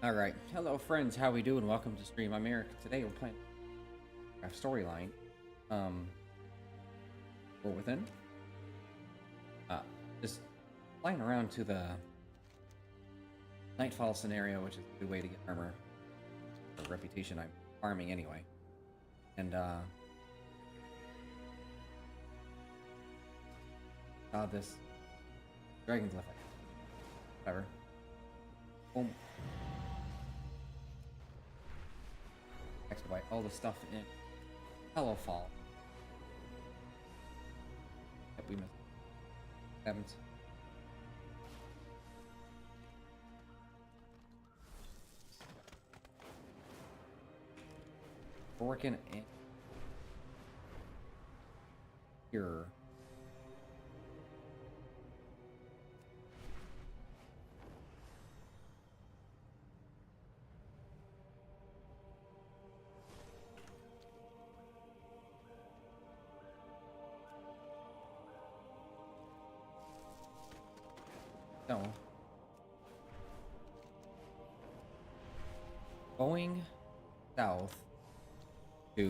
Alright, hello friends, how we doing? Welcome to stream. I'm Eric. Today we're playing a storyline. We're within. Just flying around to the Nightfall scenario, which is a good way to get armor. The reputation I'm farming anyway. And this dragon's left. Whatever. Boom. Excavate all the stuff in Hellowfall that we missed. Haven't. We're working in here. No. Going south to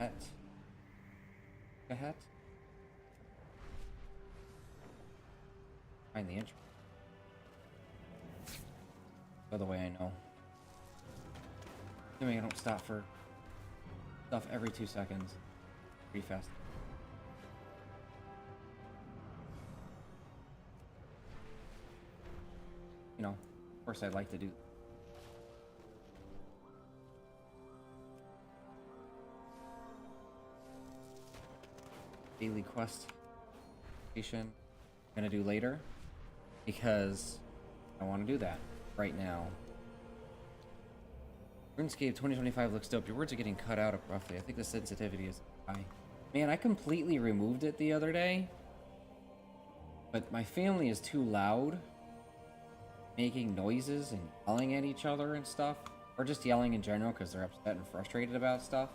Azj-Kahet. Find the entrance. By the way, I know. Assuming I don't stop for stuff every 2 seconds. Pretty fast. You know, of course I'd like to do. Daily quest station I'm gonna do later because I want to do that right now. RuneScape 2025 looks dope. Your words are getting cut out roughly. I think the sensitivity is high. Man, I completely removed it the other day, but my family is too loud, making noises and yelling at each other and stuff, or just yelling in general because they're upset and frustrated about stuff.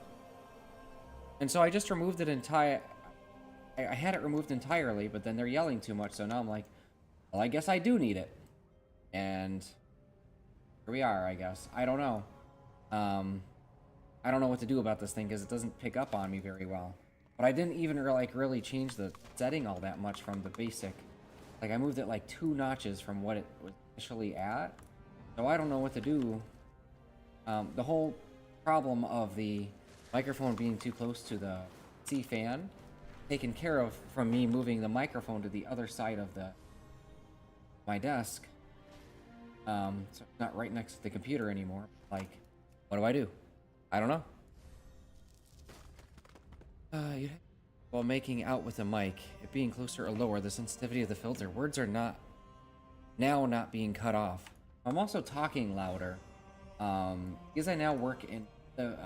And so I just removed it I had it removed entirely, but then they're yelling too much, so now I'm like, well, I guess I do need it. And here we are, I guess. I don't know. I don't know what to do about this thing because it doesn't pick up on me very well. But I didn't even really change the setting all that much from the basic. Like, I moved it like 2 notches from what it was initially at. So I don't know what to do. The whole problem of the microphone being too close to the C fan taken care of from me moving the microphone to the other side of my desk. So it's not right next to the computer anymore. Like, what do? I don't know. While making out with a mic, it being closer or lower, the sensitivity of the filter. Words are not being cut off. I'm also talking louder. Because I now work in the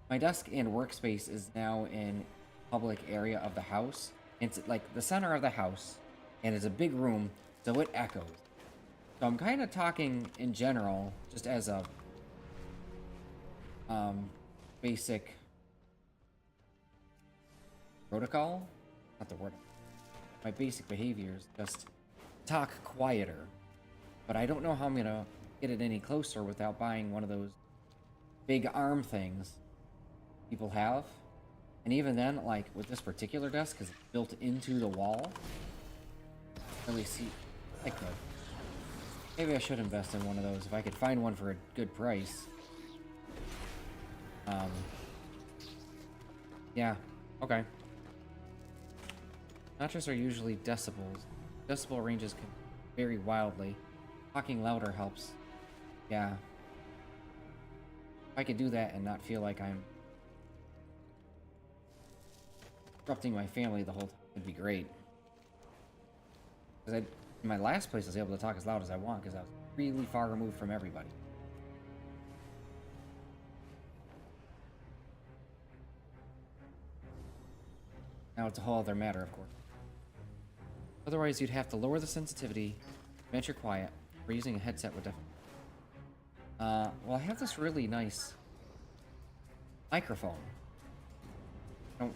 my desk and workspace is now in public area of the house. It's like the center of the house, and it's a big room, so it echoes. So I'm kind of talking in general, just as a basic protocol. Not the word. My basic behaviors just talk quieter. But I don't know how I'm gonna get it any closer without buying one of those big arm things people have. And even then, like with this particular desk, because it's built into the wall, really see. I could. Maybe I should invest in one of those if I could find one for a good price. Yeah. Okay. Notches are usually decibels. Decibel ranges can vary wildly. Talking louder helps. Yeah. If I could do that and not feel like I'm disrupting my family the whole time, it'd be great. Because in my last place I was able to talk as loud as I want because I was really far removed from everybody. Now it's a whole other matter, of course. Otherwise, you'd have to lower the sensitivity, venture quiet, or using a headset would definitely. Well, I have this really nice microphone. I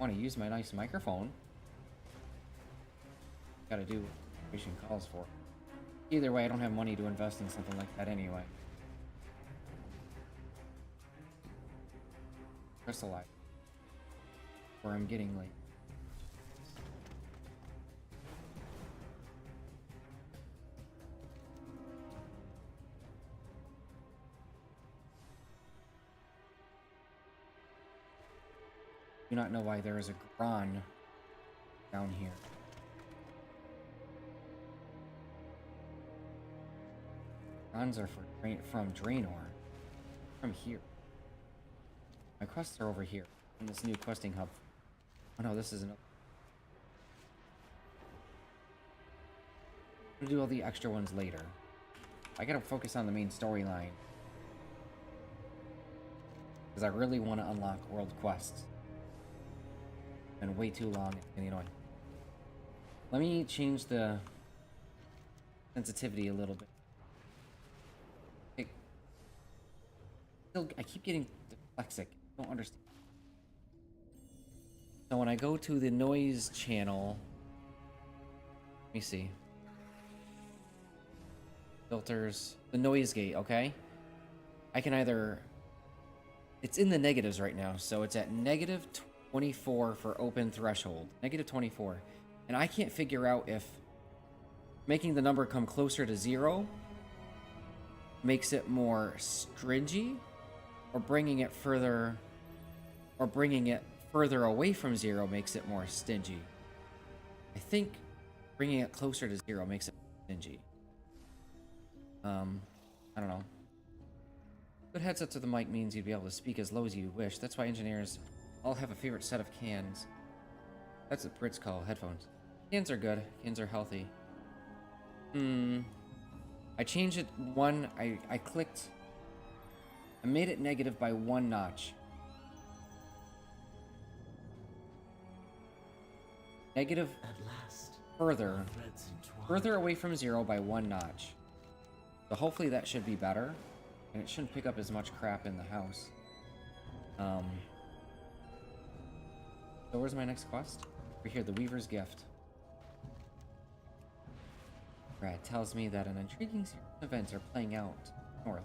want to use my nice microphone. gotta do what the situation calls for. Either way, I don't have money to invest in something like that anyway. Crystallize. Where I'm getting like do not know why there is a Gron down here. Grons are from Draenor. From here. My quests are over here in this new questing hub. Oh no, this isn't. I'm gonna do all the extra ones later. I gotta focus on the main storyline. Because I really want to unlock world quests. Been way too long, it's getting annoying. Let me change the sensitivity a little bit. I keep getting dyslexic. I don't understand. So when I go to the noise channel, let me see. Filters, the noise gate, okay? I can either... It's in the negatives right now, so it's at negative 24 for open threshold. Negative 24. And I can't figure out if making the number come closer to 0 makes it more stringy, or bringing it further away from 0 makes it more stingy. I think bringing it closer to 0 makes it stingy. I don't know. Good headset to the mic means you'd be able to speak as low as you wish. That's why engineers all have a favorite set of cans. That's what Brits call headphones. Cans are good. Cans are healthy. I changed it one. I clicked. I made it negative by 1 notch. Negative at last. Further away from 0 by 1 notch. So hopefully that should be better. And it shouldn't pick up as much crap in the house. So where's my next quest? Over here, the Weaver's Gift. Brad tells me that an intriguing series of events are playing out north.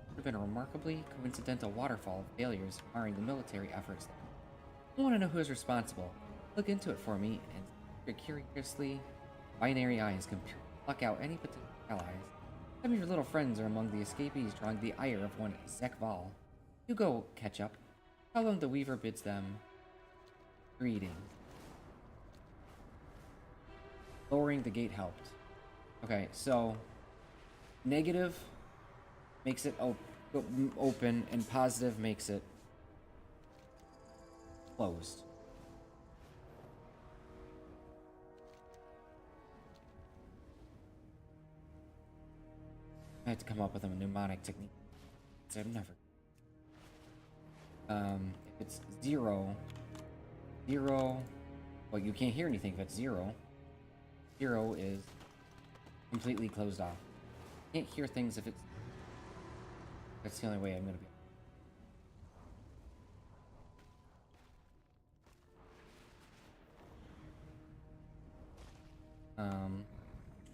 There have been a remarkably coincidental waterfall of failures marring the military efforts. I want to know who is responsible. Look into it for me, and your curiously binary eyes can pluck out any potential allies. Some of your little friends are among the escapees drawing the ire of one Zekval. You go, catch up. Tell them the Weaver bids them greetings. Lowering the gate helped. Okay, so negative makes it open, and positive makes it closed. I had to come up with a mnemonic technique. So I've never. If it's 0, well, you can't hear anything if it's 0. 0 is completely closed off. Can't hear things if it's. That's the only way I'm gonna be.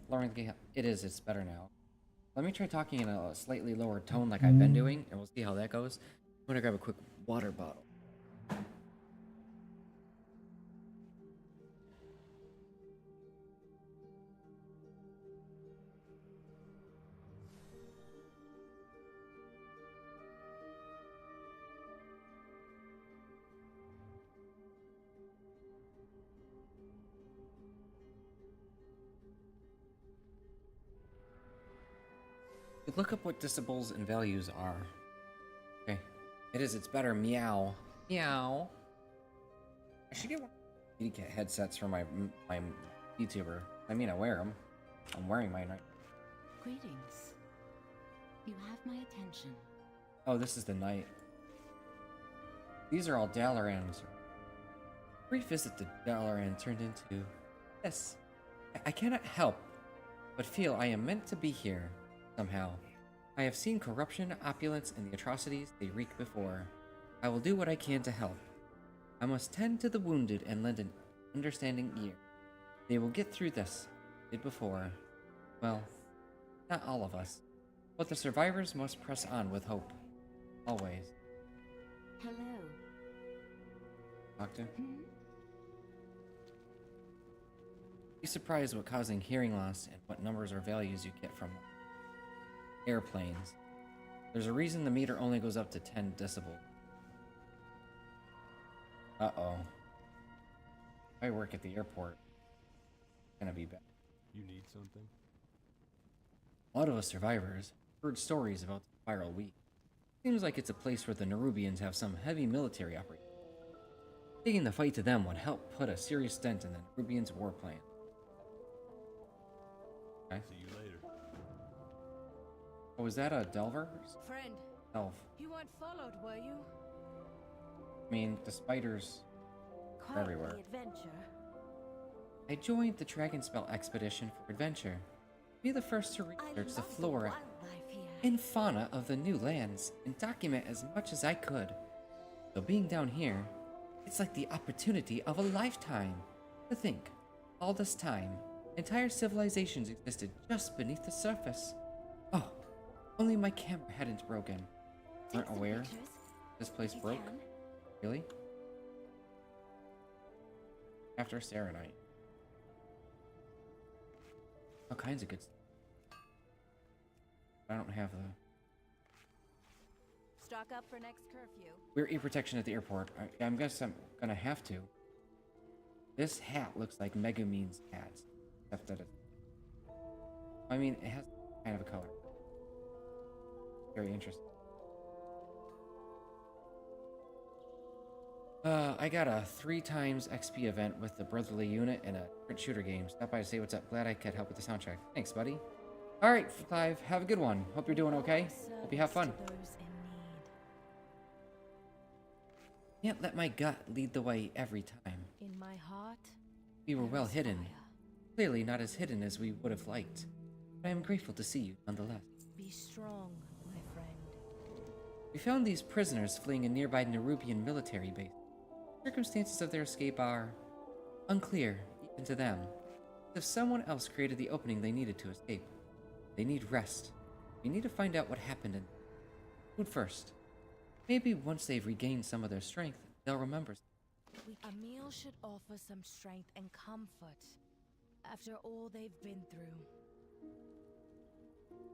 Lowering the gate. It's better now. Let me try talking in a slightly lower tone like I've been doing, and we'll see how that goes. I'm gonna grab a quick water bottle. Look up what decibels and values are. Okay. It's better. Meow. Meow. I should get one of the Azj-Kahet headsets for my YouTuber. I mean, I wear them. I'm wearing mine right. Greetings. You have my attention. Oh, this is the night. These are all Dalorans. Brief visit to Dalaran turned into... Yes. I cannot help but feel I am meant to be here. Somehow. I have seen corruption, opulence, and the atrocities they wreak before. I will do what I can to help. I must tend to the wounded and lend an understanding ear. They will get through this. Did before. Well, not all of us. But the survivors must press on with hope. Always. Hello. Doctor? Be surprised what causing hearing loss and what numbers or values you get from airplanes. There's a reason the meter only goes up to 10 decibels. Uh-oh. I work at the airport. It's gonna be bad. You need something? A lot of us survivors heard stories about the Spiral Week. Seems like it's a place where the Nerubians have some heavy military operation. Taking the fight to them would help put a serious dent in the Nerubians' war plan. Okay. See you later. Oh, is that a Delver? Friend, Elf. you weren't followed, were you? I mean, the spiders Quite everywhere. the adventure. I joined the Dragonspell expedition for adventure. Be the first to research the flora wildlife here. and fauna of the new lands and document as much as I could. So being down here, it's like the opportunity of a lifetime. To think, all this time, entire civilizations existed just beneath the surface. Oh, only my camera hadn't broken. Take Aren't some aware pictures, this place if you broke? can. Really? After Serenite. All kinds of good stuff. I don't have the... Stock up for next curfew. We're e-protection at the airport. I'm guessing I'm gonna have to. This hat looks like Megumin's hat. Except that it... I mean, it has kind of a color. Very interesting. I got a 3 times XP event with the Brotherly Unit and a print shooter game. Stop by to say what's up. Glad I could help with the soundtrack. Thanks, buddy. Alright, Clive, have a good one. Hope you're doing okay. Hope you have fun. To those in need. Can't let my gut lead the way every time. In my heart, We were there well is hidden. fire. Clearly not as hidden as we would have liked. But I am grateful to see you nonetheless. Be strong, my friend. We found these prisoners fleeing a nearby Nerubian military base. Circumstances of their escape are unclear, even to them. As if someone else created the opening they needed to escape. They need rest. We need to find out what happened and food first. Maybe once they've regained some of their strength, they'll remember. A meal should offer some strength and comfort after all they've been through.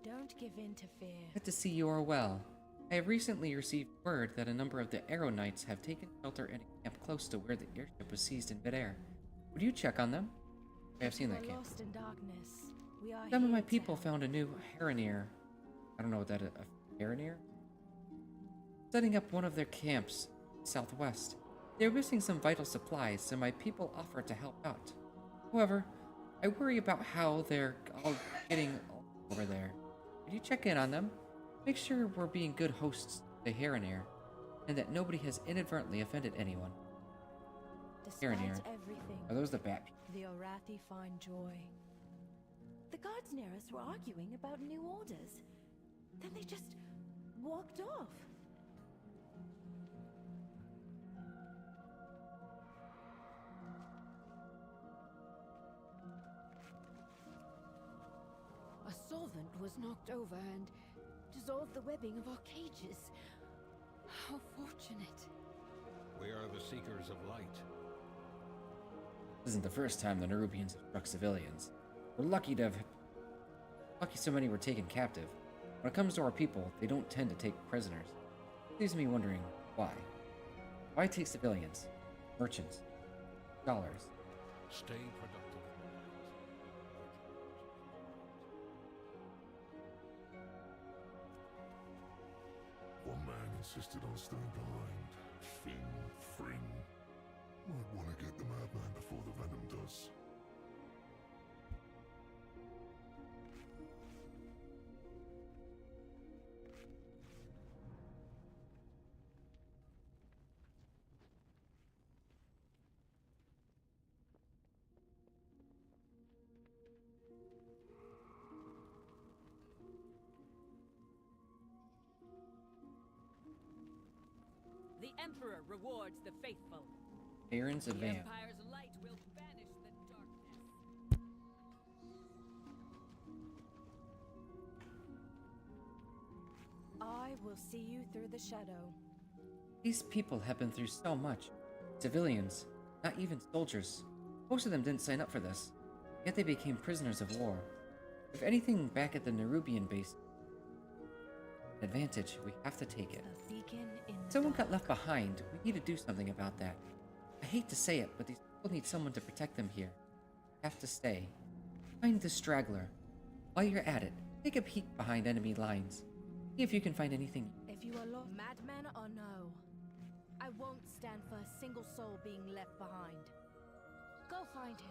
Don't give in to fear. Good to see you are well. I have recently received word that a number of the Arrow Knights have taken shelter in a camp close to where the airship was seized in midair. Would you check on them? I have seen that We're camp. lost in darkness. We are Some of my here to people help. found a new Harroneer. I don't know what that is. A Harroneer? Setting up one of their camps southwest. They were missing some vital supplies, so my people offered to help out. However, I worry about how they're all getting over there. Could you check in on them? Make sure we're being good hosts to Harroneer, and that nobody has inadvertently offended anyone. Despite Harroneer. everything, Are those the bat people? the Orathi find joy. The guards near us were arguing about new orders. Then they just walked off. A solvent was knocked over and dissolved the webbing of our cages. How fortunate. We are the Seekers of Light. This isn't the first time the Nerubians have struck civilians. We're lucky so many were taken captive. When it comes to our people, they don't tend to take prisoners. It leaves me wondering why. Why take civilians, merchants, scholars? Stay productive in the light. One man insisted on staying behind. Finn Fring. Might want to get the madman before the venom does. The Emperor rewards the faithful. Aaron's The advance. Empire's light will banish the darkness. will see you through the shadow. These people have been through so much. Civilians, not even soldiers. Most of them didn't sign up for this, yet they became prisoners of war. If anything back at the Nerubian base advantage, we have to take it. A beacon in the Someone got dark. left behind. We need to do something about that. I hate to say it, but these people need someone to protect them here. Have to stay. Find the straggler. While you're at it, take a peek behind enemy lines. See if you can find anything. If you are lost, madman or no, I won't stand for a single soul being left behind. Go find him.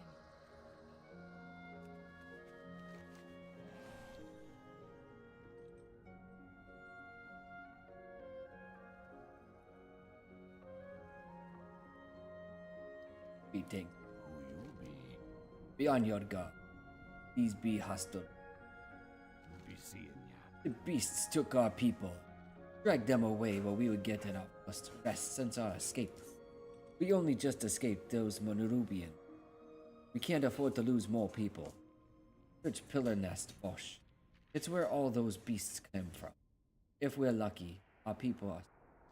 Beating. Who you Be on your guard. These be hostile. be seeing ya. The beasts took our people. Dragged them away while we were getting our first rest since our escape. We only just escaped those Monorubian. We can't afford to lose more people. Search Pillar Nest, Bosch. It's where all those beasts came from. If we're lucky, our people are.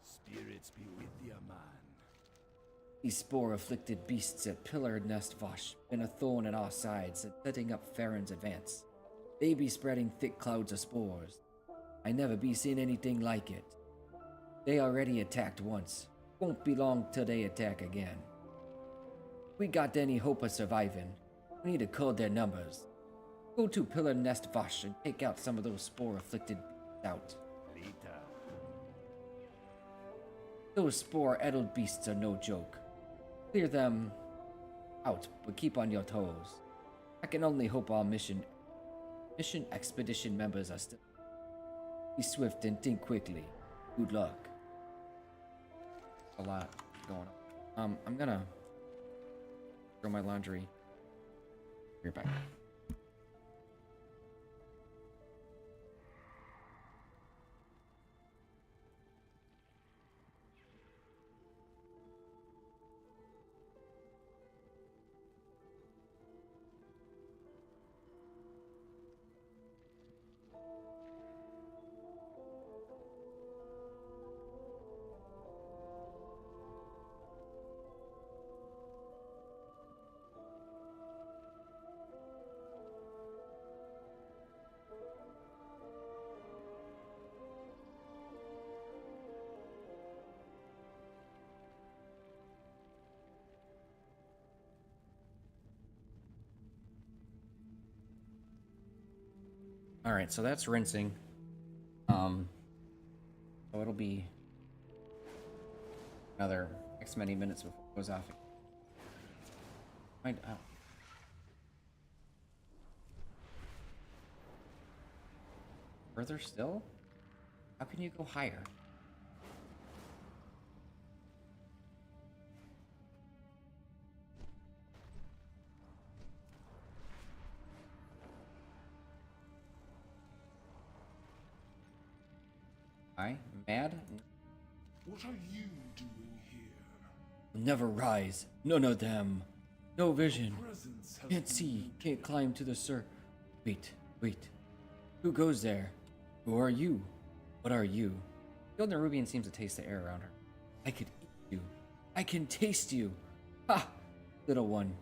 Spirits be with ya, man. These spore-afflicted beasts at Pillar Nest Vosh been a thorn in our sides and setting up Farron's advance. They be spreading thick clouds of spores. I never be seen anything like it. They already attacked once. Won't be long till they attack again. We got any hope of surviving, we need to curb their numbers. Go to Pillar Nest Vosh and take out some of those spore-afflicted beasts out. Later. Those spore-addled beasts are no joke. Clear them out, but keep on your toes. I can only hope our mission expedition members are still. Be swift and think quickly. Good luck. A lot going on. I'm gonna throw my laundry. Be right back. All right, so that's rinsing. So it'll be another X many minutes before it goes off. Find out. Further still? How can you go higher? I mad? What are you doing here? Never rise. None of them. No vision. Presence has Can't been see. moved. Can't climb to the Wait, wait. Who goes there? Who are you? What are you? The old Nerubian seems to taste the air around her. I could eat you. I can taste you. Ha! Little one.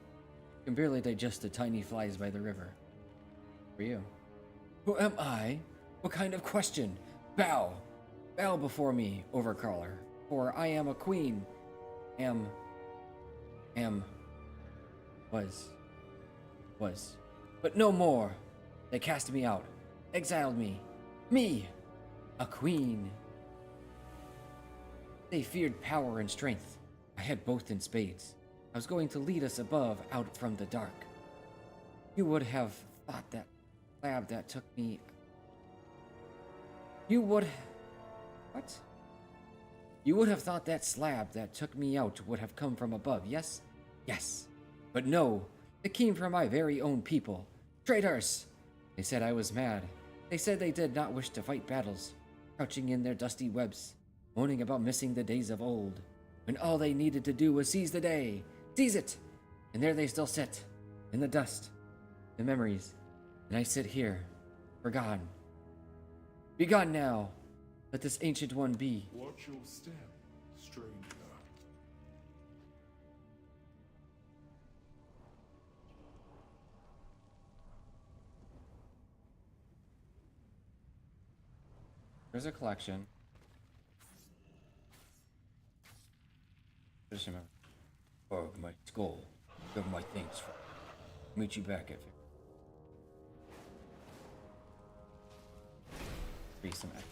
Can barely digest the tiny flies by the river. For you. Who am I? What kind of question? Bow. Bow before me, overcrawler. For I am a queen. Was. But no more. They cast me out. Exiled me. Me! A queen. They feared power and strength. I had both in spades. I was going to lead us above, out from the dark. You would have thought that slab that took me... What? You would have thought that slab that took me out would have come from above, yes? Yes. But no, it came from my very own people. Traitors! They said I was mad. They said they did not wish to fight battles, crouching in their dusty webs, moaning about missing the days of old, when all they needed to do was seize the day. Seize it! And there they still sit, in the dust, the memories, and I sit here, forgotten. Be gone now! Let this ancient one be. Watch your step, stranger. There's a collection. Just remember. Oh, my skull. Give my things. Meet you back at some act.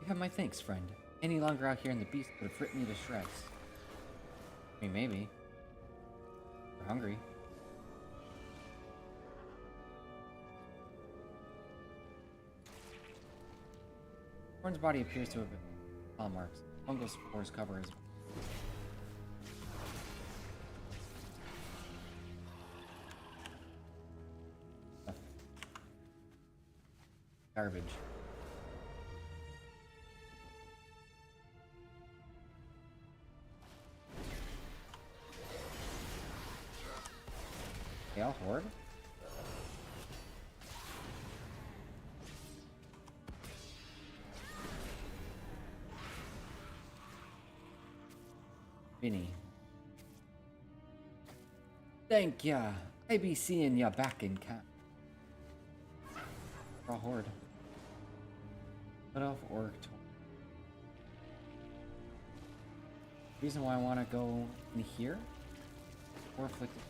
You have my thanks, friend. Any longer out here in the beast would have ripped me to shreds. I mean, maybe. We're hungry. Horn's body appears to have been claw marks. Fungal spores cover his. Garbage. Gale Horde? Vinny. Thank ya. I be seeing ya back in camp. Raw Horde. Cut off Orc. Reason why I want to go in here? Or afflicted.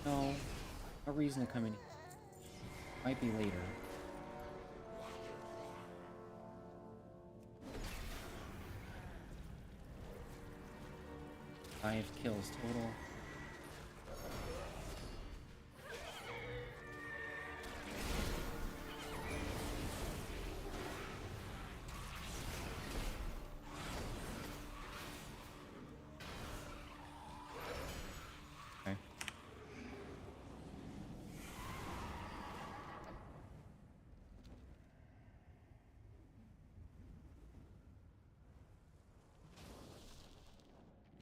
No. No reason to come in. Might be later. Five kills total. Okay.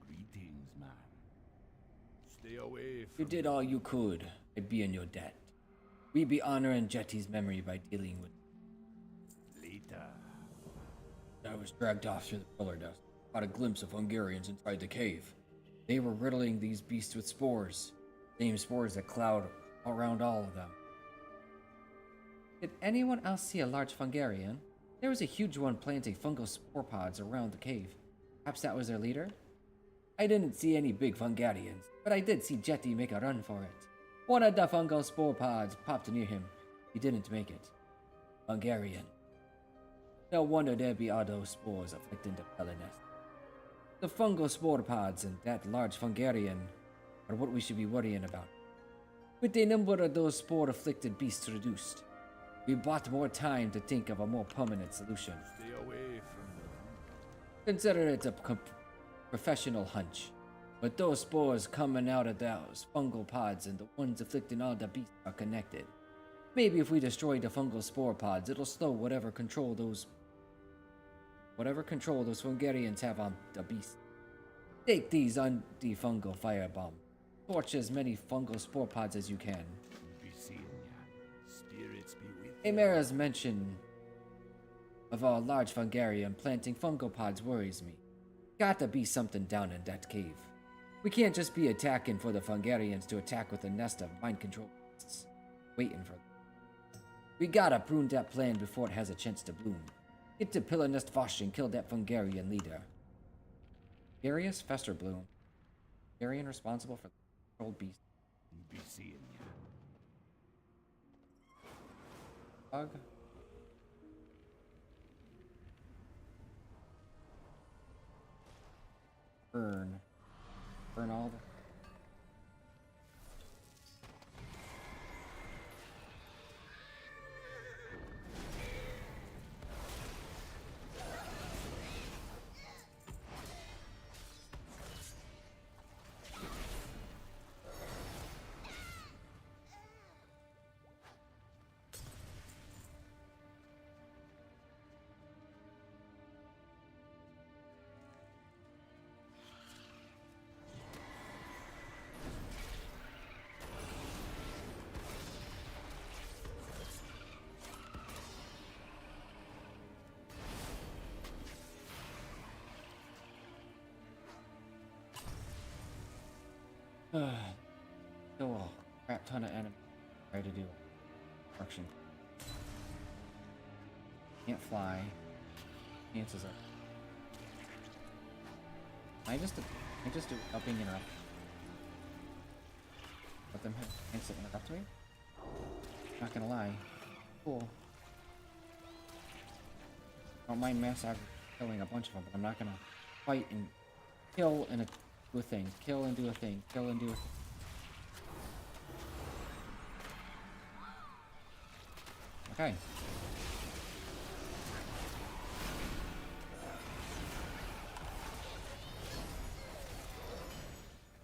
Greetings, man. Stay away from You did all you could. I be in your debt. We be honoring Jetty's memory by dealing with. later. I was dragged off through the pillar dust. Got a glimpse of Hungarians inside the cave. They were riddling these beasts with spores. Same spores that cloud around all of them. Did anyone else see a large Hungarian? There was a huge one planting fungal spore pods around the cave. Perhaps that was their leader? I didn't see any big Hungarians, but I did see Jetty make a run for it. One of the fungal spore pods popped near him. He didn't make it. Hungarian. No wonder there be all those spores afflicting the Pelinest. The fungal spore pods and that large Hungarian are what we should be worrying about. With the number of those spore-afflicted beasts reduced, we bought more time to think of a more permanent solution. Stay away from them. Consider it a professional hunch. But those spores coming out of those fungal pods and the ones afflicting all the beasts are connected. Maybe if we destroy the fungal spore pods, it'll slow whatever control those Hungarians have on the beast. Take these anti-fungal firebomb. Torch as many fungal spore pods as you can. Be seeing ya. Spirits be with you. Amara's mention of a large Hungarian planting fungal pods worries me. Gotta be something down in that cave. We can't just be attacking for the Hungarians to attack with a nest of mind control beasts. Waiting for them. We gotta prune that plan before it has a chance to bloom. Get to Pillar Nest Vosh and kill that Hungarian leader. Darius Festerbloom. Hungarian responsible for the controlled beast. Be seeing ya. Bug. Burn. Burn all the... Kill a crap ton of enemies. Try to do destruction. Can't fly. Chances are. I just do upping and up. Let them have chance to interrupt me? Not gonna lie. Cool. Don't mind mass killing a bunch of them, but I'm not gonna fight and kill and do a thing. Kill and do a thing. Kill and do a thing. Okay.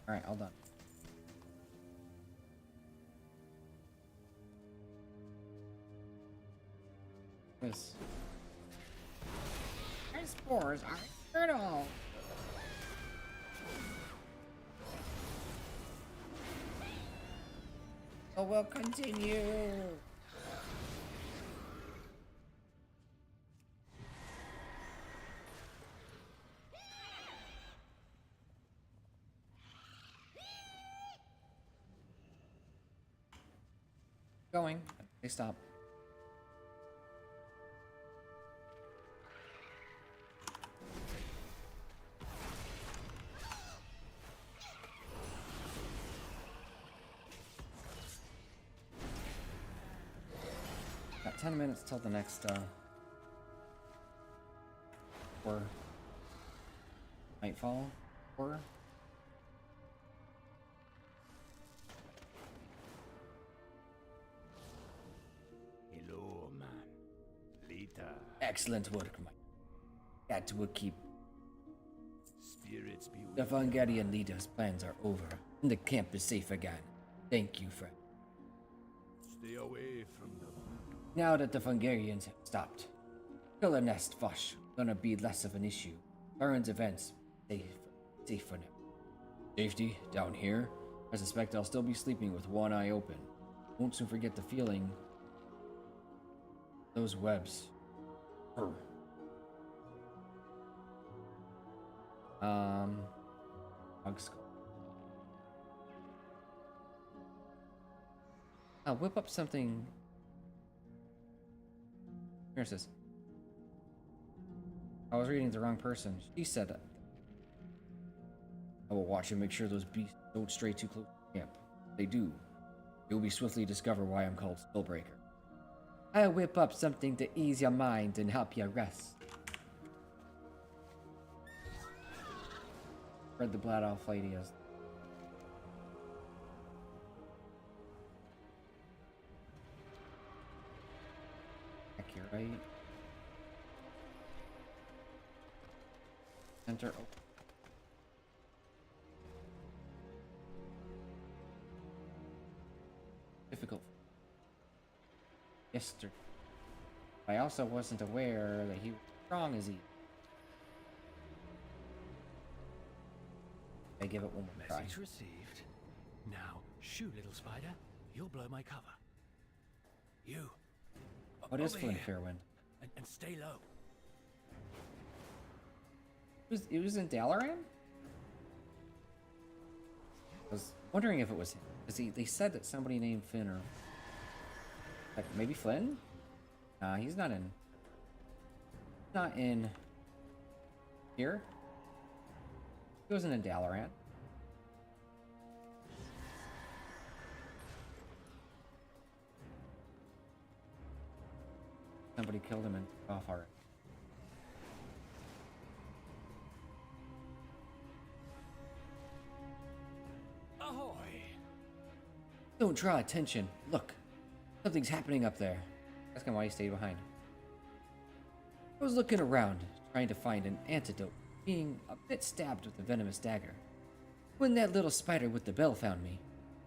Alright, all done. This. My spores are fertile. So we'll continue. Going. They stop. Got 10 minutes till the next or Nightfall or Hello, man. Later. excellent work, Mike. That will keep. Spirits be The with Hungarian leader's plans are over, and the camp is safe again. Thank you, friend. Stay away from them. Now that the Hungarians have stopped, Killer Nest Fosh gonna be less of an issue. Burns events, safe for now. Safety down here? I suspect I'll still be sleeping with one eye open. Won't soon forget the feeling. Those webs. Brr. Hog skull. I'll whip up something. Here it says. I was reading the wrong person. She said that. I will watch and make sure those beasts don't stray too close to camp. If they do, you will be swiftly discover why I'm called Spellbreaker. I'll whip up something to ease your mind and help you rest. Spread the blood off ladies. Accurate. Center open. Difficult. Yesterday. I also wasn't aware that he was as strong as he. I give it one more try. Message received. Now, shoo, little spider. You'll blow my cover. You. What is over Flint here. Fairwind? And stay low. It was in Dalaran? I was wondering if it was him. Because they said that somebody named Finn or... Like, maybe Flynn? Nah, he's not in... Not in... Here? He wasn't in Dalaran. Somebody killed him and took off already. Ahoy! Don't draw attention. Look. Something's happening up there. Ask him why he stayed behind. I was looking around, trying to find an antidote, being a bit stabbed with a venomous dagger. When that little spider with the bell found me,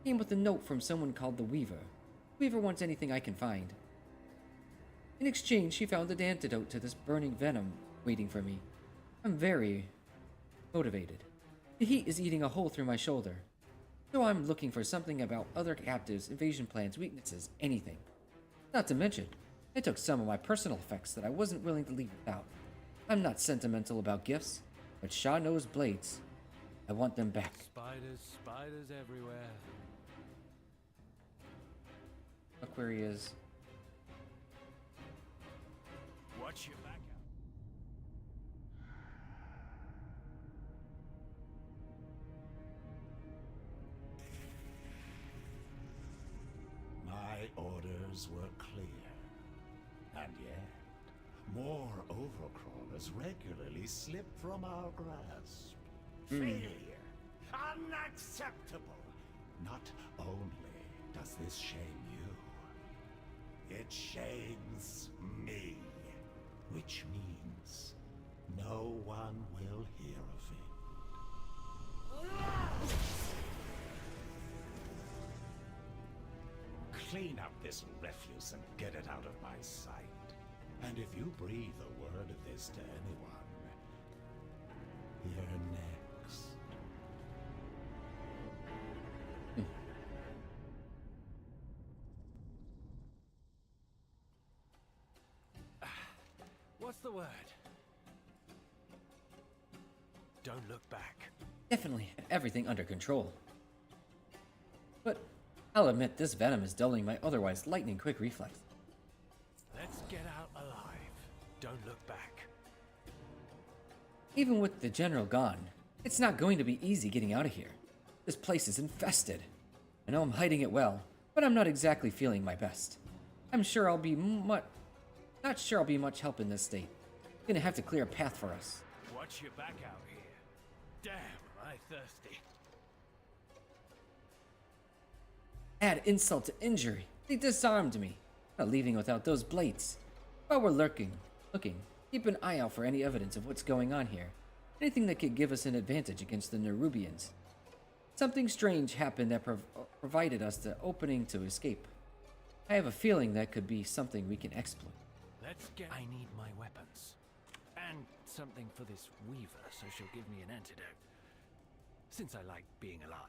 came with a note from someone called the Weaver. Weaver wants anything I can find. In exchange, she found an antidote to this burning venom waiting for me. I'm very motivated. The heat is eating a hole through my shoulder. So I'm looking for something about other captives, invasion plans, weaknesses, anything. Not to mention, I took some of my personal effects that I wasn't willing to leave without. I'm not sentimental about gifts, but Shaw knows blades. I want them back. Spiders, spiders everywhere. Look where he is. Watch your back out. My orders were clear. And yet, more overcrawlers regularly slip from our grasp. Failure! Unacceptable! Not only does this shame you, it shames me. Which means no one will hear of it. Clean up this refuse and get it out of my sight. And if you breathe a word of this to anyone, you're next. What's the word? Don't look back. Definitely have everything under control. But I'll admit this venom is dulling my otherwise lightning-quick reflex. Let's get out alive. Don't look back. Even with the general gone, it's not going to be easy getting out of here. This place is infested. I know I'm hiding it well, but I'm not exactly feeling my best. I'm sure I'll be not sure I'll be much help in this state. Gonna have to clear a path for us. Watch your back out here. Damn, am I thirsty. Add insult to injury. They disarmed me. Not leaving without those blades. While we're looking, keep an eye out for any evidence of what's going on here. Anything that could give us an advantage against the Nerubians. Something strange happened that provided us the opening to escape. I have a feeling that could be something we can exploit. Let's get... I need my weapons. And something for this weaver so she'll give me an antidote. Since I like being alive.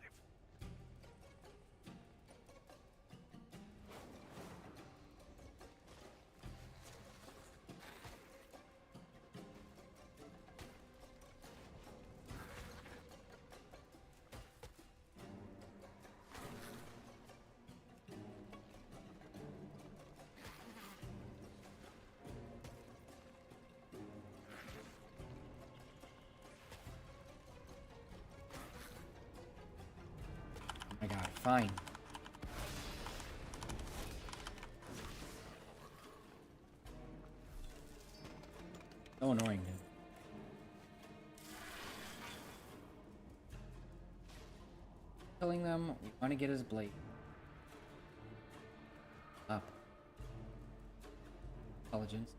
Oh my god, fine. So annoying, dude. Telling them we want to get his blade. Up. Intelligence.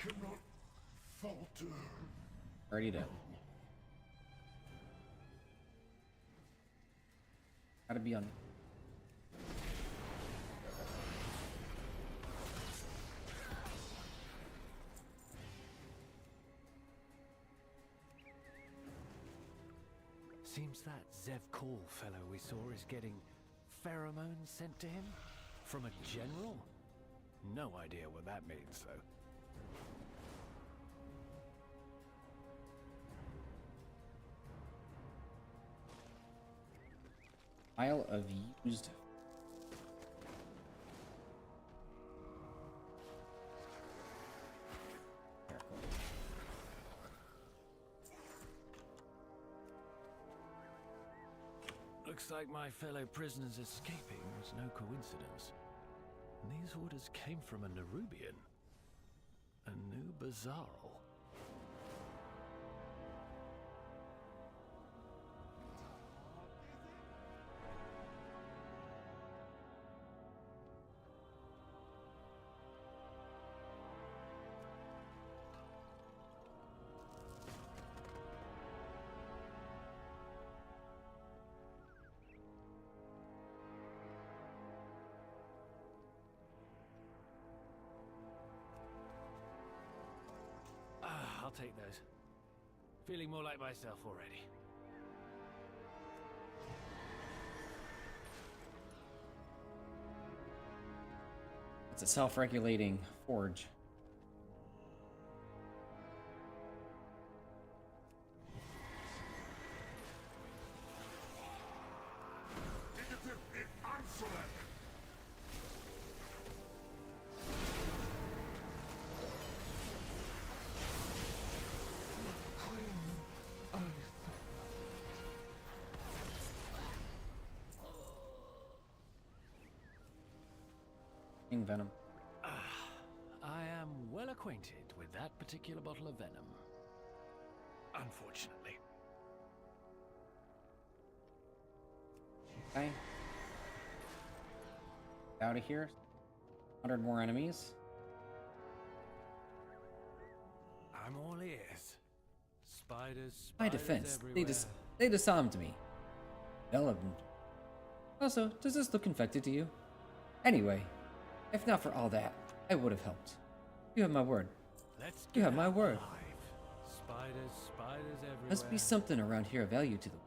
Cannot falter. Already done. Gotta be on. Seems that Azj-Kahet fellow we saw is getting pheromones sent to him? From a general? No idea what that means, though. Pile of used. Looks like my fellow prisoners escaping was no coincidence. These orders came from a Nerubian. A new Bazaar. take those. Feeling more like myself already. It's a self-regulating forge. Negative in Isolate! Venom. I am well acquainted with that particular bottle of venom. Unfortunately. Okay. Out of here. 100 more enemies. I'm all ears. Spiders, My spiders defense, everywhere. they disarmed me. Development. Also, does this look infected to you? Anyway, if not for all that, I would have helped. You have my word. Let's You get have my out word. alive. Spiders, spiders everywhere. Must be something around here of value to them.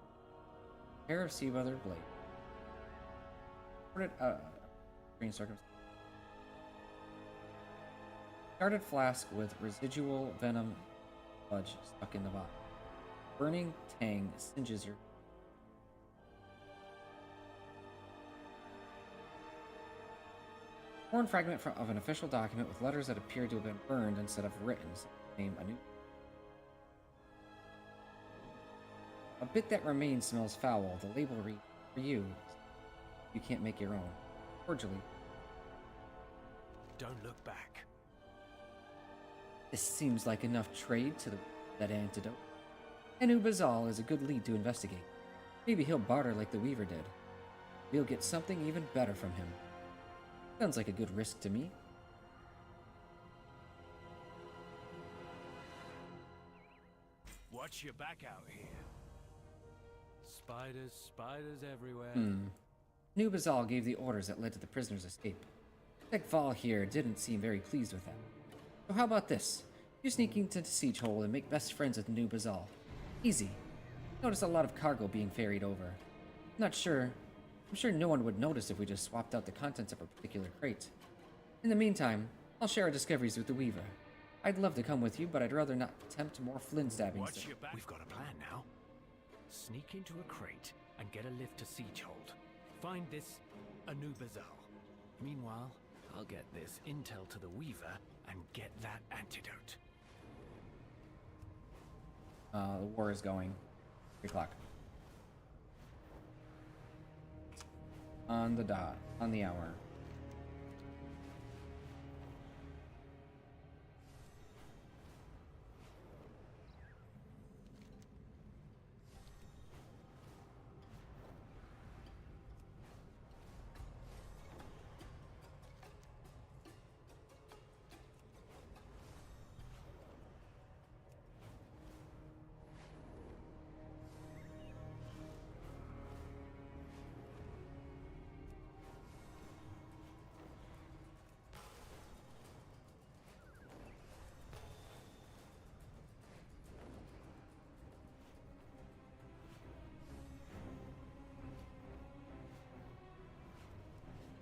Pair of sea weathered blade. Green circumstance. Started flask with residual venom sludge stuck in the bottom. Burning tang singes your. Torn fragment of an official document with letters that appear to have been burned instead of written. Name anew. A bit that remains smells foul. The label reads, "For you. You can't make your own." Cordially. Don't look back. This seems like enough trade to that antidote. And Ubazal is a good lead to investigate. Maybe he'll barter like the Weaver did. We'll get something even better from him. Sounds like a good risk to me. Watch your back out here. Spiders, spiders everywhere. Nubazal gave the orders that led to the prisoner's escape. Tekval here didn't seem very pleased with that. So how about this? You sneak into the siege hole and make best friends with Nubazal. Easy. Notice a lot of cargo being ferried over. I'm sure no one would notice if we just swapped out the contents of a particular crate. In the meantime, I'll share our discoveries with the Weaver. I'd love to come with you, but I'd rather not attempt more flint stabbings. Watch your back. We've got a plan now. Sneak into a crate and get a lift to Siegehold. Find this Anubazal. Meanwhile, I'll get this intel to the Weaver and get that antidote. The war is going. 3 o'clock. On the dot. On the hour.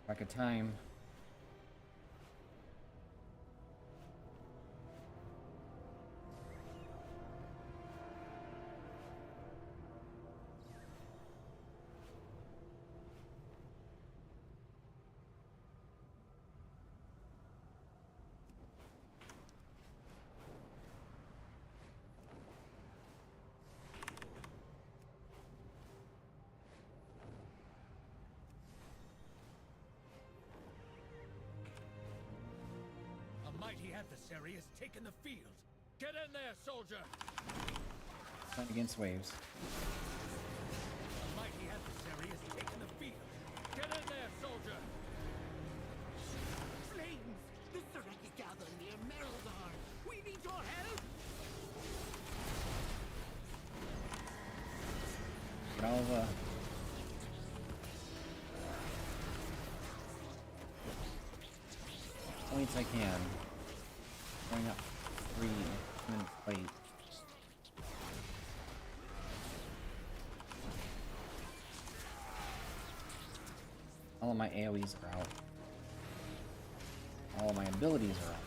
Back of time. Mighty adversary has taken the field. Get in there, soldier! Fight against waves. A mighty adversary has taken the field. Get in there, soldier! Flames! The Sareki gather near Mereldar! We need your help! Get all the points I can. Going up 3 minutes. Wait. All of my AoEs are out. All of my abilities are out.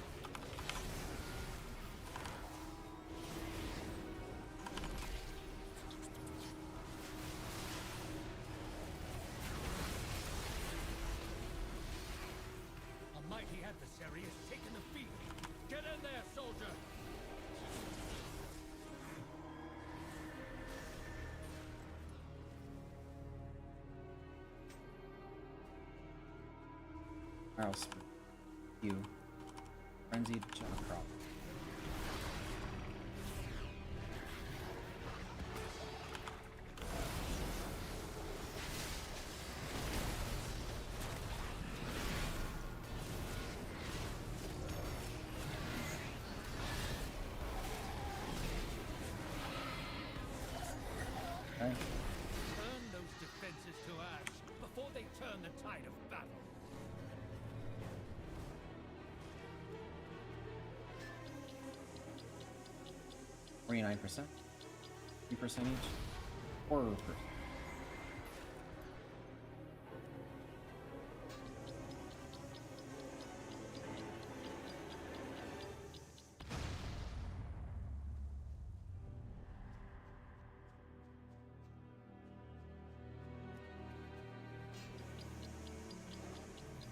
A mighty adversary has taken the field. Get in there, soldier! Mouse. You. Frenzied Jackcrop. Okay. Turn those defenses to ash before they turn the tide of battle. 49%, 3% each, 4%.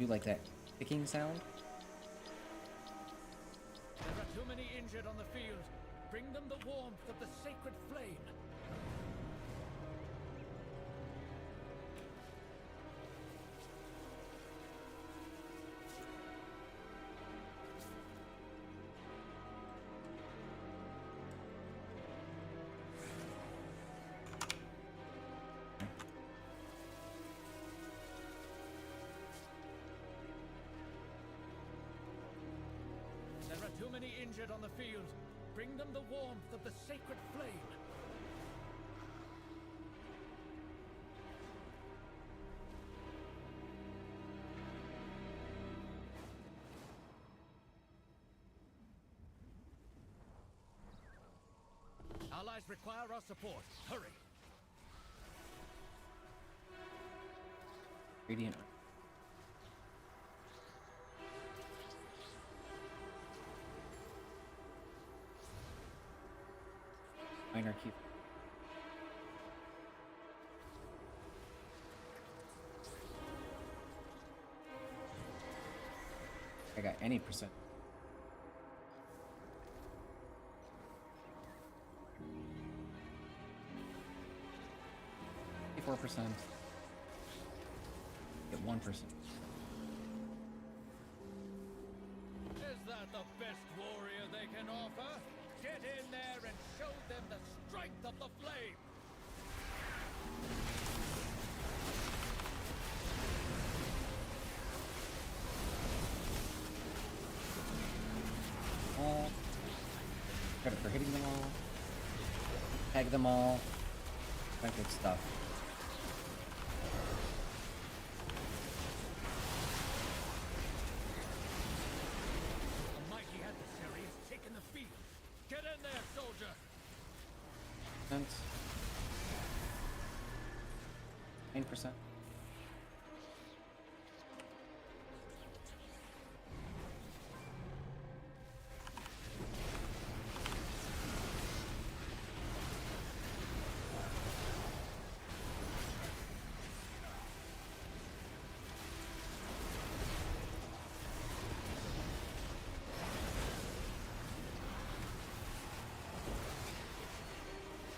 You like that ticking sound? There are too many injured on the field. Bring them the warmth of the sacred flame. There are too many injured on the field. Bring them the warmth of the sacred flame. Allies require our support. Hurry! Radiant. Minor keep. I got any percent. 4%. Get 1%. Is that the best warrior they can offer? Get in there and show them the strength of the flame! All. Credit for hitting them all. Tag them all. That good stuff. A mighty adversary has taken the field. Get in there, soldier! Thanks. 9%.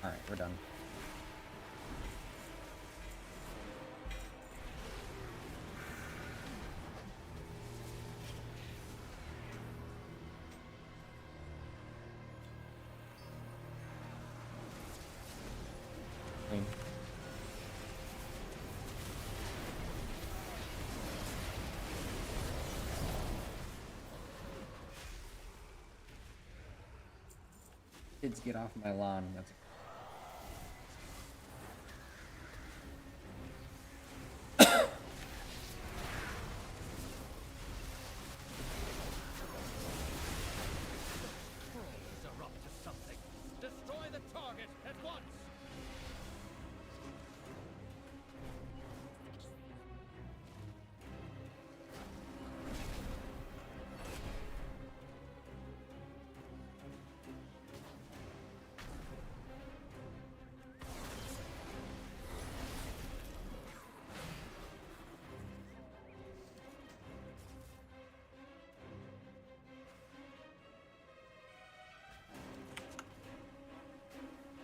Alright, we're done. Clean. Kids, get off my lawn. That's Trolls are up to something.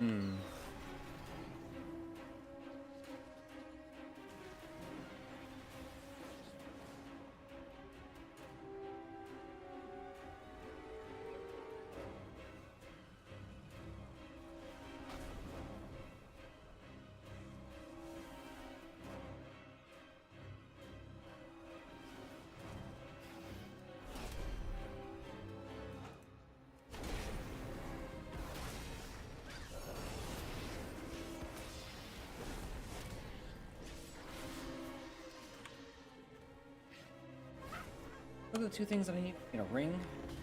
Hmm. What are the two things that I need? You know, ring,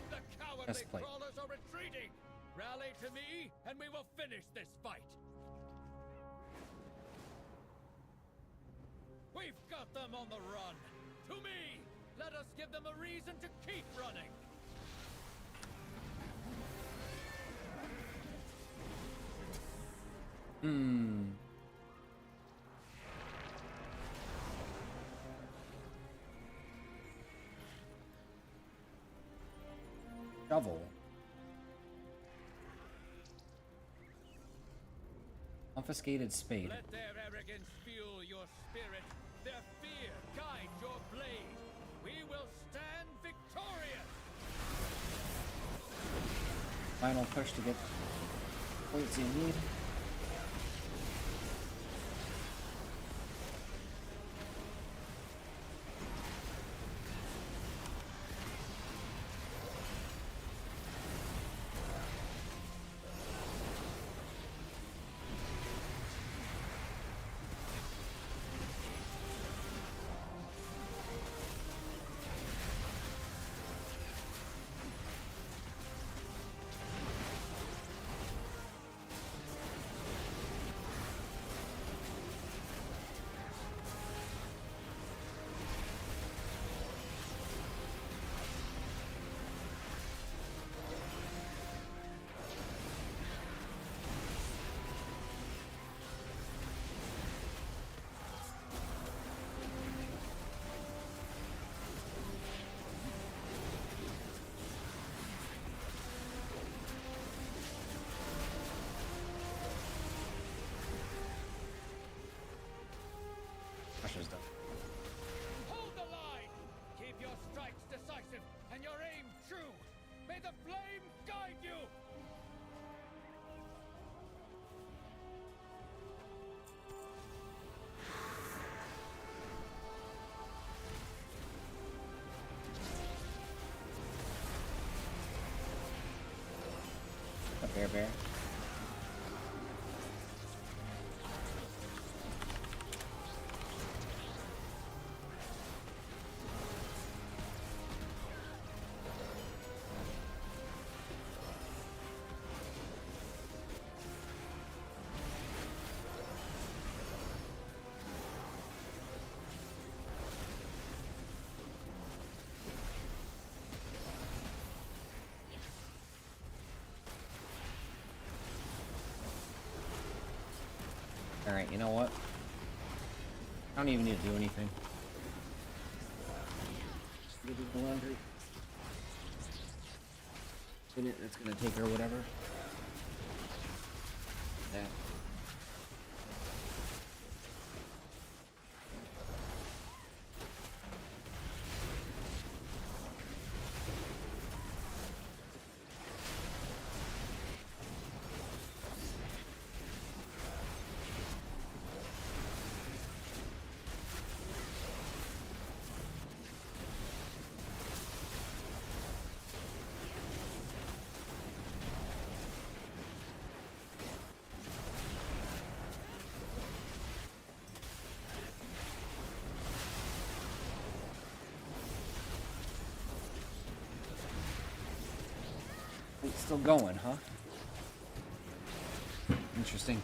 The cowardly breastplate. crawlers are retreating! Rally to me, and we will finish this fight! We've got them on the run! To me! Let us give them a reason to keep running! Hmm. Shovel. Confiscated spade. Let their arrogance fuel your spirit, their fear guide your blade. We will stand victorious! Final push to get points you need. Pressure's done. Hold the line! Keep your strikes decisive and your aim true! May the flame guide you! A bear. Alright, you know what? I don't even need to do anything. Just do the laundry. That's gonna take her whatever. That. It's still going, huh? Interesting.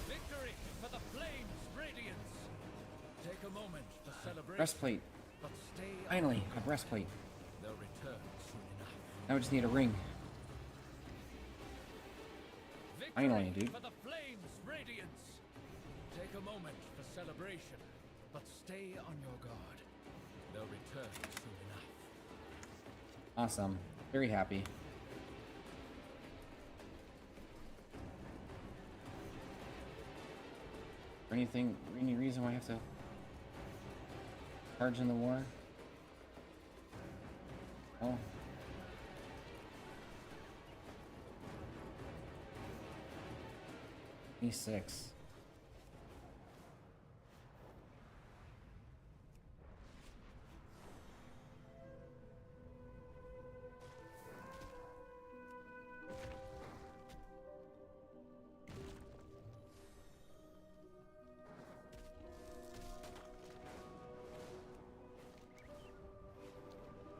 Victory for the flame's radiance! Take a moment to celebrate. Breastplate. But stay Finally, a breastplate. They'll return soon enough. Now we just need a ring. Victory Finally, dude. for the flame's radiance! Take a moment for celebration, but stay on your guard. They'll return soon enough. Awesome. Very happy. Any reason why I have to charge in the war? Oh. E6.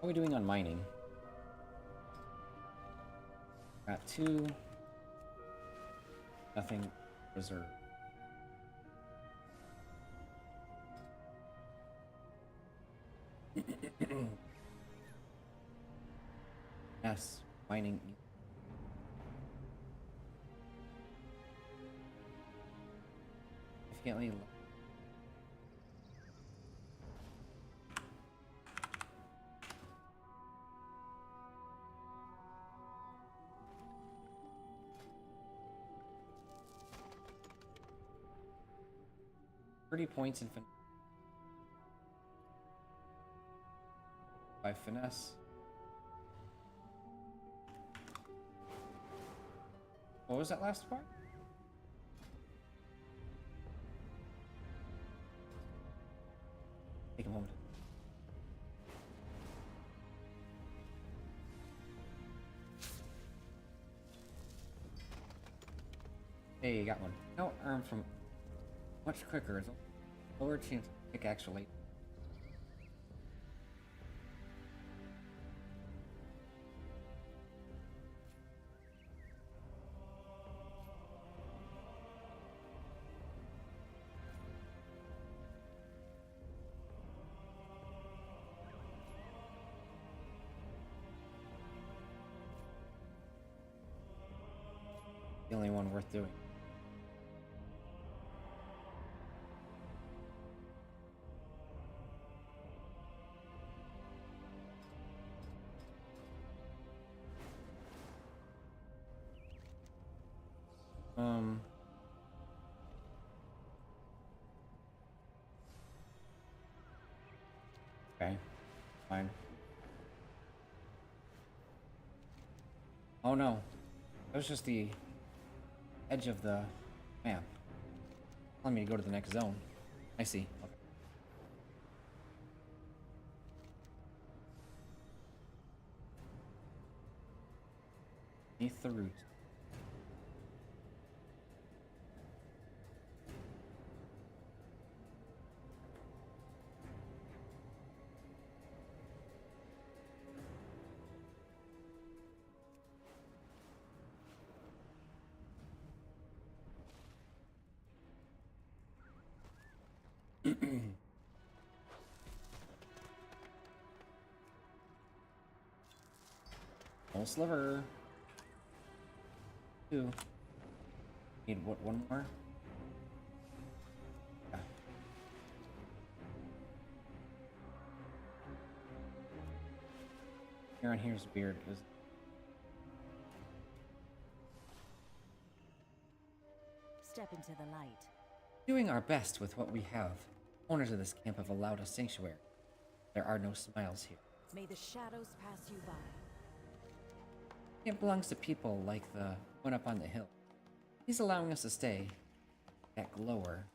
How are we doing on mining? Got 2. Nothing reserved. Yes, mining. Significantly low. Points in by finesse. What was that last part? Take a moment. Hey, you got one. No arm from much quicker. Lower chance to pick actually. The only one worth doing. Okay, fine. Oh no, that was just the edge of the map. Telling me to go to the next zone. I see. Okay. Beneath the root. Whole sliver. 2. Need what? One more. Yeah. Here on here's weird. Step into the light. Doing our best with what we have. Owners of this camp have allowed us sanctuary. There are no smiles here. May the shadows pass you by. It belongs to people like the one up on the hill. He's allowing us to stay back lower.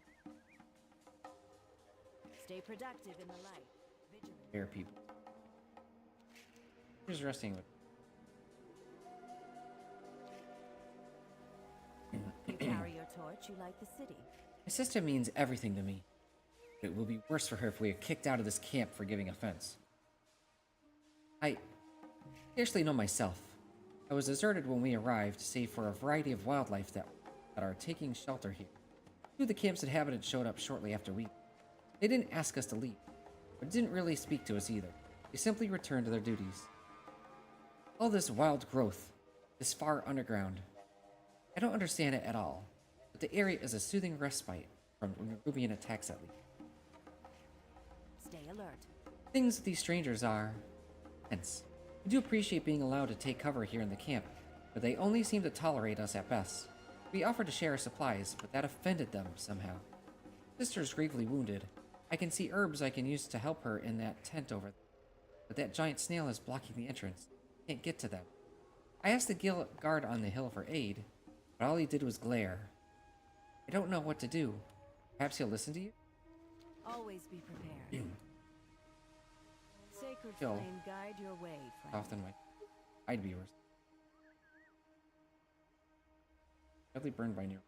Stay productive in the light. Vigilant. Fair people. Here's resting with. You carry your torch, you light the city. My sister means everything to me. It will be worse for her if we are kicked out of this camp for giving offense. I scarcely know myself. I was deserted when we arrived, save for a variety of wildlife that are taking shelter here. 2 of the camp's inhabitants showed up shortly after we. They didn't ask us to leave, but didn't really speak to us either. They simply returned to their duties. All this wild growth, this far underground. I don't understand it at all, but the area is a soothing respite from Rubian attacks at least. Stay alert. Things with these strangers are tense. We do appreciate being allowed to take cover here in the camp, but they only seem to tolerate us at best. We offered to share our supplies, but that offended them somehow. Sister's gravely wounded. I can see herbs I can use to help her in that tent over there, but that giant snail is blocking the entrance. Can't get to them. I asked the guard on the hill for aid, but all he did was glare. I don't know what to do. Perhaps he'll listen to you? Always be prepared. Sacred Kill. flame guide your way, friend. Often my I'd be worse. Definitely burned by near.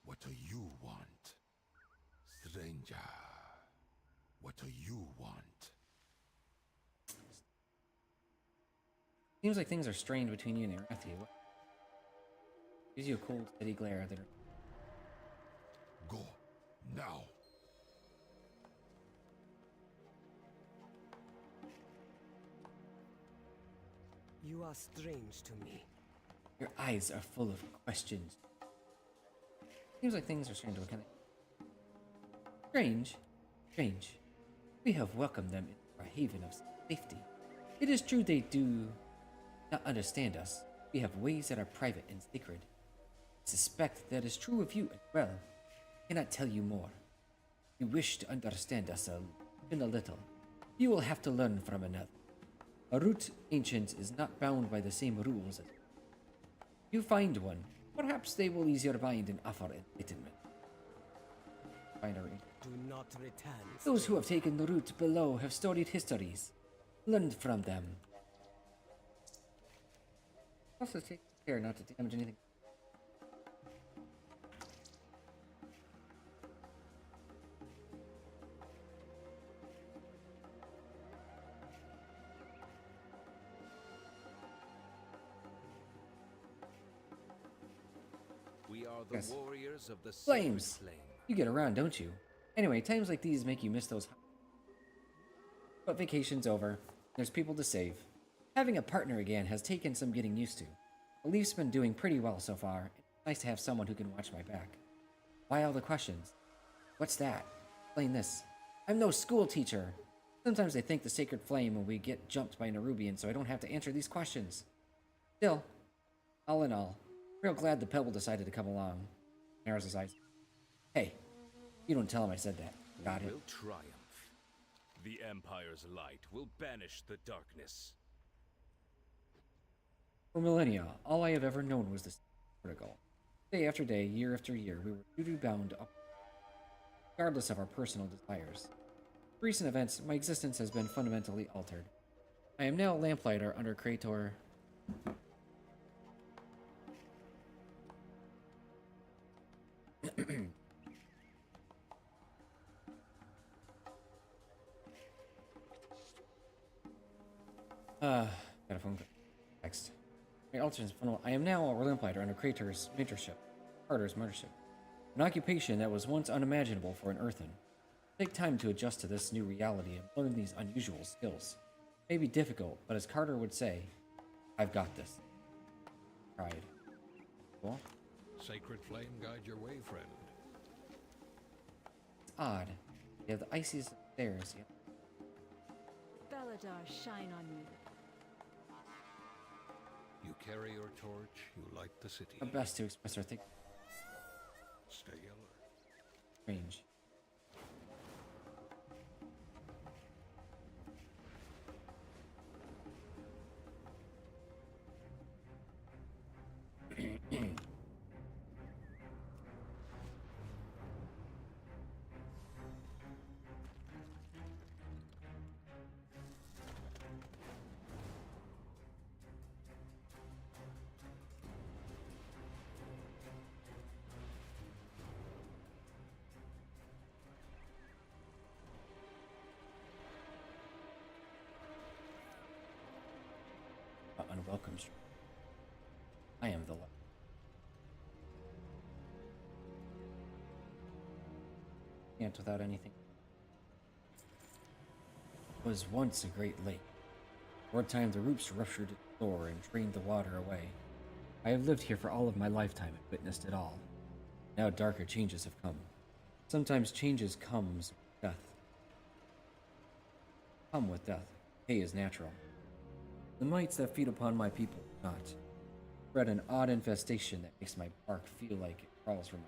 What do you want? Stranger. What do you want? Seems like things are strained between you and Arathia. Gives you a cold, steady glare that Go. Now. You are strange to me. your eyes are full of questions. Seems like things are starting to kind of strange. Strange. We have welcomed them into our haven of safety. It is true they do not understand us. We have ways that are private and sacred. I suspect that is true of you as well. I cannot tell you more. You wish to understand us even a little. You will have to learn from another. A root ancient is not bound by the same rules as you find one. Perhaps they will ease your mind and offer enlightenment. Find a root. Do not return. Those who have taken the route below have storied histories. Learned from them. Also take care not to damage anything. We are the Yes. warriors of the Flames. sacred flame. You get around, don't you? Anyway, times like these make you miss those. But vacation's over. There's people to save. Having a partner again has taken some getting used to. The Leaf's been doing pretty well so far. It's nice to have someone who can watch my back. Why all the questions? What's that? Explain this. I'm no school teacher. Sometimes I think the sacred flame when we get jumped by Nerubian, so I don't have to answer these questions. Still, all in all, real glad the Pebble decided to come along. Narrows his eyes. Hey, you don't tell him I said that. Got it. Will triumph. The Empire's light will banish the darkness. For millennia, all I have ever known was this protocol. Day after day, year after year, we were duty-bound up, regardless of our personal desires. Recent events, my existence has been fundamentally altered. I am now a lamplighter under Krator. Got a phone call. Text. My alternate funnel. I am now a lamplighter under Krator's mentorship. Carter's mentorship. An occupation that was once unimaginable for an Earthen. Take time to adjust to this new reality and learn these unusual skills. It may be difficult, but as Carter would say, I've got this. Pride. Cool. Sacred flame guide your way, friend. It's odd. You have the iciest stairs. Yep. Beladar, shine on you. You carry your torch, you light the city. Our best to express our thinking. Stay alert. Range. Unwelcome. I am the light. Can't without anything. It was once a great lake. For a time the roots ruptured its floor and drained the water away. I have lived here for all of my lifetime and witnessed it all. Now darker changes have come. Sometimes changes comes with death. Come with death. Decay is natural. The mites that feed upon my people do not. Spread an odd infestation that makes my bark feel like it crawls from me.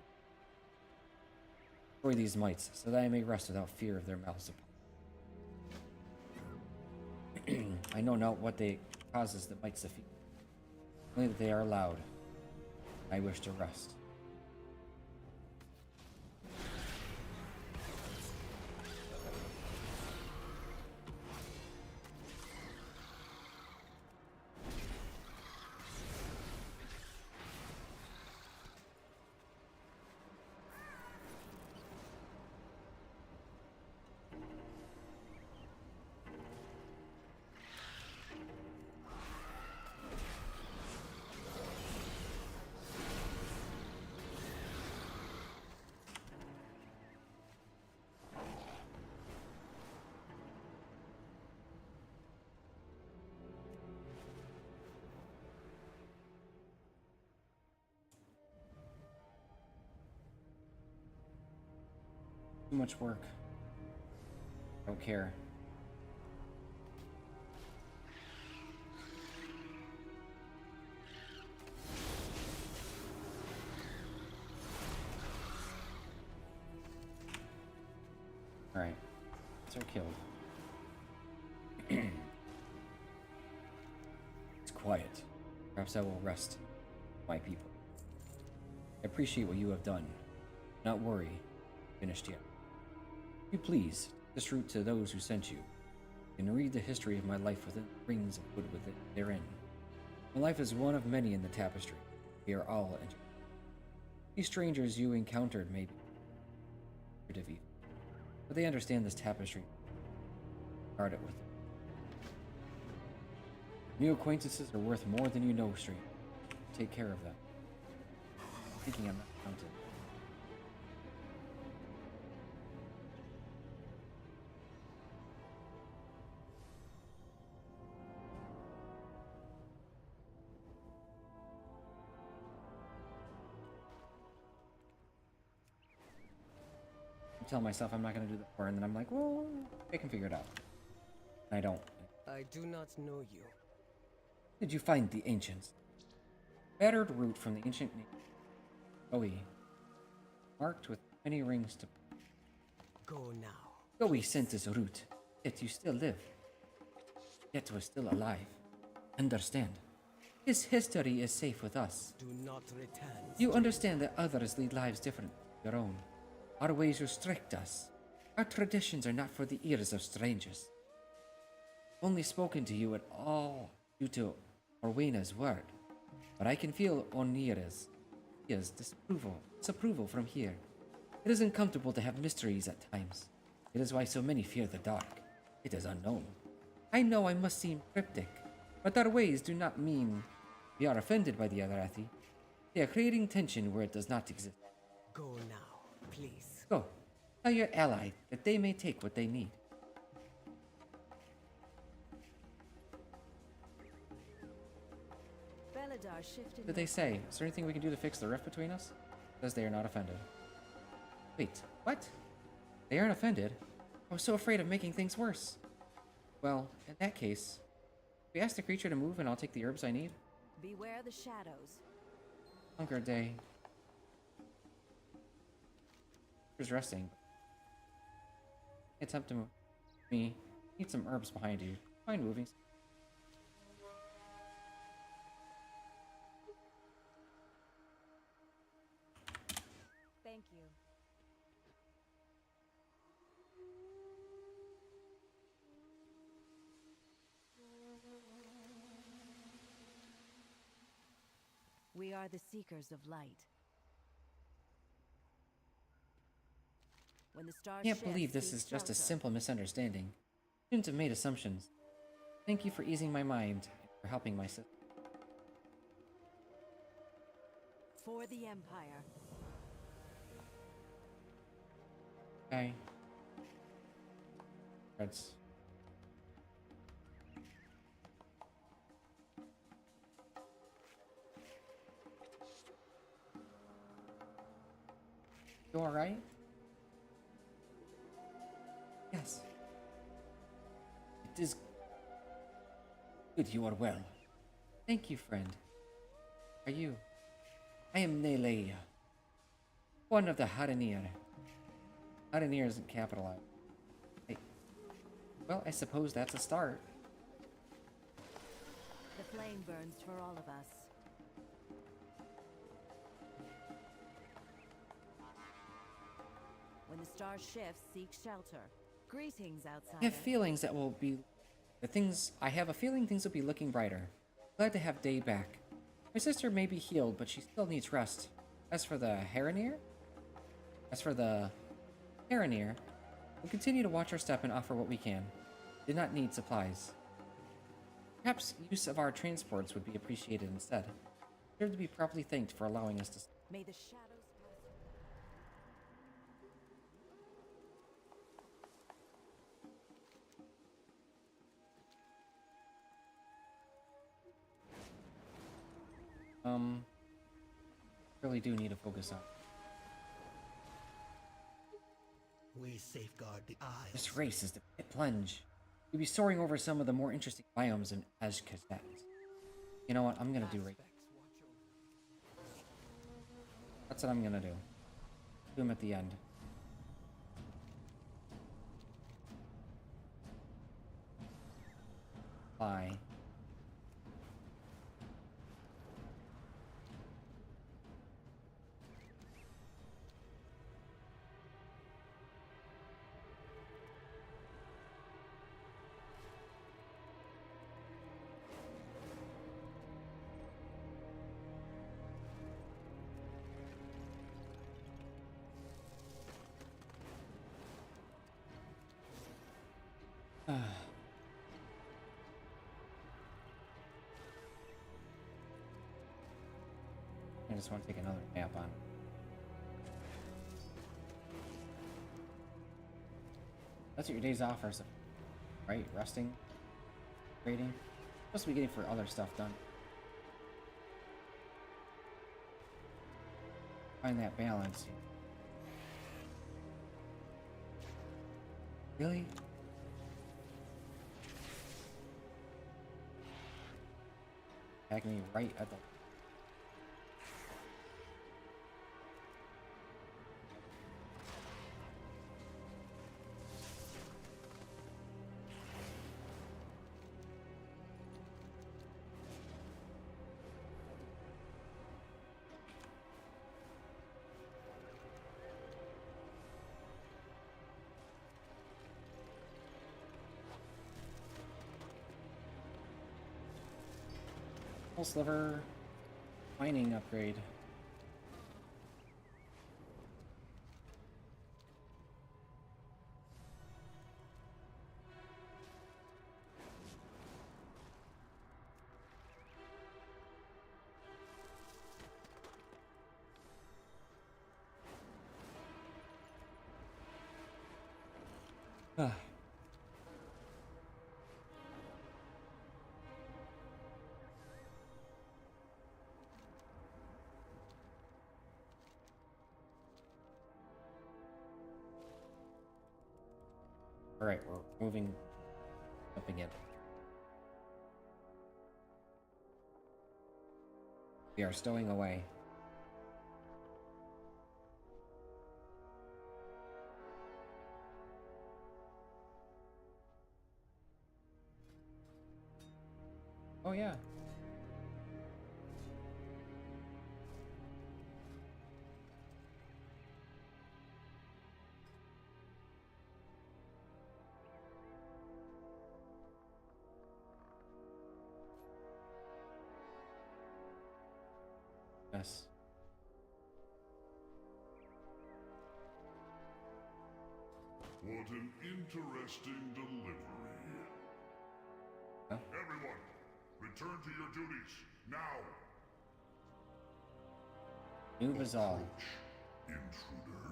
Destroy these mites, so that I may rest without fear of their malice upon. I know not what they causes the mites to feed. Only that they are loud. I wish to rest. Too much work. Don't care. Alright. So killed. It's quiet. Perhaps I will rest my people. I appreciate what you have done. Not worry. Finished yet. If you please, this route to those who sent you. You can read the history of my life within the rings of wood within therein. My life is one of many in the tapestry. We are all entered. These strangers you encountered may be of evil, but they understand this tapestry. Guard it with them. New acquaintances are worth more than you know, stranger. Take care of them. Thinking I'm not counted. Tell myself I'm not going to do that, and then I'm like, well, I can figure it out. And I don't. I do not know you. Did you find the ancients? Battered root from the ancient name. Goe. Marked with many rings to. Go now. Goe sent this root, yet you still live. Yet we're still alive. Understand. His history is safe with us. Do not return. You understand that others lead lives different from your own. Our ways restrict us. Our traditions are not for the ears of strangers. Only spoken to you at all due to Orwena's word. But I can feel Onira's disapproval from here. It is uncomfortable to have mysteries at times. It is why so many fear the dark. It is unknown. I know I must seem cryptic, but our ways do not mean we are offended by the Arathi. They are creating tension where it does not exist. Go now, please. Go. Tell your ally that they may take what they need. Beladar shifted. What did they say? Is there anything we can do to fix the rift between us? Says they are not offended. Wait, what? They aren't offended? I was so afraid of making things worse. Well, in that case, we ask the creature to move and I'll take the herbs I need. Beware the shadows. Hunger day. Who's resting? Attempt to move. Me. Need some herbs behind you. Fine moving. Thank you. We are the seekers of light. When the stars I can't believe this is just a simple misunderstanding. Shouldn't have made assumptions. Thank you for easing my mind and for helping my sister. For the Empire. Okay. Reds. You alright? Yes. It is good you are well. Thank you, friend. Are you? I am Neleia, one of the Haranir. Haranir isn't capitalized. Well, I suppose that's a start. The flame burns for all of us. When the star shifts, seek shelter. Greetings, outsider. I have feelings that will be... I have a feeling things will be looking brighter. Glad to have Day back. My sister may be healed, but she still needs rest. As for the Haranir, we'll continue to watch our step and offer what we can. Did not need supplies. Perhaps use of our transports would be appreciated instead. Deserve to be properly thanked for allowing us to... May the shadows pass. Really do need to focus on. We safeguard the Isles. This race is the pit plunge. We'll be soaring over some of the more interesting biomes in Azj-Kahet. You know what? I'm gonna do right. That's what I'm gonna do. Do them at the end. Bye. I just want to take another nap on. That's what your days off are, right? Resting, trading. Supposed to be getting for other stuff done. Find that balance. Really? Attacking me right at the... Full sliver mining upgrade. Ah. Alright, we're moving up again. We are stowing away. Oh yeah. Yes. What an interesting delivery. Huh? Everyone, return to your duties, now! New Bazaar. Approach, intruder.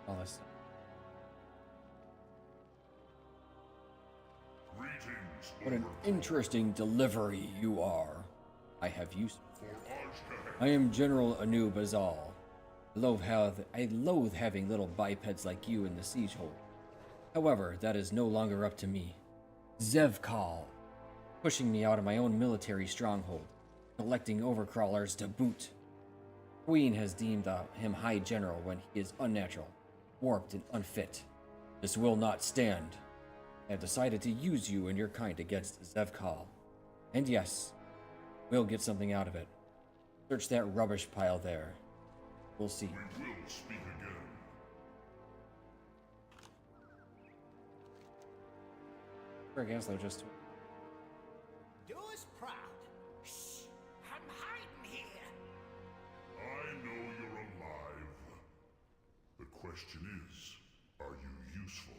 All this stuff. Greetings, What an Overlord. interesting delivery you are. I have used. For Azj-Kahet, I am General Anu Bazal. I loathe having little bipeds like you in the siege hold. However, that is no longer up to me. Zevkal, pushing me out of my own military stronghold, collecting overcrawlers to boot. Queen has deemed him High General when he is unnatural, warped, and unfit. This will not stand. I have decided to use you and your kind against Zevkal. And yes, we'll get something out of it. Search that rubbish pile there. We'll see. We will speak again. I guess they'll just... Do us proud. Shh! I'm hiding here. I know you're alive. The question is, are you useful?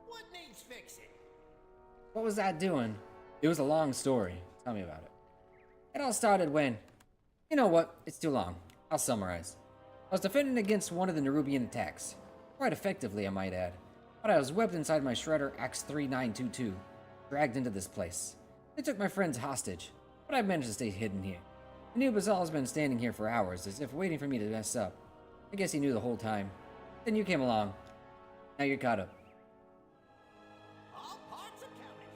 What needs fixing? What was that doing? It was a long story. Tell me about it. It all started when... You know what? It's too long. I'll summarize. I was defending against one of the Nerubian attacks. Quite effectively, I might add. But I was webbed inside my Shredder X-3922, dragged into this place. They took my friends hostage, but I managed to stay hidden here. I knew Bazal's been standing here for hours, as if waiting for me to mess up. I guess he knew the whole time. Then you came along. Now you're caught up. All parts accounted.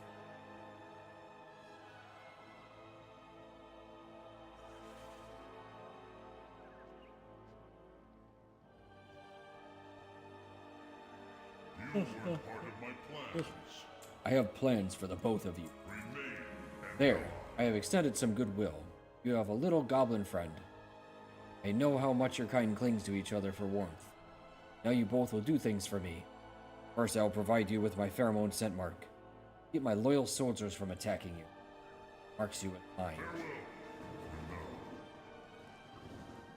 You weren't part of my plans. I have plans for the both of you. Remain and There, I have extended some goodwill. You have a little goblin friend. I know how much your kind clings to each other for warmth. Now you both will do things for me. First, I will provide you with my pheromone scent mark. Keep my loyal soldiers from attacking you. Marks you in mine.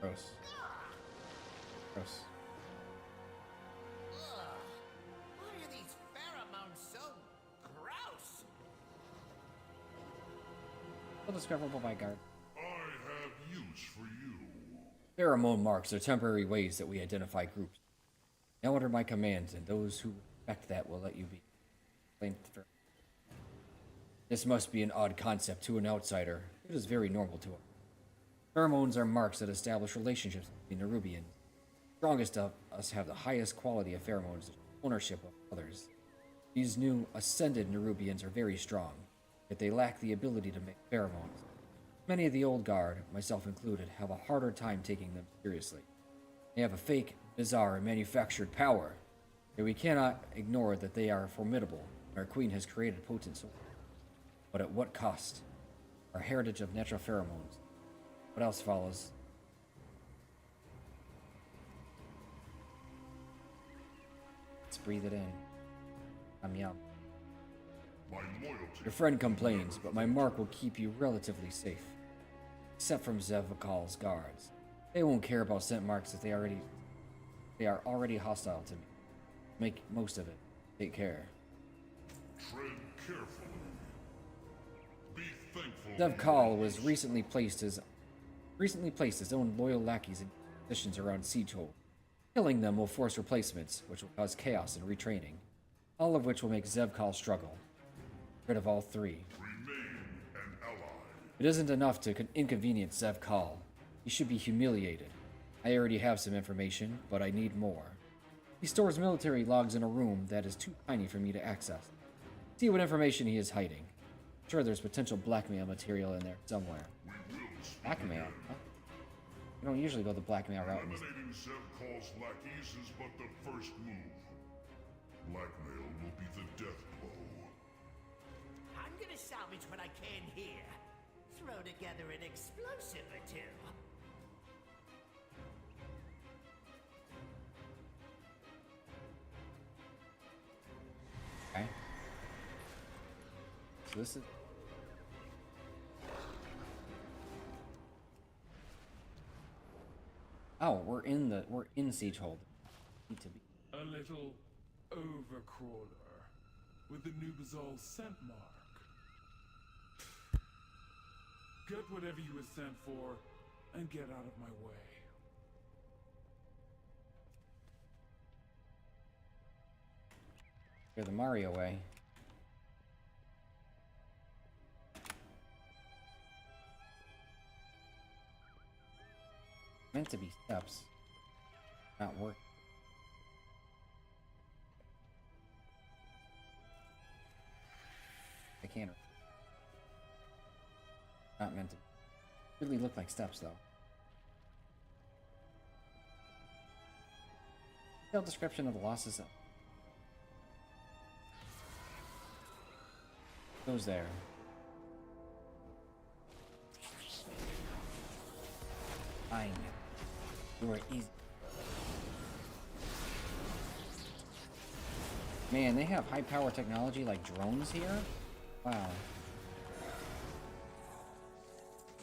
Gross. Gross. Ugh. Why are these pheromones so gross? Undescribable by guard. I have use for you. Pheromone marks are temporary ways that we identify groups. Now under my commands, and those who respect that will let you be. This must be an odd concept to an outsider. It is very normal to us. Pheromones are marks that establish relationships between Nerubians. Strongest of us have the highest quality of pheromones, ownership of others. These new ascended Nerubians are very strong, yet they lack the ability to make pheromones. Many of the old guard, myself included, have a harder time taking them seriously. They have a fake, bizarre, and manufactured power, yet we cannot ignore that they are formidable, and our queen has created potent soldiers. But at what cost? Our heritage of natural pheromones. What else follows? Let's breathe it in. Yum. My loyalty. Your friend complains, but my mark will keep you relatively safe. Except from Zevkal's guards. They won't care about scent marks if they are already hostile to me. Make most of it. Take care. Tread carefully. Be thankful. Zevkal was recently placed his own loyal lackeys in positions around Siegehold. Killing them will force replacements, which will cause chaos and retraining. All of which will make Zevkal struggle. Rid of all three. Remain an ally. It isn't enough to inconvenience Zevkal. He should be humiliated. I already have some information, but I need more. He stores military logs in a room that is too tiny for me to access. See what information he is hiding. I'm sure there's potential blackmail material in there somewhere. Blackmail? Huh? You don't usually go the blackmail route. Eliminating Zevkal's lackeys is but the first move. Blackmail will be the death blow. I'm gonna salvage what I can here. Throw together an explosive or two. Okay. So this is... Oh, we're in Siegehold. Need to be. A little overcrawler with the Nubazol scent mark. Get whatever you were sent for, and get out of my way. Clear the Mario way. Meant to be steps. Not work. I can't. Not meant to. Really look like steps though. Detailed description of the losses. Goes there. Fine. You are easy. Man, they have high power technology like drones here? Wow.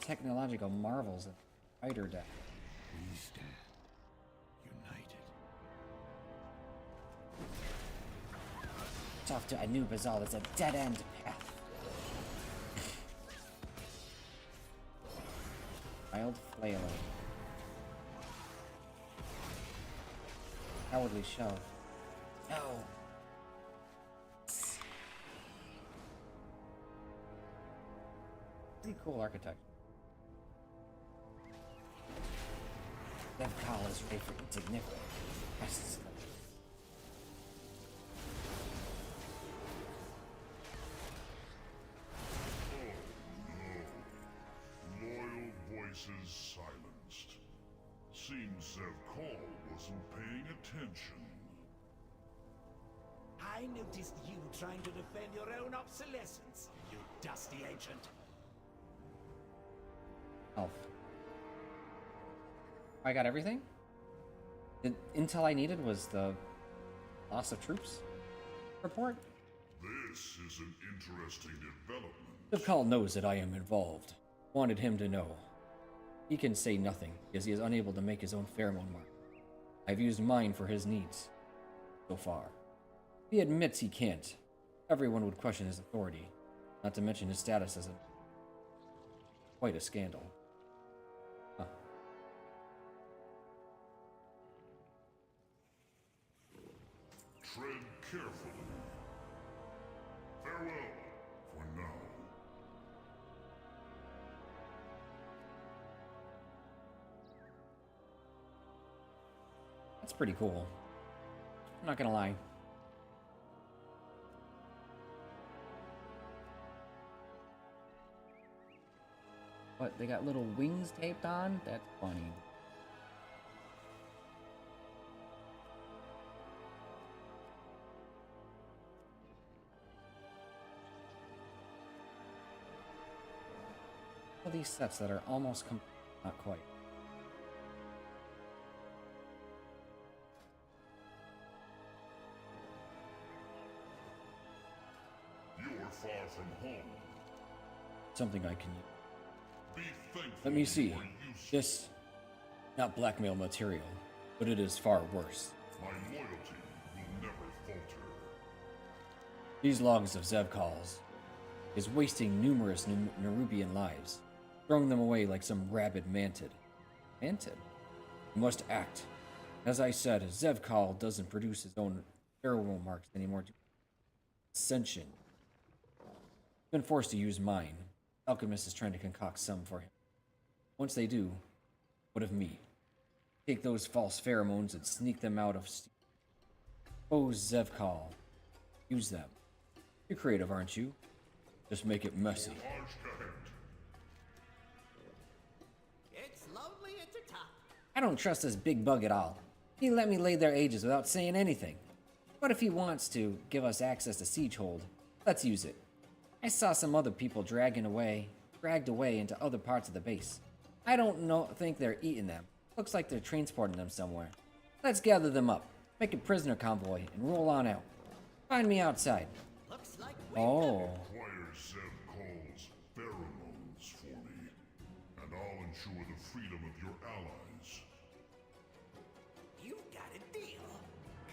Technological marvels of fighter deck. We stand united. It's off to Anub'Azal. It's a dead-end path. Wild flailer. Cowardly shove. No. Pretty cool architecture. Azj-Kahet is ready for insignificant pests. Loyal voices silenced. Seems Azj-Kahet wasn't paying attention. I noticed you trying to defend your own obsolescence, you dusty ancient. Elf. I got everything? The intel I needed was the loss of troops report? This is an interesting development. Azj-Kahet knows that I am involved. Wanted him to know. He can say nothing, because he is unable to make his own pheromone mark. I've used mine for his needs. So far. He admits he can't. Everyone would question his authority, not to mention his status as quite a scandal. Huh. Tread carefully. Farewell, for now. That's pretty cool. I'm not gonna lie. What, they got little wings taped on? That's funny. All these sets that are almost not quite. You're far from home. Something I can use. Be thankful. Let me see. you are useful. This, not blackmail material, but it is far worse. My loyalty will never falter. These logs of Azj-Kahet is wasting numerous Nerubian lives, throwing them away like some rabid mantid. Mantid? You must act. As I said, Azj-Kahet doesn't produce his own pheromone marks anymore. Ascension. He's been forced to use mine. Alchemist is trying to concoct some for him. Once they do, what of me? Take those false pheromones and sneak them out of Azj-Kahet. Use them. You're creative, aren't you? Just make it messy. Azj-Kahet. It's lonely at the top. I don't trust this big bug at all. He let me lay their ages without saying anything. What if he wants to give us access to Siege-Hold? Let's use it. I saw some other people dragged away into other parts of the base. I don't think they're eating them. Looks like they're transporting them somewhere. Let's gather them up, make a prisoner convoy, and roll on out. Find me outside. Looks like Oh. Acquire Azj-Kahet's pheromones for me, and I'll ensure the freedom of your allies. you've got a deal.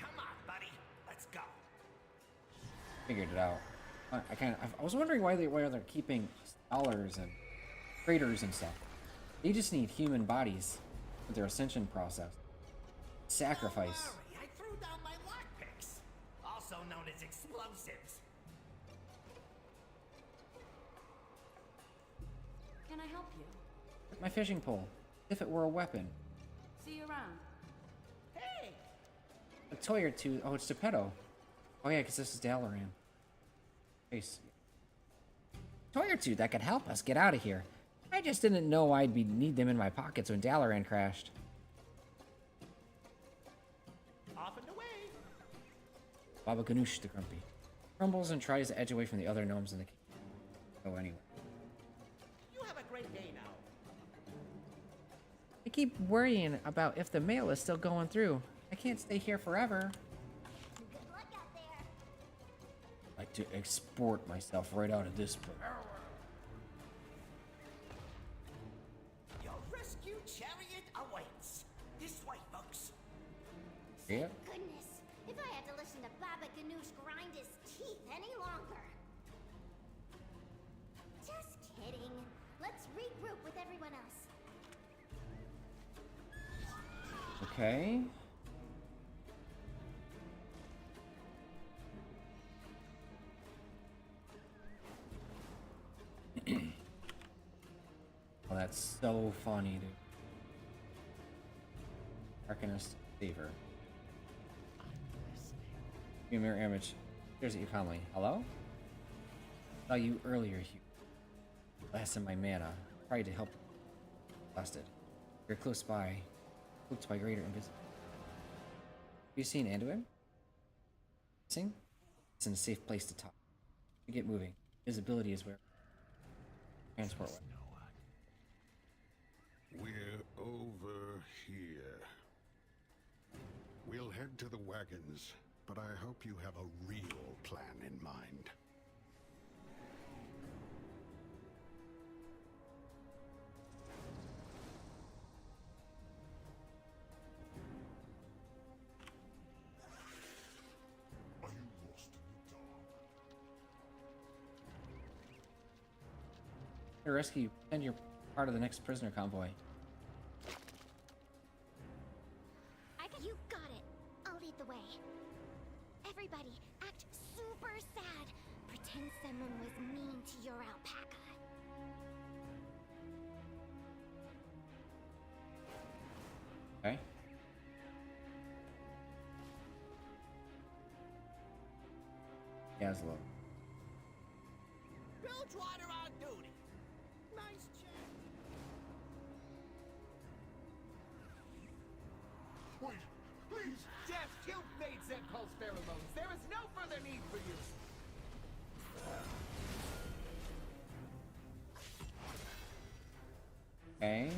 Come on, buddy. Let's go. Figured it out. I was wondering why they're keeping scholars and traders and stuff. They just need human bodies for their ascension process. Sacrifice. Don't worry, I threw down my lockpicks, also known as explosives. Can I help you? My fishing pole. If it were a weapon. See you around. Hey! A toy or two. Oh, it's Geppetto. Oh yeah, because this is Dalaran. Face. Toy or two that could help us get out of here. I just didn't know need them in my pockets when Dalaran crashed. Off and away! Baba Ganoush the Grumpy. Crumbles and tries to edge away from the other gnomes in the cave. Oh, anyway. You have a great day now. I keep worrying about if the mail is still going through. I can't stay here forever. Good luck out there. I like to export myself right out of this book. Your rescue chariot awaits. This way, folks. Yeah. Goodness, if I had to listen to Baba Ganoush grind his teeth any longer. Just kidding. Let's regroup with everyone else. Okay. Oh, that's so funny, dude. Arcanist Saver. Your mirror image. Here's at you calmly. Hello? Saw you earlier, Hugh. Blasted my mana. Tried to help. Blasted. You're close by. Cloaked by greater invisibility. Have you seen Anduin? Missing? It's in a safe place to talk. We get moving. Visibility is where. Transport way. We're over here. We'll head to the wagons, but I hope you have a real plan in mind. Are you lost in the dark? To rescue, pretend you're part of the next prisoner convoy. You got it. I'll lead the way. Everybody, act super sad. Pretend someone was mean to your alpaca. Okay. Gaslow. Bilgewater on duty. Nice chat. Wait, please! Jeff, you've made Zed-Pulse pheromones. There is no further need for you. Okay.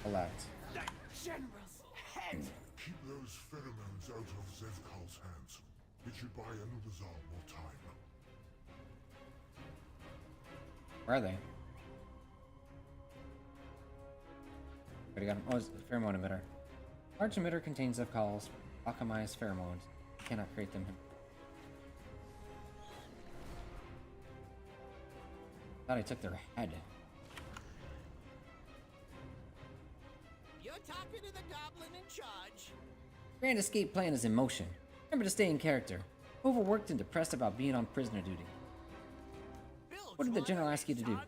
Collect. That generous head. Keep those pheromones out of Zed-Kahet's hands. It should buy Anub'azal more time. Where are they? Already got them. Oh, it's a pheromone emitter. Large emitter contains of calls, alchemized pheromones. You cannot create them. Thought I took their head. You're talking to the goblin in charge. Grand escape plan is in motion. Remember to stay in character. Overworked and depressed about being on prisoner duty. What did the general ask you to do?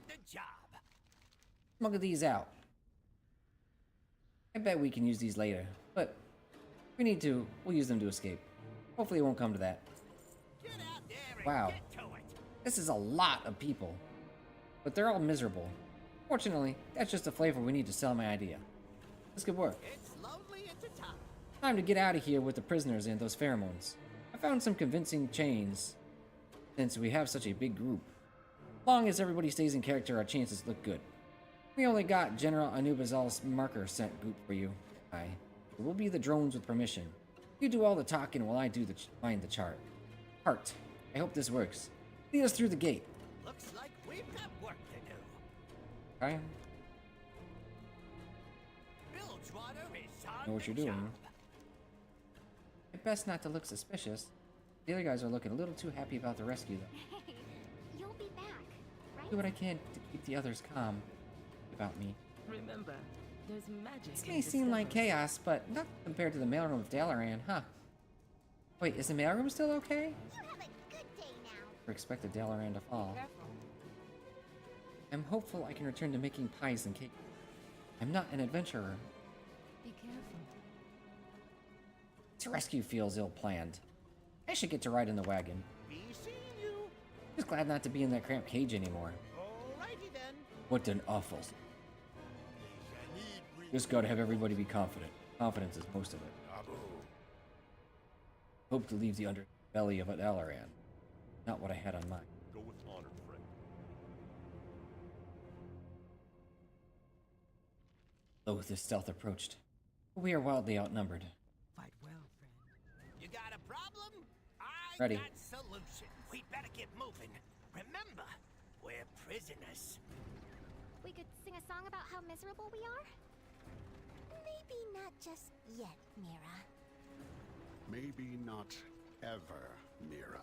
Smuggle these out. I bet we can use these later, but if we need to, we'll use them to escape. Hopefully it won't come to that. Get out there and Wow. get to it. This is a lot of people. But they're all miserable. Fortunately, that's just the flavor we need to sell my idea. This could work. It's lonely at the top. Time to get out of here with the prisoners and those pheromones. I found some convincing chains, since we have such a big group. Long as everybody stays in character, our chances look good. We only got General Anub'azal's marker sent group for you. We'll be the drones with permission. You do all the talking while I do find the chart. Heart, I hope this works. Lead us through the gate. Looks like we've got work to do. Okay? Bilgewater is on Know what the you're doing. job. I best not to look suspicious. The other guys are looking a little too happy about the rescue, though. Hey, you'll be back, right? Do what I can to keep the others calm about me. Remember, there's magic. This may seem like chaos, but not compared to the mailroom of Dalaran, huh? Wait, is the mailroom still okay? You have a good day now. Or expected Dalaran to fall. I'm hopeful I can return to making pies and cake. I'm not an adventurer. Be careful. This rescue feels ill-planned. I should get to ride in the wagon. Be seeing you. Just glad not to be in that cramped cage anymore. Alrighty then. What an awful... Just gotta have everybody be confident. Confidence is most of it. Hope to leave the underbelly of Dalaran. Not what I had on mind. Go with honor, friend. Loath as stealth approached. We are wildly outnumbered. Fight well, friend. You got a problem? I Ready. got solution. We better get moving. Remember, we're prisoners. We could sing a song about how miserable we are? Maybe not just yet, Mira. Maybe not ever, Mira.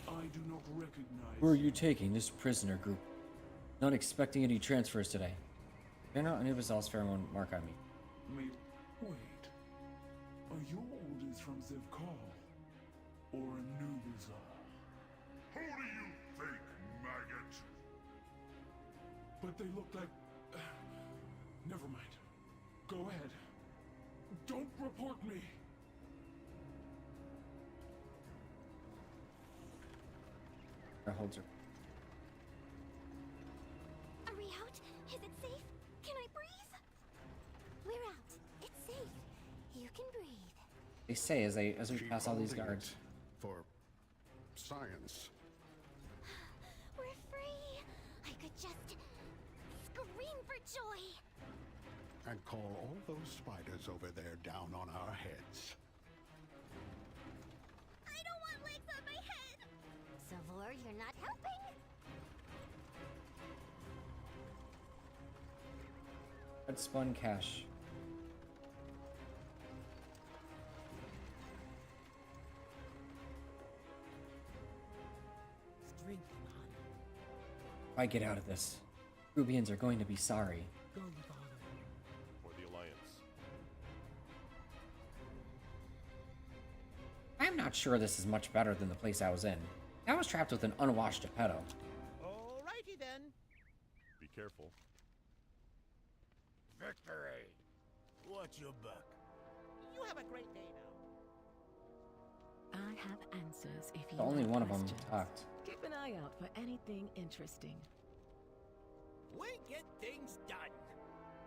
I do not recognize. Where are you taking this prisoner group? Not expecting any transfers today. General Anubizal's pheromone mark on me. Wait. Are your orders from Azj-Kahet? Or Anubizal? Who do you think, maggot? But they look like... Never mind. Go ahead. Don't report me! Holds her. Are we out? Is it safe? Can I breathe? We're out. It's safe. You can breathe. They say as we pass all these Holding guards. it for science. We're free. I could just scream for joy. And call all those spiders over there down on our heads. I don't want legs on my head. Savor, you're not helping. Red spun cash. Strength, honor. If I get out of this, Rubians are going to be sorry. Go with honor. For the Alliance. I'm not sure this is much better than the place I was in. I was trapped with an unwashed Geppetto. Alrighty then. Be careful. Victory! What's your buck? You have a great day now. I have answers if you Only have one of them questions. talked. Keep an eye out for anything interesting. We get things done.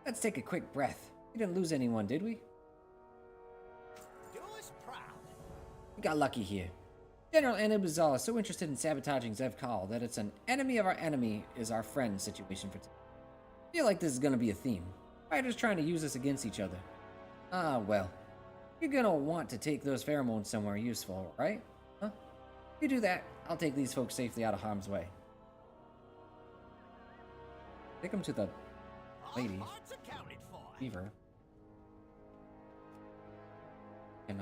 Let's take a quick breath. We didn't lose anyone, did we? Do us proud. We got lucky here. General Anubizal is so interested in sabotaging Azj-Kahet that it's an enemy of our enemy is our friend situation for today. I feel like this is gonna be a theme. Fighters trying to use us against each other. Ah, well. You're gonna want to take those pheromones somewhere useful, right? Huh? You do that, I'll take these folks safely out of harm's way. Take them to the lady. All parts accounted for. Beaver. And,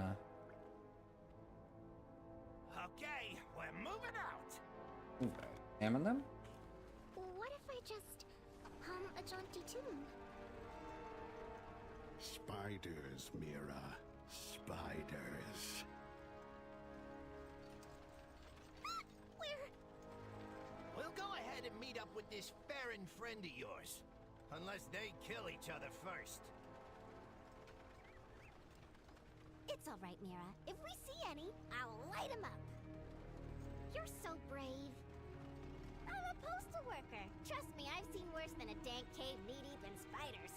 Okay, we're moving out. examine them? What if I just hum a jaunty tune? Spiders, Mira. Spiders. We'll go ahead and meet up with this Farron friend of yours. Unless they kill each other first. It's all right, Mira. If we see any, I'll light 'em up. You're so brave. I'm a postal worker. Trust me, I've seen worse than a dank cave knee-deep in spiders.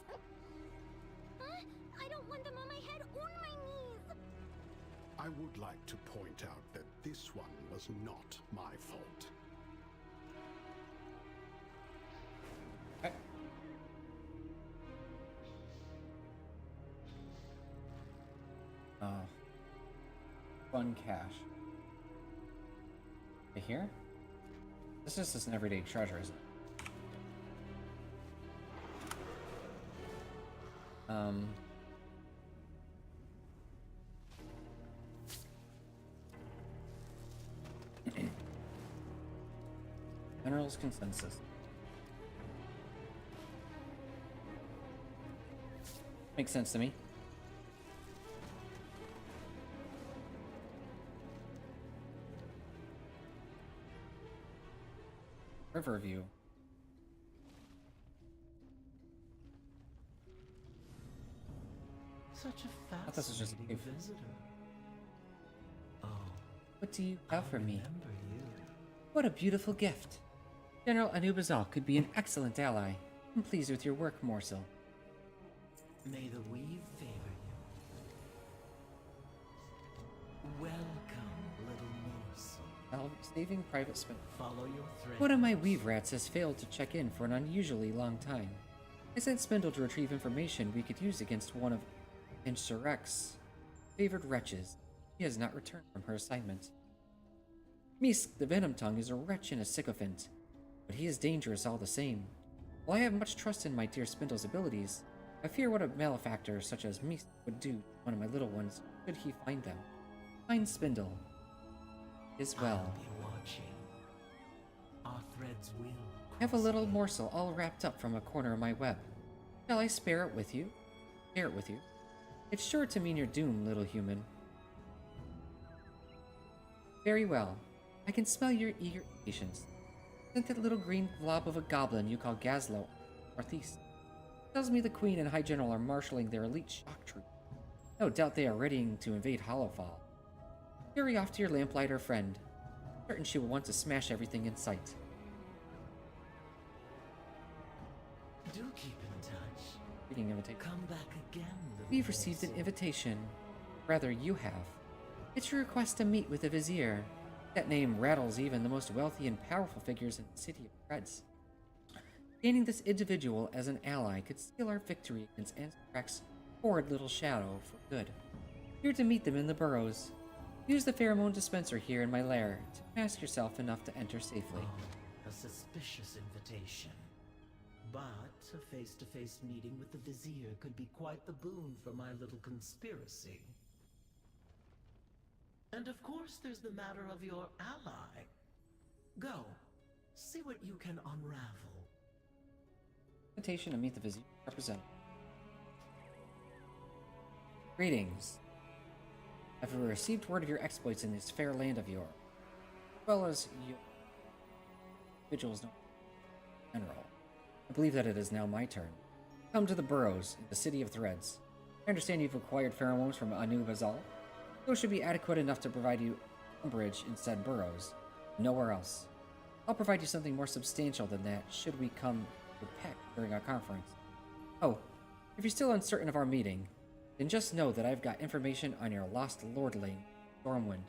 Huh? I don't want them on my head or my knees. I would like to point out that this one was not my fault. Fun cache. Okay, here? This is just an everyday treasure, isn't it? General's consensus. Makes sense to me. Riverview. Such a I thought this was just a fascinating cave. visitor. Oh, What do you have for me? remember you. What a beautiful gift. General Anub'Azal could be an excellent ally. I'm pleased with your work, Morsel. May the weave favor you. Welcome, little morsel. Saving Private Spindle. Follow your thread. One of my weave rats has failed to check in for an unusually long time. I sent Spindle to retrieve information we could use against one of Insurek's favored wretches. He has not returned from her assignment. Misk, the Venom Tongue, is a wretch and a sycophant, but he is dangerous all the same. While I have much trust in my dear Spindle's abilities, I fear what a malefactor such as Misk would do to one of my little ones should he find them. Find Spindle. As well. I'll be watching. Our threads will. I have a little morsel all wrapped up from a corner of my web. Shall I spare it with you? Share it with you? It's sure to mean your doom, little human. Very well. I can smell your eager impatience. Isn't that little green glob of a goblin you call Gazlo northeast? Tells me the Queen and High General are marshalling their elite shock troop. No doubt they are readying to invade Hollowfall. Hurry off to your lamplighter friend. Certain she will want to smash everything in sight. Do keep in touch. Reading invitation. Come back again, little We've received an morsel. invitation. Rather, you have. It's a request to meet with the Vizier. That name rattles even the most wealthy and powerful figures in the city of Threads. Gaining this individual as an ally could seal our victory against Anthrax's horrid little shadow for good. Here to meet them in the burrows. Use the pheromone dispenser here in my lair to mask yourself enough to enter safely. Oh, a suspicious invitation. But a face-to-face meeting with the Vizier could be quite the boon for my little conspiracy. And of course there's the matter of your ally. Go, see what you can unravel. Invitation to meet the Vizier representative. Greetings. I've received word of your exploits in this fair land of yours, as well as your individuals known as General. I believe that it is now my turn. Come to the Burrows, in the City of Threads. I understand you've acquired pheromones from Anub'Azal. Those should be adequate enough to provide you umbrage in said burrows. Nowhere else. I'll provide you something more substantial than that should we come to Peck during our conference. Oh, if you're still uncertain of our meeting, then just know that I've got information on your lost lordling, Stormwind.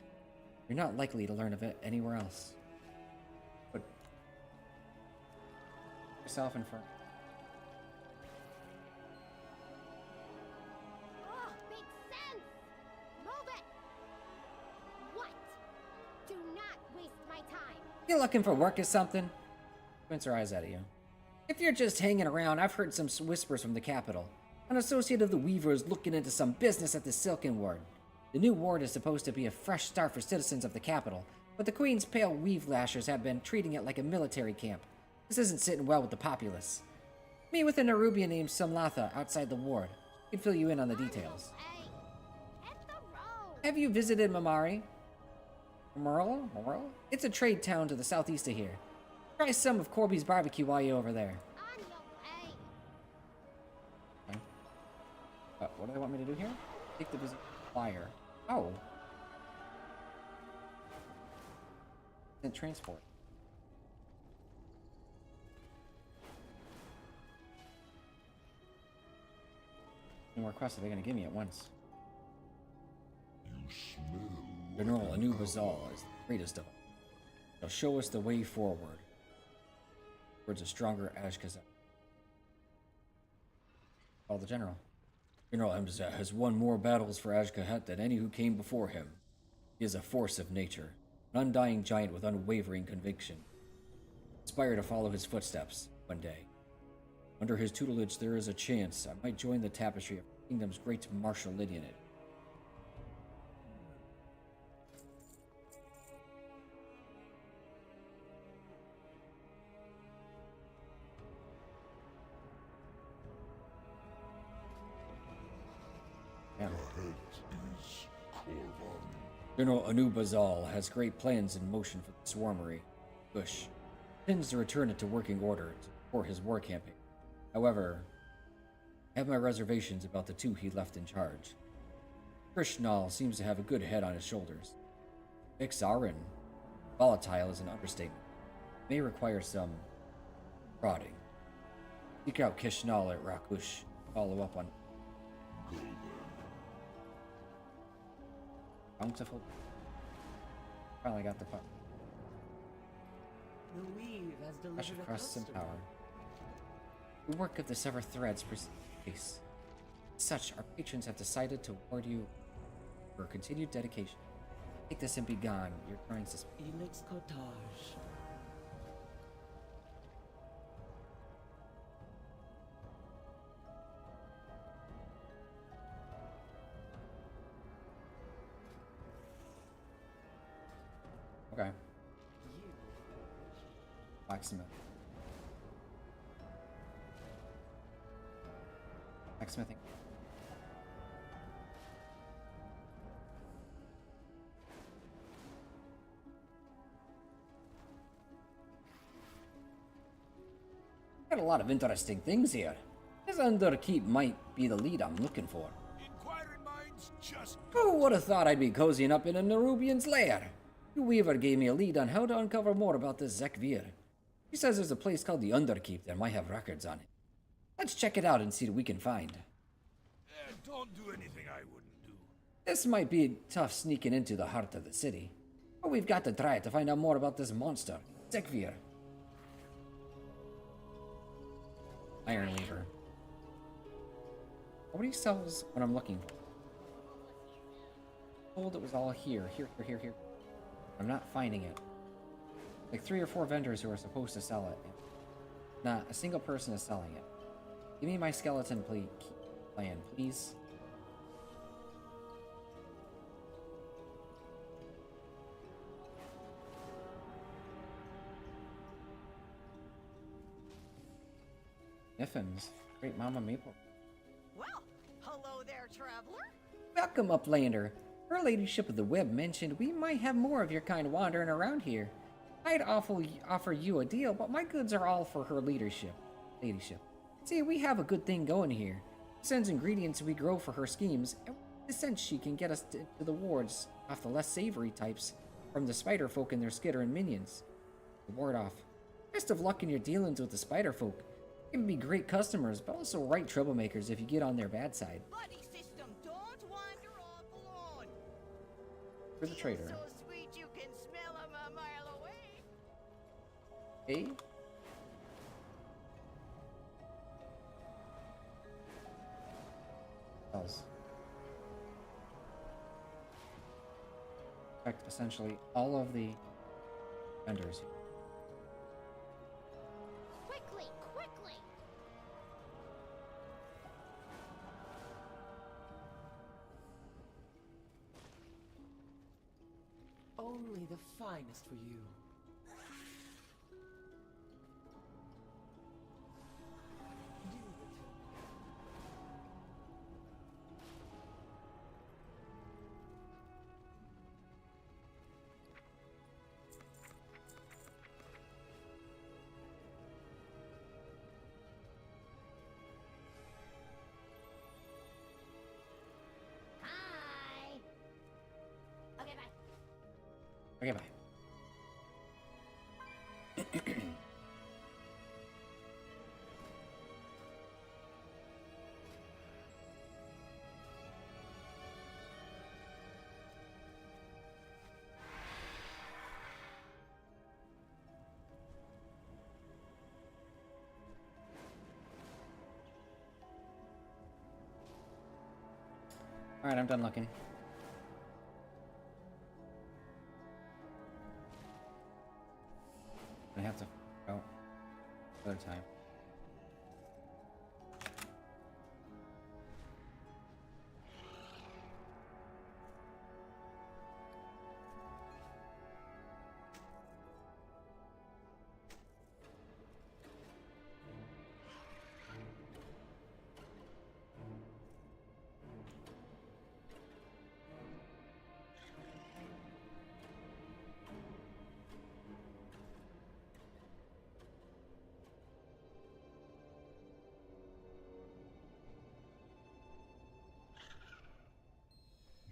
You're not likely to learn of it anywhere else. But yourself in front. Oh, makes sense! Move it! What? Do not waste my time! You looking for work or something? Squints her eyes at you. If you're just hanging around, I've heard some whispers from the capital. An associate of the Weaver is looking into some business at the Silken Ward. The new ward is supposed to be a fresh start for citizens of the capital, but the Queen's pale weave lashers have been treating it like a military camp. This isn't sitting well with the populace. Meet with a Nerubian named Simlatha outside the ward. He can fill you in on the details. Hey, hit the road! Have you visited Mamari? Merle? It's a trade town to the southeast of here. Try some of Corby's barbecue while you're over there. On your way! Okay. What do they want me to do here? Take the visit flyer. Oh. Instant transport. No more quests are they going to give me at once? You smell General Anub'Azal is the greatest of them. He'll show us the way forward towards a stronger Azj-Kahet. Call the general. General Anub'Azal has won more battles for Azj-Kahet than any who came before him. He is a force of nature, an undying giant with unwavering conviction. Aspire to follow his footsteps one day. Under his tutelage, there is a chance I might join the tapestry of the kingdom's great martial lineage. Yeah. Is Korvan. General Anub'Azal has great plans in motion for the swarmery. Bush intends to return it to working order for his war campaign. However, I have my reservations about the two he left in charge. Krishnal seems to have a good head on his shoulders. Ixarin, volatile is an understatement. May require some prodding. Seek out Kishnal at Rakush. Follow up on Go then. bountiful. Finally got the puck. The weave has I should delivered a cross some customer. power. The work of the sever threads proceeds. Such, our patrons have decided to award you for continued dedication. Take this and be gone. Your current suspicion. Elix Cottage. Okay. Blacksmith. Blacksmithing. Got a lot of interesting things here. This underkeep might be the lead I'm looking for. Inquiring minds just Who would have thought I'd be cozying up in a Nerubian's lair? You Weaver gave me a lead on how to uncover more about this Zekvir. He says there's a place called the Underkeep that might have records on it. Let's check it out and see what we can find. don't do anything I wouldn't do. This might be tough sneaking into the heart of the city, but we've got to try it to find out more about this monster, Zekvir. Iron Weaver. Nobody sells what I'm looking for. Told it was all here. Here. I'm not finding it. Like 3 or 4 vendors who are supposed to sell it. Not a single person is selling it. Give me my skeleton plan, please. Niffins. Great Mama Maple. Well, hello there, traveler. Welcome, Uplander. Her ladyship of the web mentioned we might have more of your kind wandering around here. I'd offer you a deal, but my goods are all for her ladyship. See, we have a good thing going here. She sends ingredients we grow for her schemes, and with the sense she can get us to the wards off the less savory types from the spider folk and their skitter and minions. The ward off. Best of luck in your dealings with the spider folk. They can be great customers, but also right troublemakers if you get on their bad side. Buddy system, don't wander off alone. For the trader. So sweet you can smell 'em a mile away. Hey? Affect essentially all of the vendors here. Quickly! Only the finest for you. Hi! Okay, bye. Okay, bye. Alright, I'm done looking. I have to figure out another time.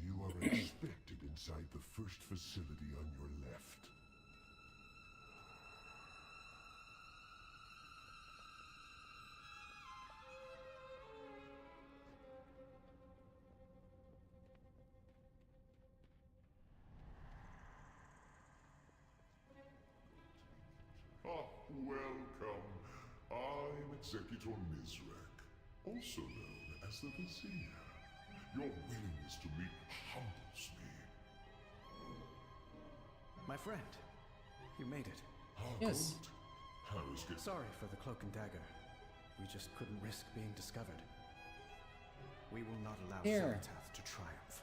You are expected inside the first facility on your left. Ah, welcome. I'm Executor Mizrak, also known as the Vizier. Your willingness to meet humbles me. My friend, you made it. Yes. How is it? Sorry for the cloak and dagger. We just couldn't risk being discovered. We will not allow Here. Azj-Kahet to triumph.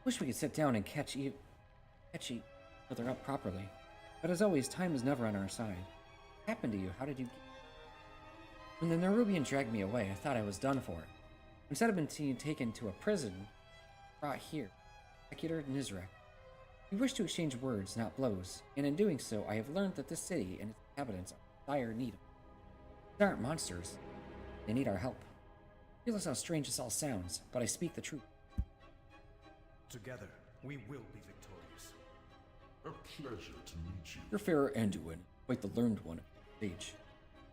Wish we could sit down and catch each other up properly. But as always, time is never on our side. What happened to you? How did you... When the Nerubian dragged me away, I thought I was done for. Instead of being taken to a prison, brought here, Executor Nizrak. We wish to exchange words, not blows, and in doing so, I have learned that this city and its inhabitants are in dire need of us. They aren't monsters. They need our help. Realize how strange this all sounds, but I speak the truth. Together, we will be victorious. A pleasure to meet you. Your fair Anduin, quite the learned one of your age.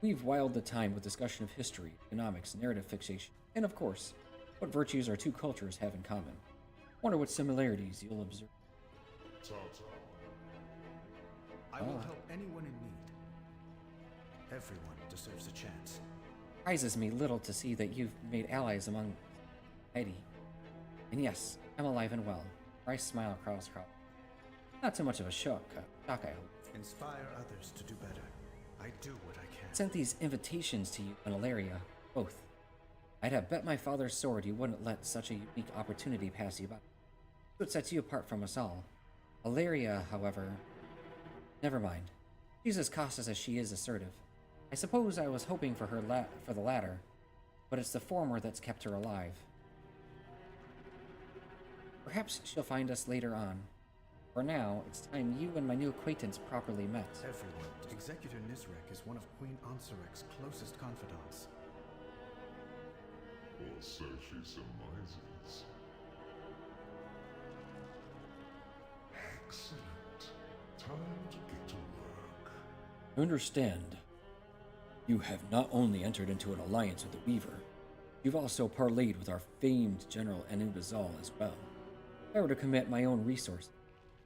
We've wiled the time with discussion of history, economics, narrative fixation, and of course, what virtues our two cultures have in common. Wonder what similarities you'll observe. Ta-ta. I will help anyone in need. Everyone deserves a chance. Surprises me little to see that you've made allies among society. And yes, I'm alive and well. I smile across crowd. Not too much of a shock, I hope. Inspire others to do better. I do what I can. Sent these invitations to you and Ilaria, both. I'd have bet my father's sword you wouldn't let such a unique opportunity pass you by. That's what sets you apart from us all. Ilaria, however, never mind. She's as cautious as she is assertive. I suppose I was hoping for the latter, but it's the former that's kept her alive. Perhaps she'll find us later on. For now, it's time you and my new acquaintance properly met. Everyone. Executor Nizrak is one of Queen Ansarek's closest confidants. Or so she surmises. Excellent. Time to get to work. Understand. You have not only entered into an alliance with the Weaver, you've also parlayed with our famed General Anub'Azal as well. If I were to commit my own resources,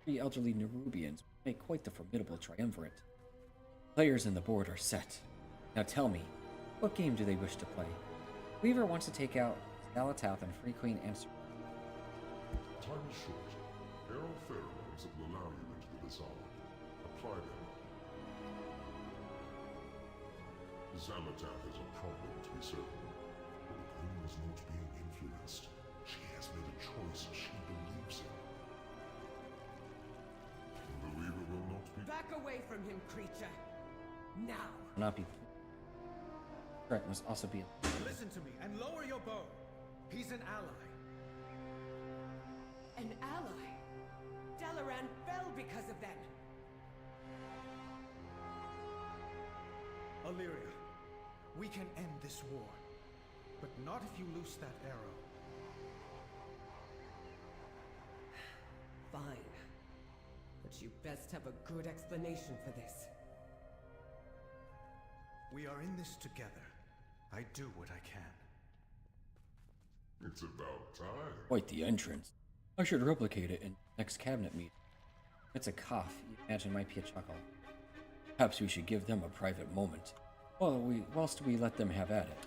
3 elderly Nerubians would make quite the formidable triumvirate. Players in the board are set. Now tell me, what game do they wish to play? Weaver wants to take out Galatath and free Queen Answer. Time is short. Here are pheromones that will allow you into the bazaar. Apply them. Zalatath has a problem, to be certain. But the Queen is not being influenced. She has made a choice she believes in. The Weaver will not be... Back away from him, creature. Now. Not be. Correct, must also be. Listen to me and lower your bow. He's an ally. An ally? Dalaran fell because of them. Illyria, we can end this war, but not if you loose that arrow. Fine. But you best have a good explanation for this. We are in this together. I do what I can. It's about time. Quite the entrance. I should replicate it in next cabinet meeting. It's a cough. You imagine might be a chuckle. Perhaps we should give them a private moment. Whilst we let them have at it.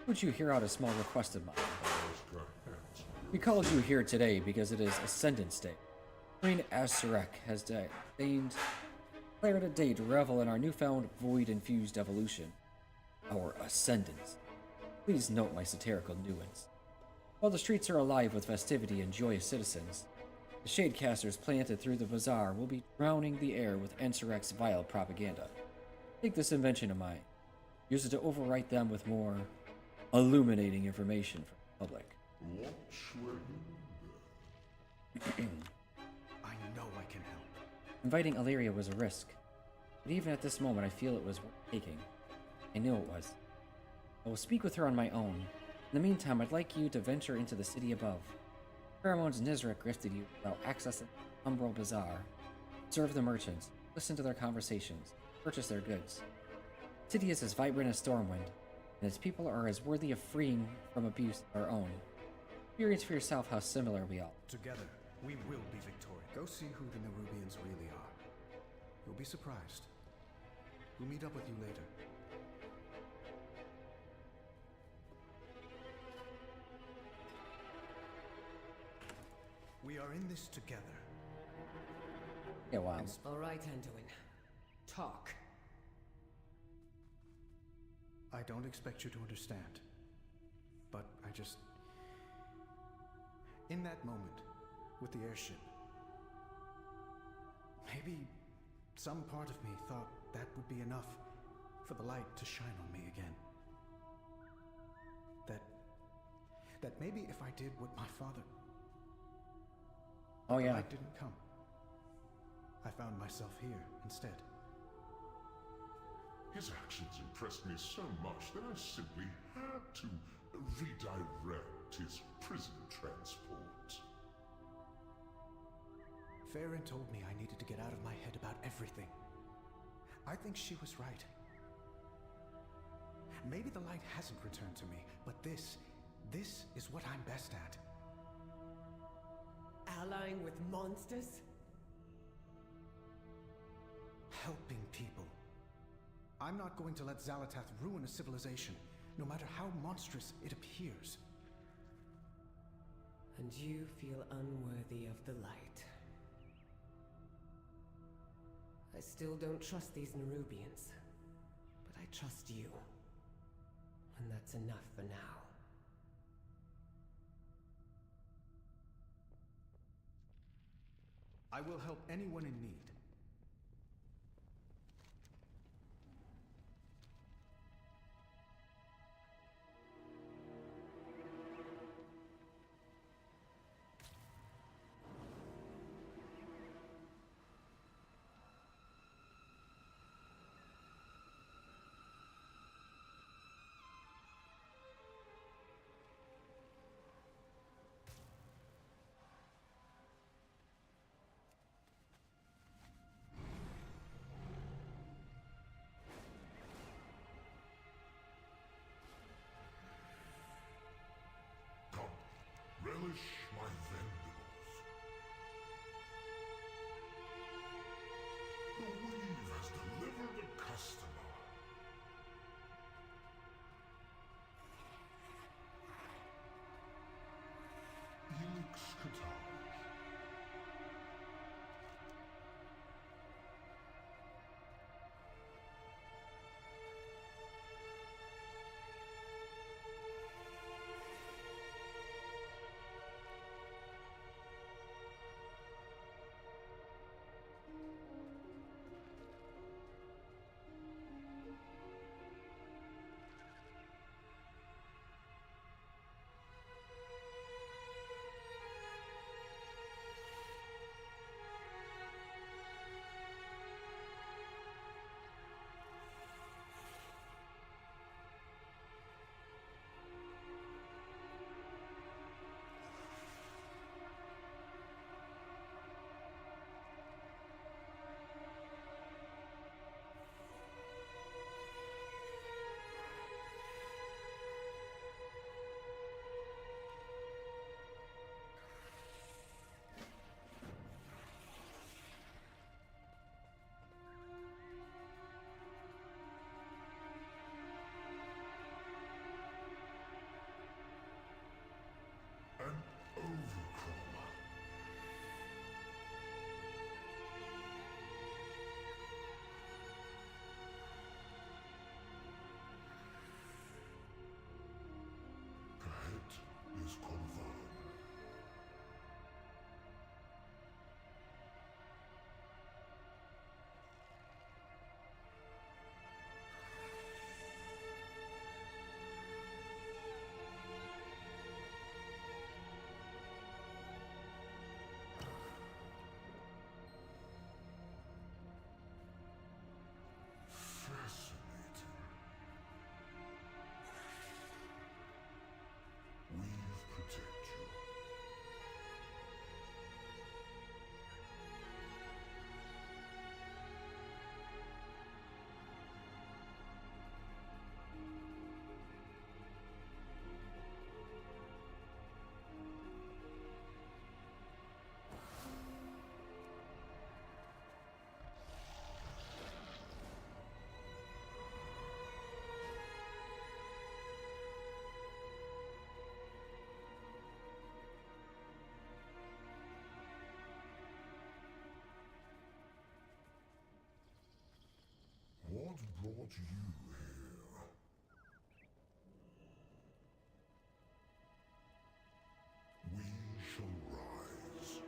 Would you hear out a small request of mine? Azj-Kahet. We called you here today because it is Ascendance Day. Queen Azj-Kahet has deigned Declared a day to revel in our newfound void-infused evolution, our ascendance. Please note my satirical nuance. While the streets are alive with festivity and joyous citizens, the shadecasters planted through the bazaar will be drowning the air with Ensurrect's vile propaganda. Take this invention of mine. Use it to overwrite them with more illuminating information for the public. Watch where I know I can help. Inviting Illyria was a risk, but even at this moment I feel it was worth taking. I knew it was. I will speak with her on my own. In the meantime, I'd like you to venture into the city above. Pheromones Nizrek gifted you about accessing the Umbral Bazaar. Observe the merchants, listen to their conversations, purchase their goods. The city is as vibrant as Stormwind, and its people are as worthy of freeing from abuse as our own. Experience for yourself how similar we are. Together, we will be victorious. Go see who the Nerubians really are. You'll be surprised. We'll meet up with you later. We are in this together. Yeah, wow. All right, Anduin. Talk. I don't expect you to understand. But I just... In that moment, with the airship, maybe some part of me thought that would be enough for the light to shine on me again. That maybe if I did what my father... Oh, yeah. The light didn't come. I found myself here instead. His actions impressed me so much that I simply had to redirect his prison transport. Farron told me I needed to get out of my head about everything. I think she was right. Maybe the light hasn't returned to me, but this is what I'm best at. Allying with monsters? Helping people. I'm not going to let Xalatath ruin a civilization, no matter how monstrous it appears. And you feel unworthy of the light. I still don't trust these Nerubians, but I trust you. And that's enough for now. I will help anyone in need. Relish my vendigos. The weave has delivered a customer. Azj-Kahet. brought you here? We shall rise.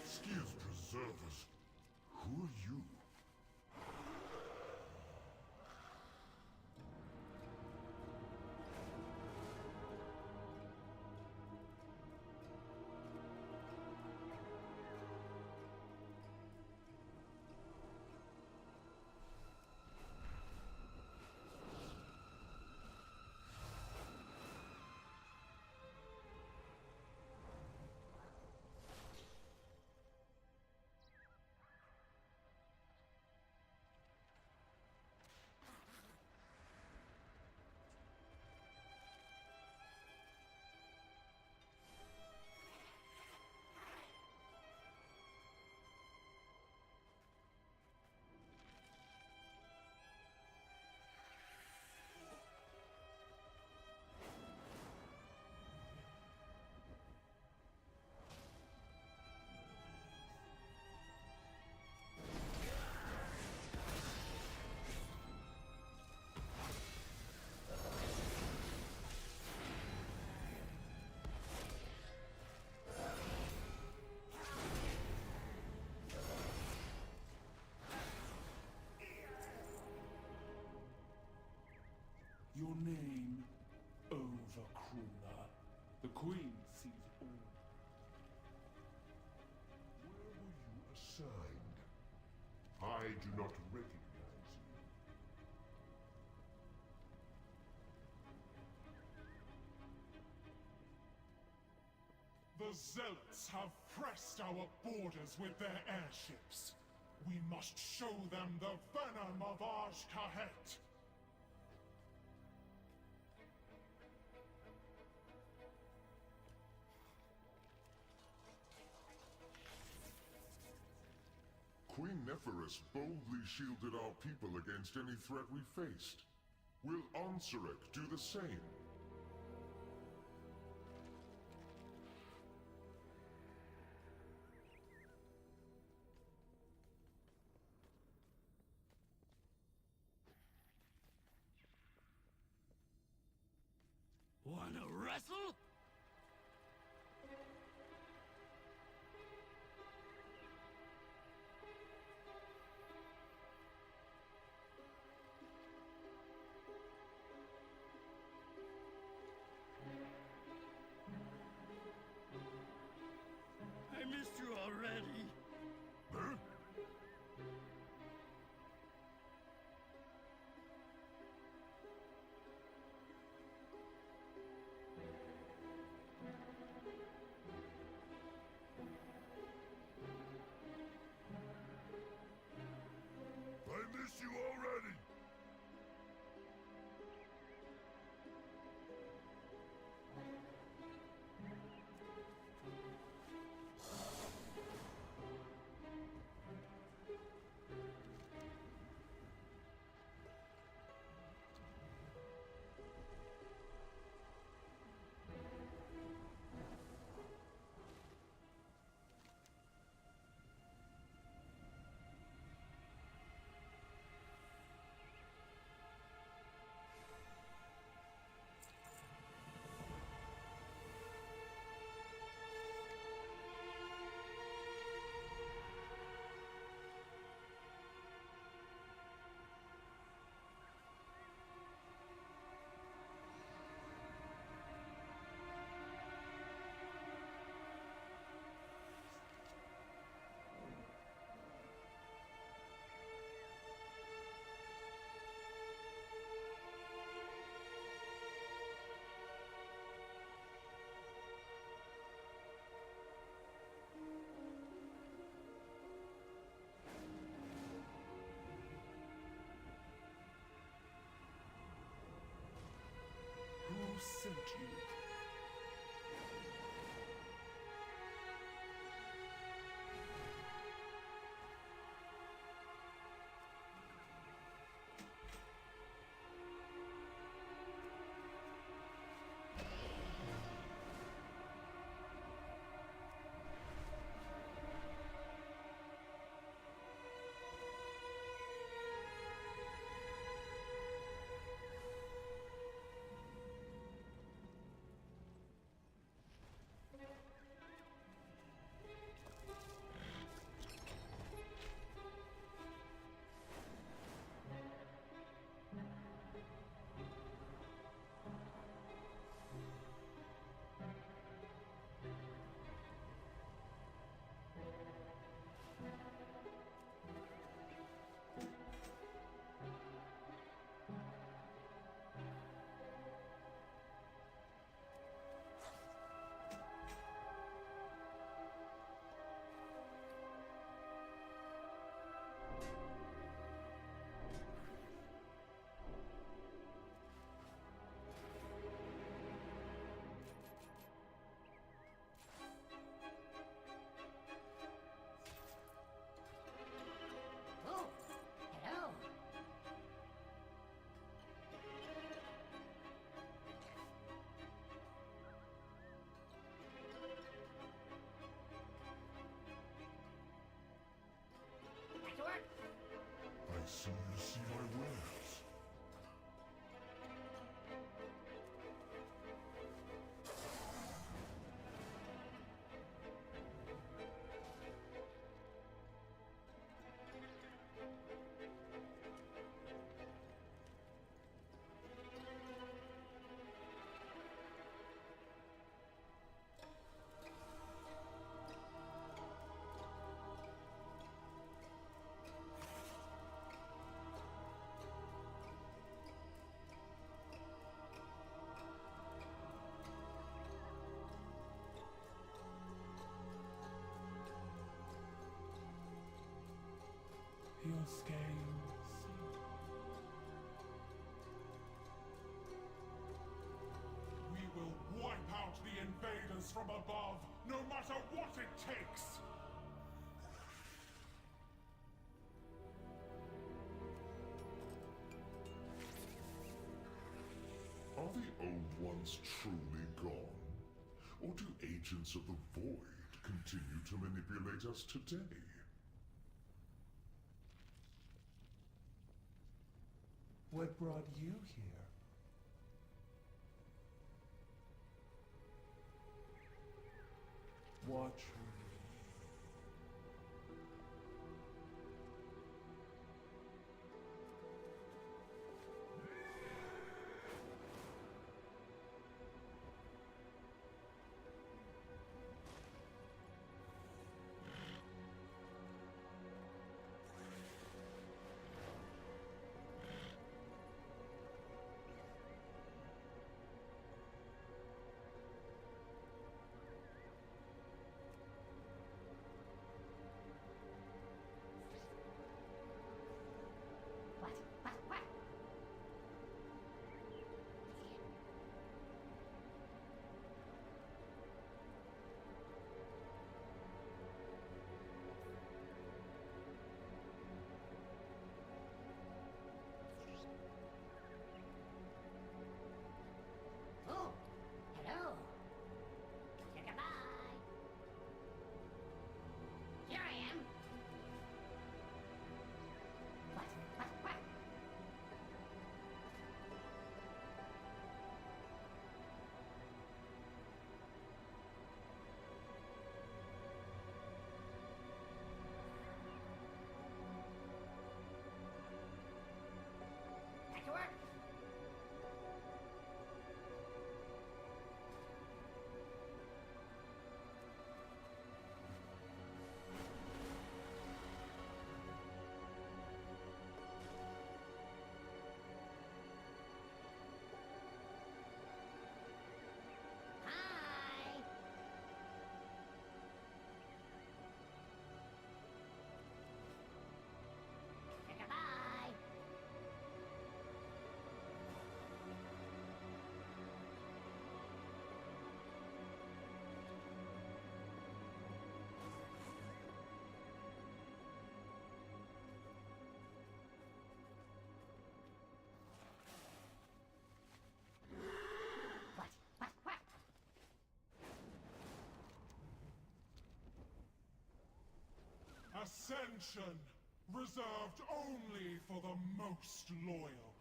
Excuse preservers. Who are you? Your name, Overcrawler. The Queen sees all. Where were you assigned? I do not recognize you. The Zealots have pressed our borders with their airships. We must show them the venom of Azj-Kahet. Queen Neferis boldly shielded our people against any threat we faced. Will Onsarek do the same? Wanna wrestle? I missed you already. Huh? your scales. We will wipe out the invaders from above, no matter what it takes! Are the old ones truly gone? Or do agents of the Void continue to manipulate us today? What brought you here? Watch me. Oh, hello. Goodbye. Here I am. What? Back to work. Hi. Goodbye. What? Ascension! Reserved only for the most loyal.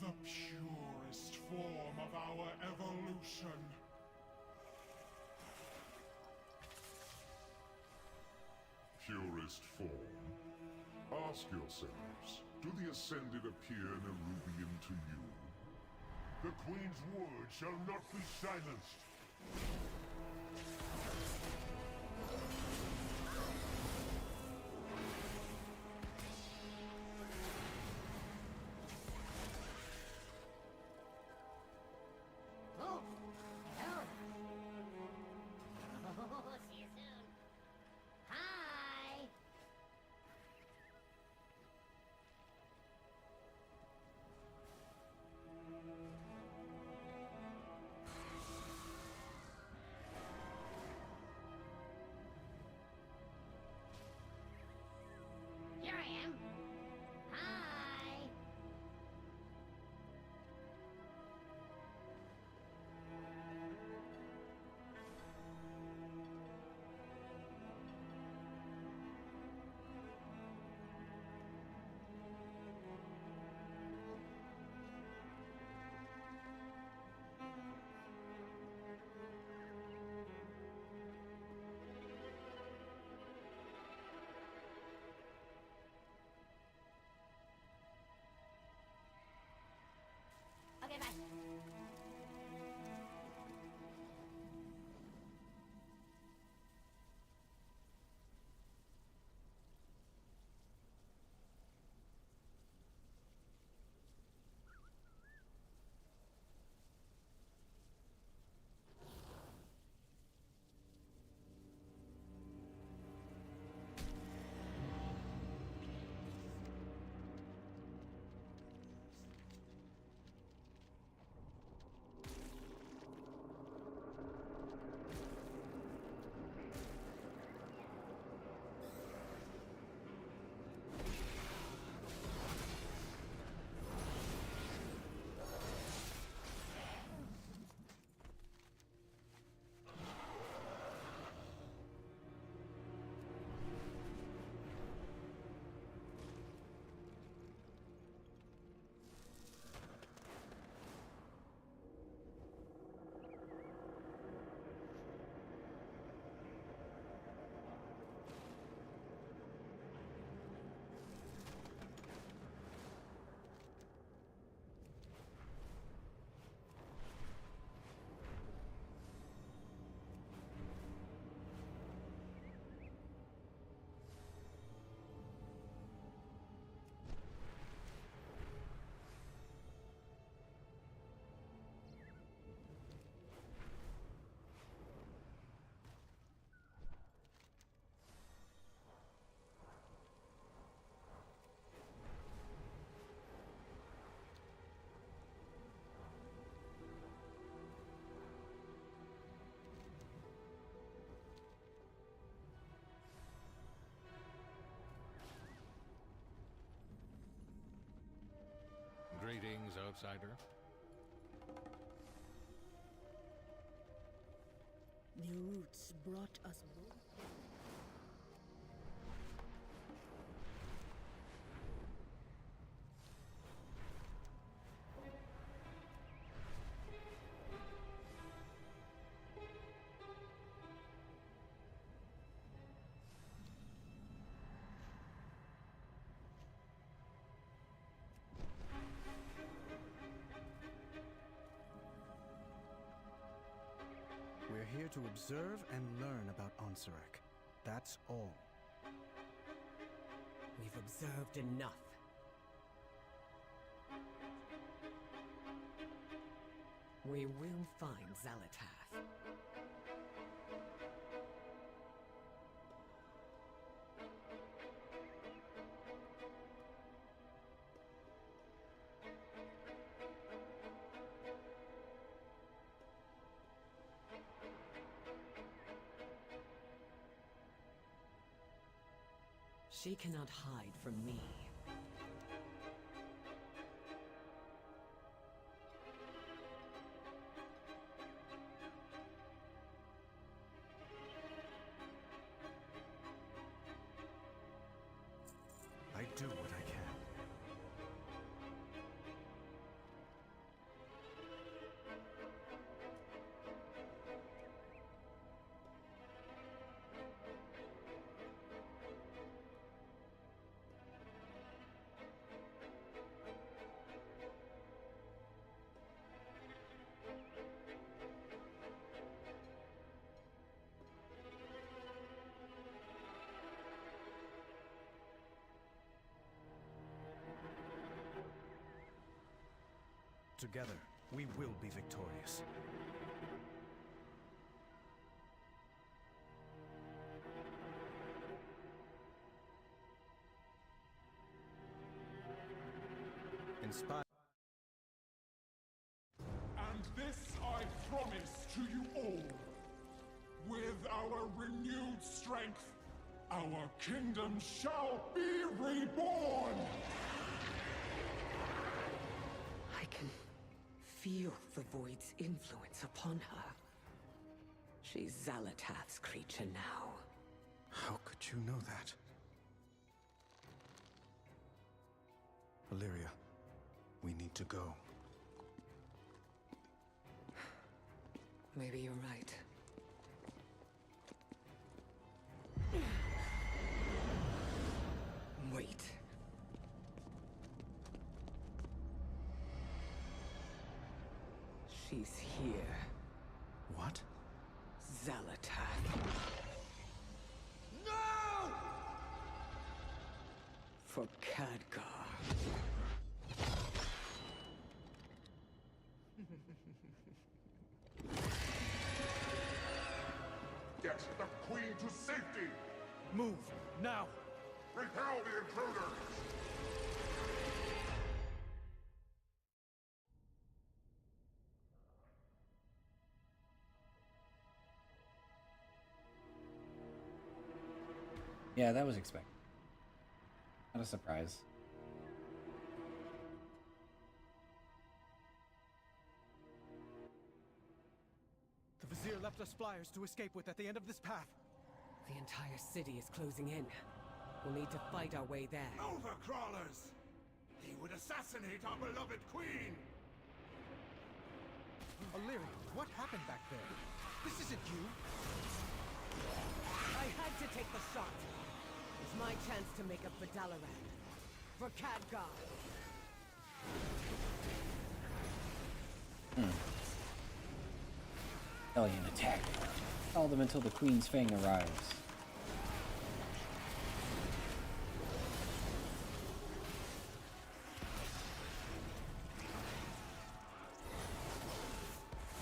The purest form of our evolution. Purest form? Ask yourselves, do the Ascended appear Nerubian to you? The Queen's word shall not be silenced. Oh, hello. Oh, see you soon. Hi. Greetings, outsider. The roots brought us both. We're here to observe and learn about Ansarek. That's all. We've observed enough. We will find Zalatath. She cannot hide from me. I do what I can. Together, we will be victorious. Inspire. And this I promise to you all. With our renewed strength, our kingdom shall be reborn! I can feel the Void's influence upon her. She's Zalatath's creature now. How could you know that? Valyria, we need to go. Maybe you're right. Wait. She's here. What? Zalatath. No! For Khadgar. Get the Queen to safety! Move, now! Repel the intruders! Yeah, that was expected. Not a surprise. The Vizier left us flyers to escape with at the end of this path. The entire city is closing in. We'll need to fight our way there. Overcrawlers! He would assassinate our beloved queen! Illyria, what happened back there? This isn't you! I had to take the shot. It's my chance to make up for Dalaran. For Khadgar. Alien attack. Follow them until the Queen's Fang arrives.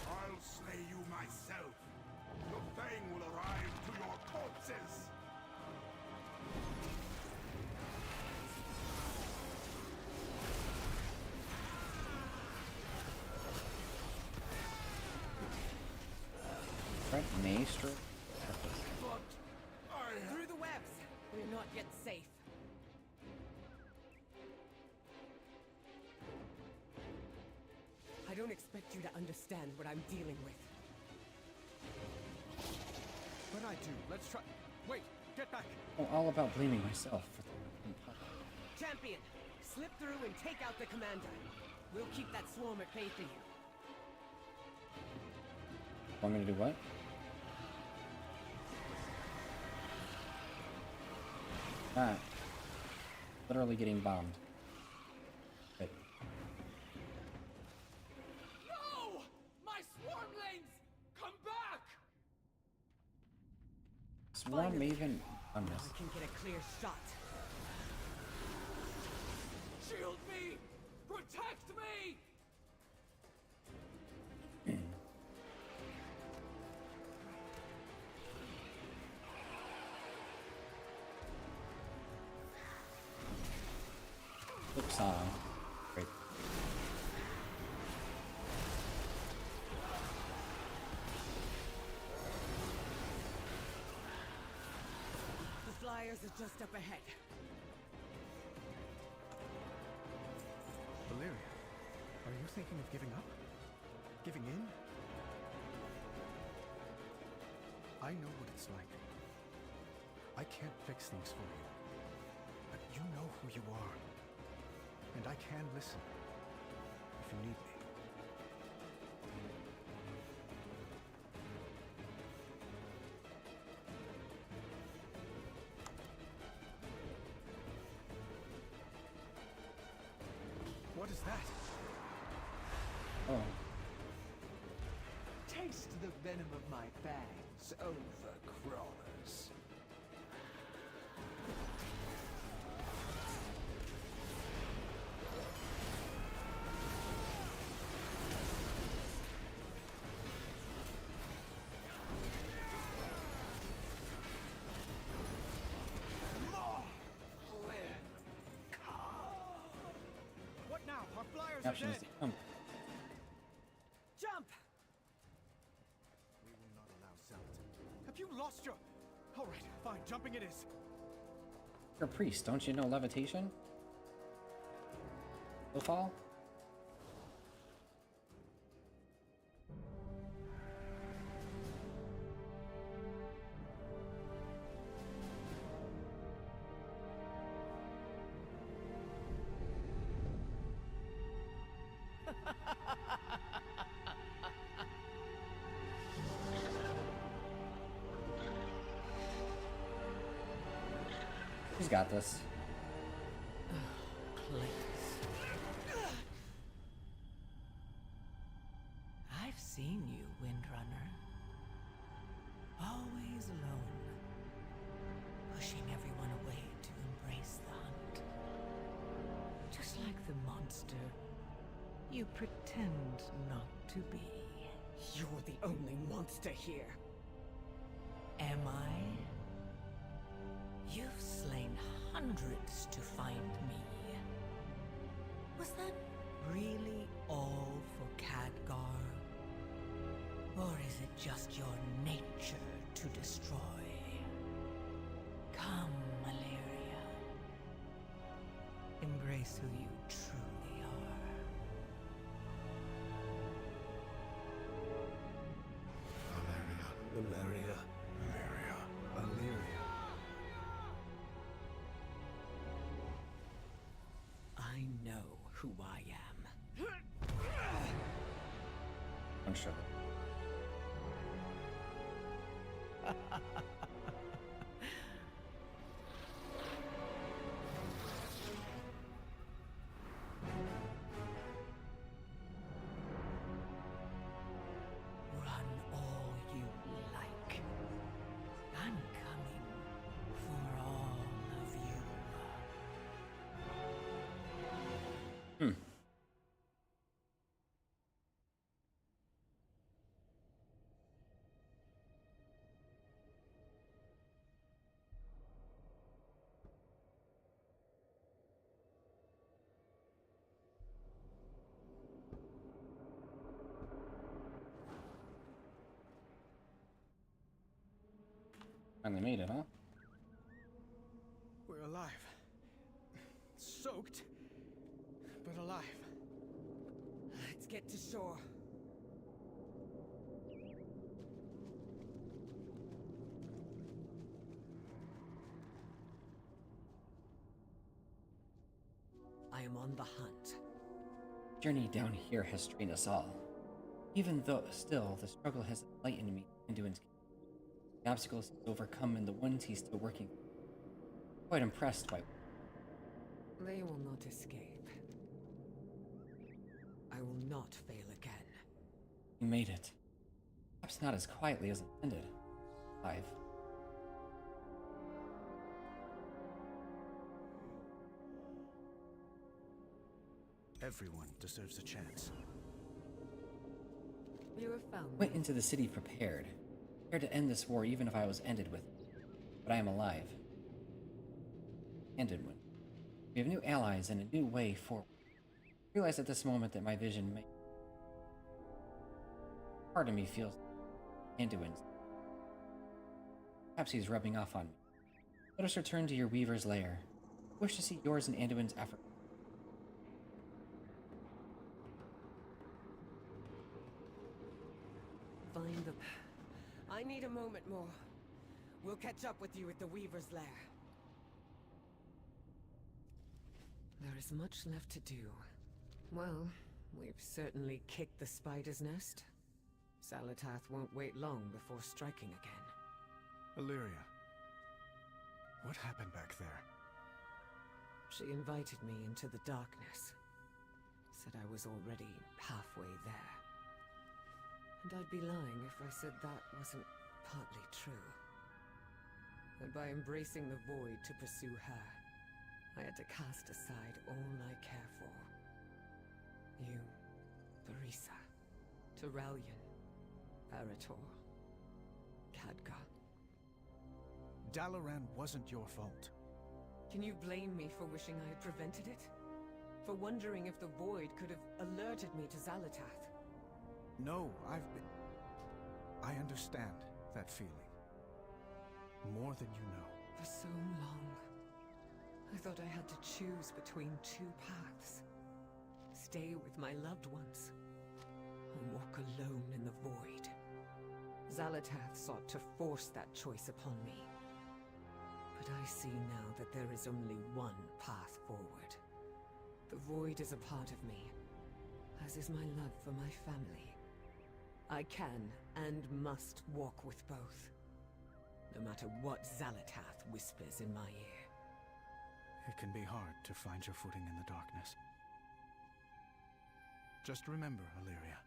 I'll slay you myself. The Fang will arrive to your corpses. Right, Maestro. Through the webs! We're not yet safe. don't expect you to understand what I'm dealing with. But I do. Let's try. Wait, get back. Oh, all about blaming myself for the Champion, slip through and take out the commander. We'll keep that swarm at bay for you. Want me to do what? Ah. Literally getting bombed. Wait. No! My swarmlings! Come back! Swarm Maven on Now this. I can get a clear shot. Shield me! Protect me! Flip song. Great. The flyers are just up ahead. Valeria, are you thinking of giving up? Giving in? I know what it's like. I can't fix things for you. But you know who you are. And I can listen. If you need me. What is that? Oh. Taste the venom of my fangs, overcrawlers. What now? Our flyers Option are is dead. jump. Jump! We will not allow Zalatan. Have you lost your... Alright, fine, jumping it is. You're a priest, don't you know levitation? Will fall? He's got this. I've seen you, Windrunner. Always alone. Pushing everyone away to embrace the hunt. Just like the monster you pretend not to be. You're the only monster here. Am I? You've slain hundreds to find me. Was that really all for Khadgar? Or is it just your nature to destroy? Come, Malaria. Embrace who you truly are. Valeria. Valeria. I know who I am. I'm sure. Run all you like. I'm coming for all of you. Finally made it, huh? We're alive. Soaked, but alive. Let's get to shore. I am on the hunt. Journey down here has trained us all. Even though still, the struggle has enlightened me into the obstacles he's overcome and the ones he's still working. Quite impressed by. They will not escape. I will not fail again. You made it. Perhaps not as quietly as intended. 5. Everyone deserves a chance. You have found me. Went into the city prepared to end this war even if I was ended with it. But I am alive. And Anduin. We have new allies and a new way forward. I realize at this moment that my vision may... Part of me feels Anduin's. Perhaps he's rubbing off on me. Let us return to your Weaver's lair. I wish to see yours and Anduin's effort. Find them. I need a moment more. We'll catch up with you at the Weaver's lair. There is much left to do. Well, we've certainly kicked the spider's nest. Zalatath won't wait long before striking again. Illyria, what happened back there? She invited me into the darkness. Said I was already halfway there. And I'd be lying if I said that wasn't partly true. And by embracing the void to pursue her, I had to cast aside all I care for. You, Barisa, Turalyon, Arator, Khadgar. Dalaran wasn't your fault. Can you blame me for wishing I had prevented it? For wondering if the void could have alerted me to Zalatath? No, I understand that feeling. More than you know. For so long, I thought I had to choose between two paths. Stay with my loved ones, or walk alone in the void. Zalatath sought to force that choice upon me. But I see now that there is only one path forward. The void is a part of me, as is my love for my family. I can and must walk with both, no matter what Zalatath whispers in my ear. It can be hard to find your footing in the darkness. Just remember, Illyria,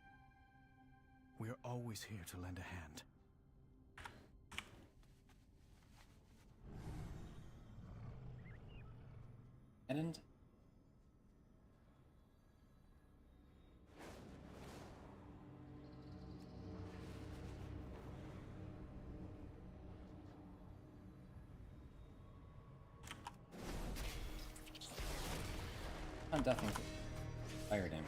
we're always here to lend a hand. And I'm definitely fire damage.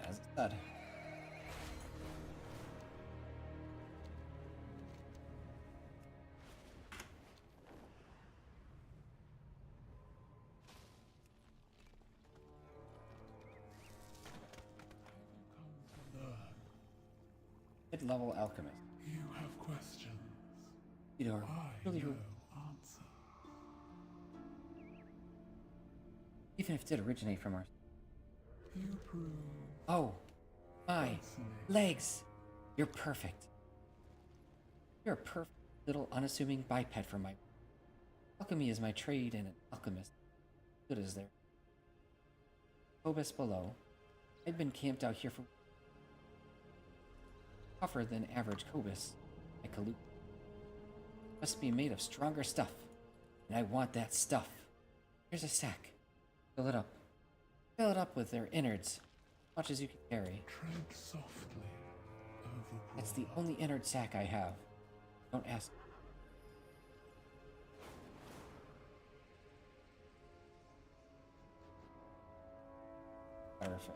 As it said. Mid-level alchemist. You have questions. Theodore, really I will answer. even if it did originate from our... You prove Oh, my fascinating. legs! You're perfect. You're a perfect little unassuming biped for my... Alchemy is my trade and an alchemist. Good is there. Phobos below. I've been camped out here for... Tougher than average Cobus, my Kalu. Must be made of stronger stuff, and I want that stuff. Here's a sack. Fill it up. Fill it up with their innards, as much as you can carry. Tread softly over That's the only innard sack I have. Don't ask. Perfect.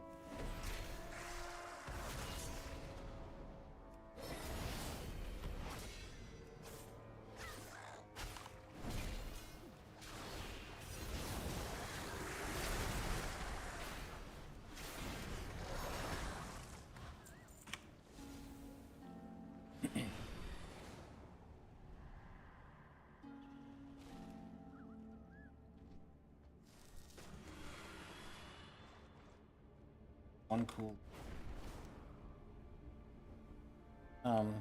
Uncool. On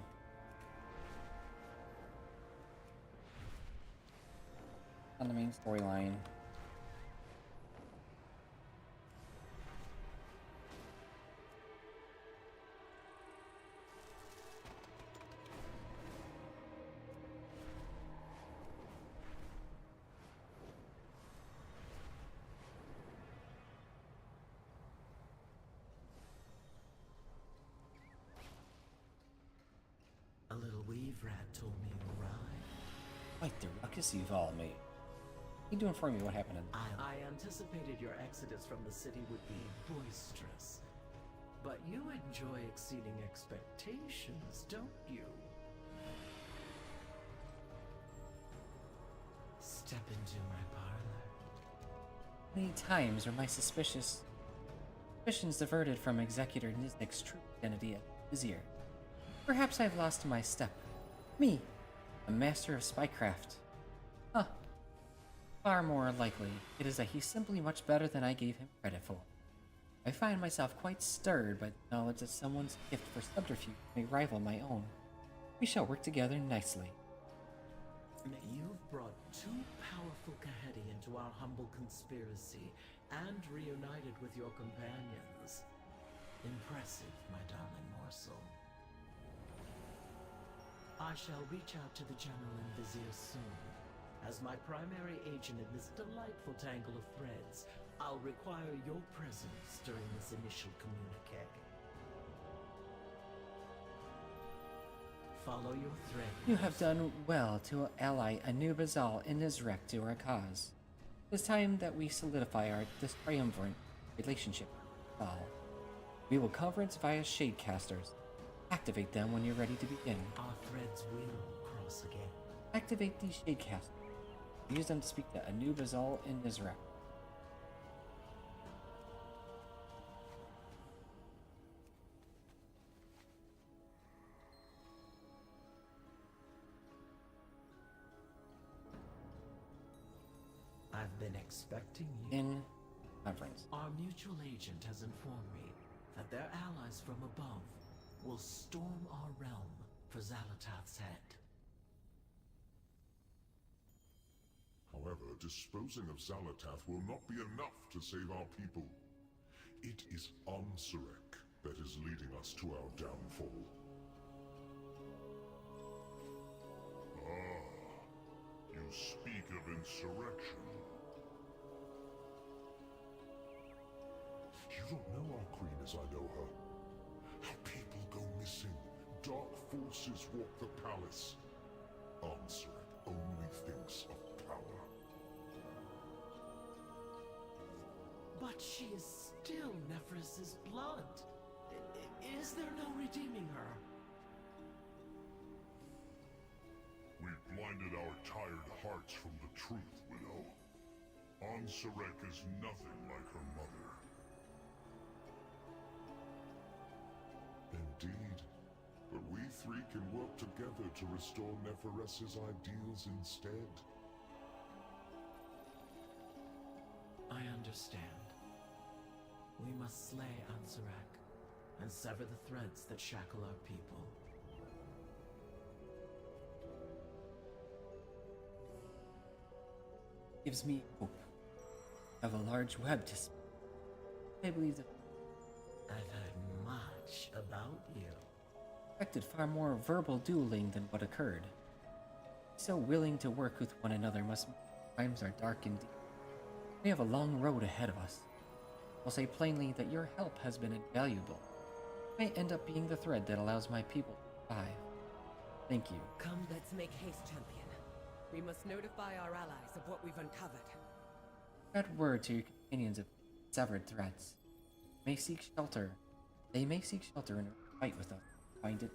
the main storyline. A little weave rat told me you arrived. Quite the ruckus you've all made. What are you doing for me? What happened? I anticipated your exodus from the city would be boisterous. But you enjoy exceeding expectations, don't you? Step into my parlor. Many times were my suspicions diverted from Executor Niznik's true identity as Vizier. Perhaps I've lost my step. Me, a master of spycraft. Huh. Far more likely, it is that he's simply much better than I gave him credit for. I find myself quite stirred by the knowledge that someone's gift for subterfuge may rival my own. We shall work together nicely. You've brought two powerful Kaheti into our humble conspiracy and reunited with your companions. Impressive, my darling morsel. I shall reach out to the General and Vizier soon. As my primary agent in this delightful tangle of threads, I'll require your presence during this initial communique. Follow your thread. You have done well to ally Anub'Azal and Nizrek to our cause. It is time that we solidify this triumvirate relationship with Azal. We will conference via Shadecasters. Activate them when you're ready to begin. Our threads will cross again. Activate these Shadecasters. Use them to speak to Anub'Azal and Nizrek. I've been expecting you. In conference. Our mutual agent has informed me that their allies from above will storm our realm for Xal'atath's head. However, disposing of Xal'atath will not be enough to save our people. It is Ansarek that is leading us to our downfall. Ah, you speak of insurrection. You don't know our queen as I know her. How people go missing. Dark forces walk the palace. Ansarek only thinks of power. But she is still Nephris's blood. Is there no redeeming her? We've blinded our tired hearts from the truth, Widow. Ansarek is nothing like her mother. Indeed, but we three can work together to restore Nephres's ideals instead. I understand. We must slay Ansarek and sever the threads that shackle our people. Gives me hope. I have a large web to spin. I believe that I've heard much about you. expected far more verbal dueling than what occurred. So willing to work with one another must mean times are dark indeed. We have a long road ahead of us. I'll say plainly that your help has been invaluable. It may end up being the thread that allows my people to survive. Thank you. Come, let's make haste, champion. We must notify our allies of what we've uncovered. Spread word to your companions of severed threats. may seek shelter. They may seek shelter in a fight with us. Find it.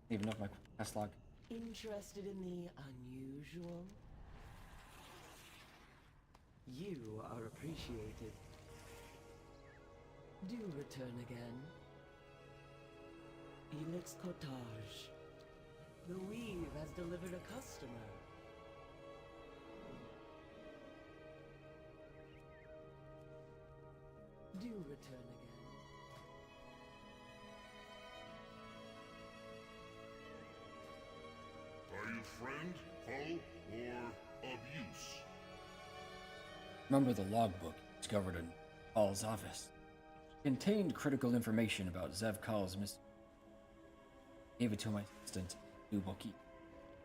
Even know if my quest log. Interested in the unusual? You are appreciated. Do return again. Elix Cottage. The weave has delivered a customer. Do return again. Are you friend, foe, or of use? Remember the logbook discovered in Paul's office. It contained critical information about Azj-Kahet's mystery. Gave it to my assistant, new bookkeeper.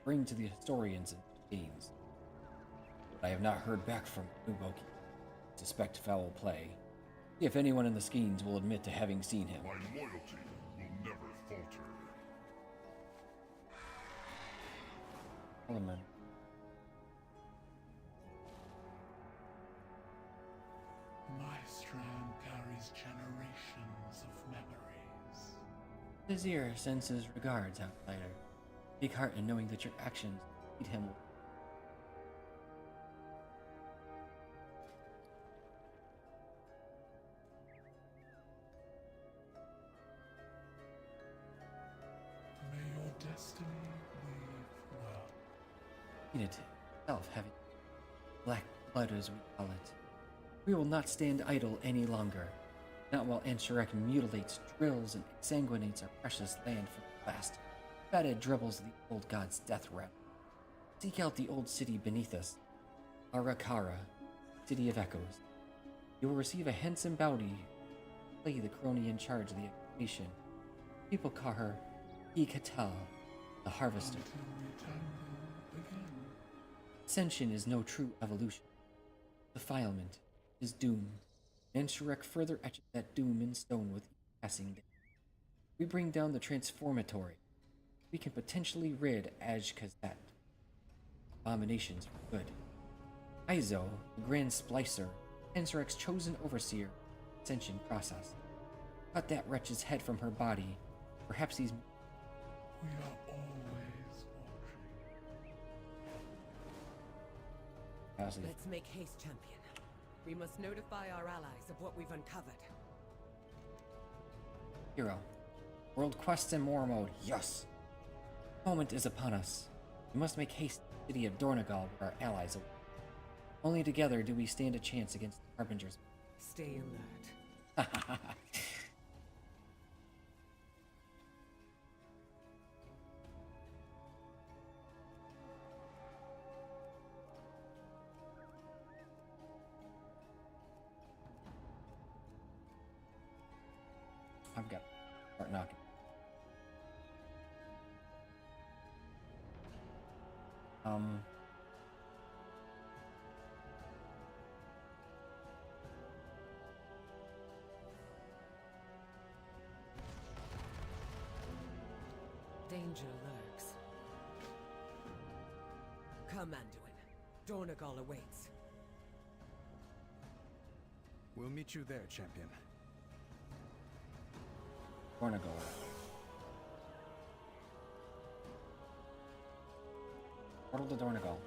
Bring to the historians and deans. But I have not heard back from new bookkeeper. Suspect foul play. See if anyone in the Skeens will admit to having seen him. My loyalty will never falter. Element. My strand carries generations of memories. Vizier sends his regards, outsider. Take heart in knowing that your actions lead him. May your destiny weave well. Unity, self-heavy. Black blood as we call it. We will not stand idle any longer. Not while Ansharek mutilates, drills, and exsanguinates our precious land for the last. Fatted dribbles the old god's death rattle. Seek out the old city beneath us. Arakara, city of echoes. You will receive a handsome bounty. Play the crony in charge of the excavation. People call her Azj-Kahet, the harvester. Until we tangle again. Ascension is no true evolution. Defilement is doom. Ansharek further etches that doom in stone with each passing day. We bring down the transformatory. We can potentially rid Azj-Kahet. Abominations for good. Izo, the Grand Splicer, Ansharek's chosen overseer, ascension process. Cut that wretch's head from her body. Perhaps he's... We are always watching. Let's make haste, champion. We must notify our allies of what we've uncovered. Hero. World quest in war mode, yes! The moment is upon us. We must make haste to the city of Dornagal where our allies are. Only together do we stand a chance against the Harbingers. Stay alert. I've got to start knocking. Danger lurks. Come, Anduin. Dornagal awaits. We'll meet you there, champion. Dornagal. Portal to Dornagal.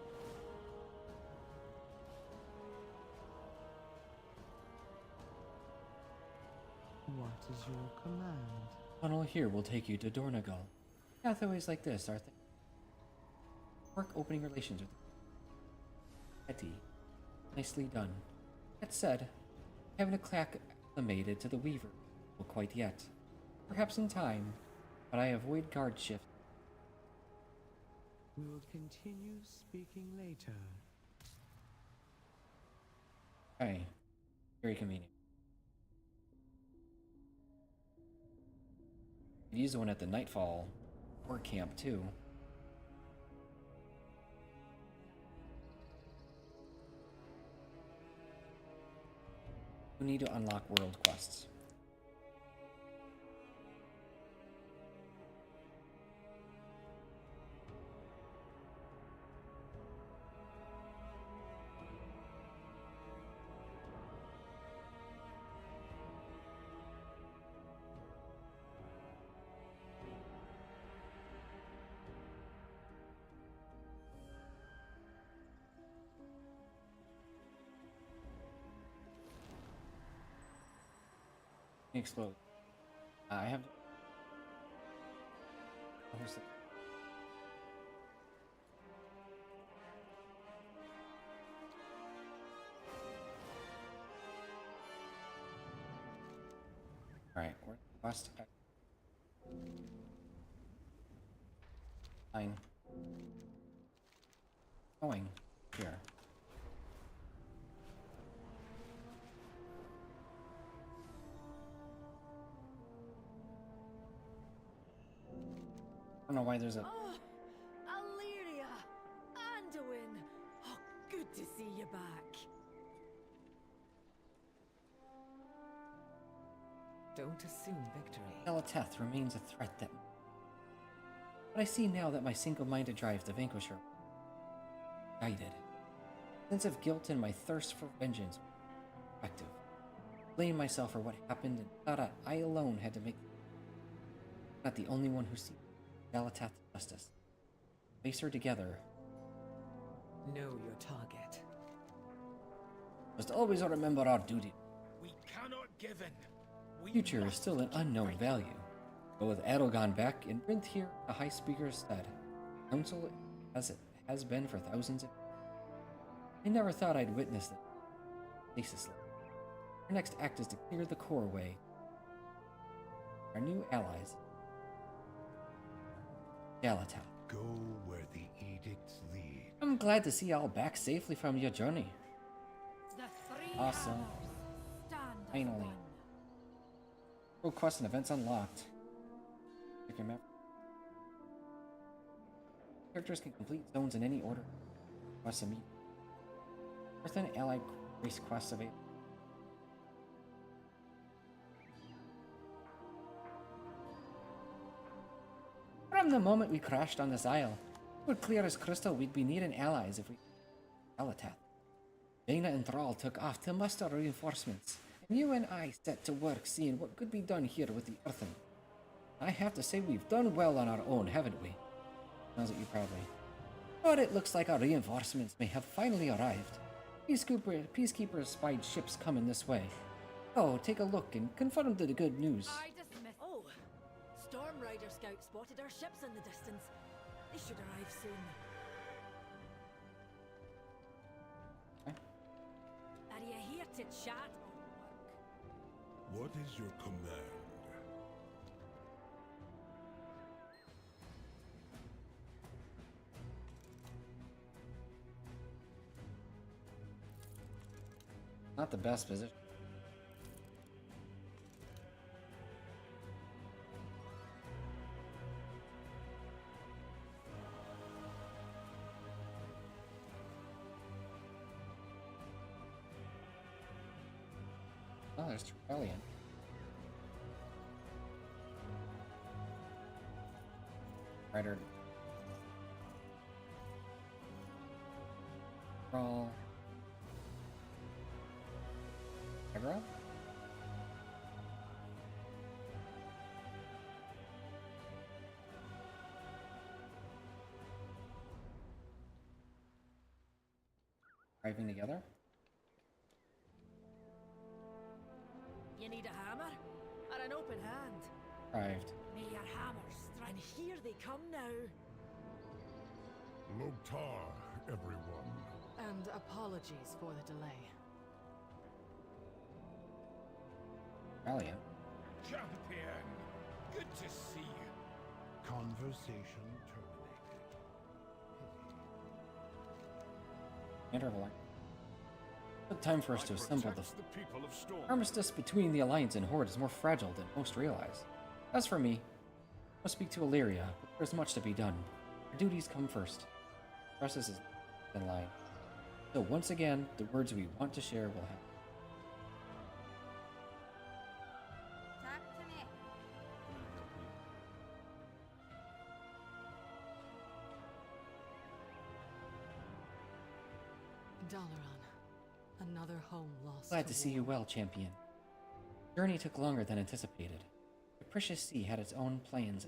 What is your command? Tunnel here will take you to Dornagal. Pathways like this are work opening relations with Hetty. Nicely done. That said, I haven't acclimated to the Weaver quite yet. Perhaps in time, but I avoid guard shift. We will continue speaking later. Okay. Very convenient. Could use the one at the Nightfall work camp too. We need to unlock world quests. explode. I have. Oh, where's the... Alright, where's the quest? Fine. Going here. I don't know why there's a... Oh, Illyria! Anduin! Oh, good to see you back. Don't assume victory. Azj-Kahet remains a threat that... But I see now that my single-minded drive to vanquish her... guided. Sense of guilt and my thirst for vengeance were active. Blame myself for what happened and thought I alone had to make... Not the only one who sees Azj-Kahet justice. Face her together. Know your target. Must always remember our duty. We cannot give in. We Future is must still an keep unknown fighting. value. But with Adelgon back and Rinth here, a high speaker's stead, council as it has been for thousands of years. I never thought I'd witness this. Stasis. Our next act is to clear the core way. Our new allies. Azj-Kahet. Go where the edicts lead. I'm glad to see you all back safely from your journey. The three Awesome. hours stand as Finally. one. World quests and events unlocked. Check your map. Characters can complete zones in any order. Quests immediately. Earth and allied race quests available. From the moment we crashed on this isle, it would clear as crystal we'd be needing allies if we... Azj-Kahet. Dana and Thrall took off to muster reinforcements, and you and I set to work seeing what could be done here with the Earthen. I have to say we've done well on our own, haven't we? Smiles at you proudly. But it looks like our reinforcements may have finally arrived. Peacekeepers spied ships coming this way. Oh, take a look and confirm the good news. I dismiss. Oh, Storm Rider scouts spotted our ships in the distance. They should arrive soon. Are you here to chat or work? What is your command? Not the best position. Oh, there's Trevelyan. Rider. Roll. Aggro? Driving together? You need a hammer? Or an open hand? Arrived. May your hammer strike. And here they come now. Loktar, everyone. And apologies for the delay. Valiant. Champion! Good to see you. Conversation terminated. Interval. Good time for us to assemble the The people of Storm. armistice between the Alliance and Horde is more fragile than most realize. As for me, I must speak to Illyria, but there's much to be done. Our duties come first. Process is in line. So once again, the words we want to share will happen. Talk to me. Dalaran. Another home lost. Glad to see you well, champion. Journey took longer than anticipated. The precious sea had its own plans.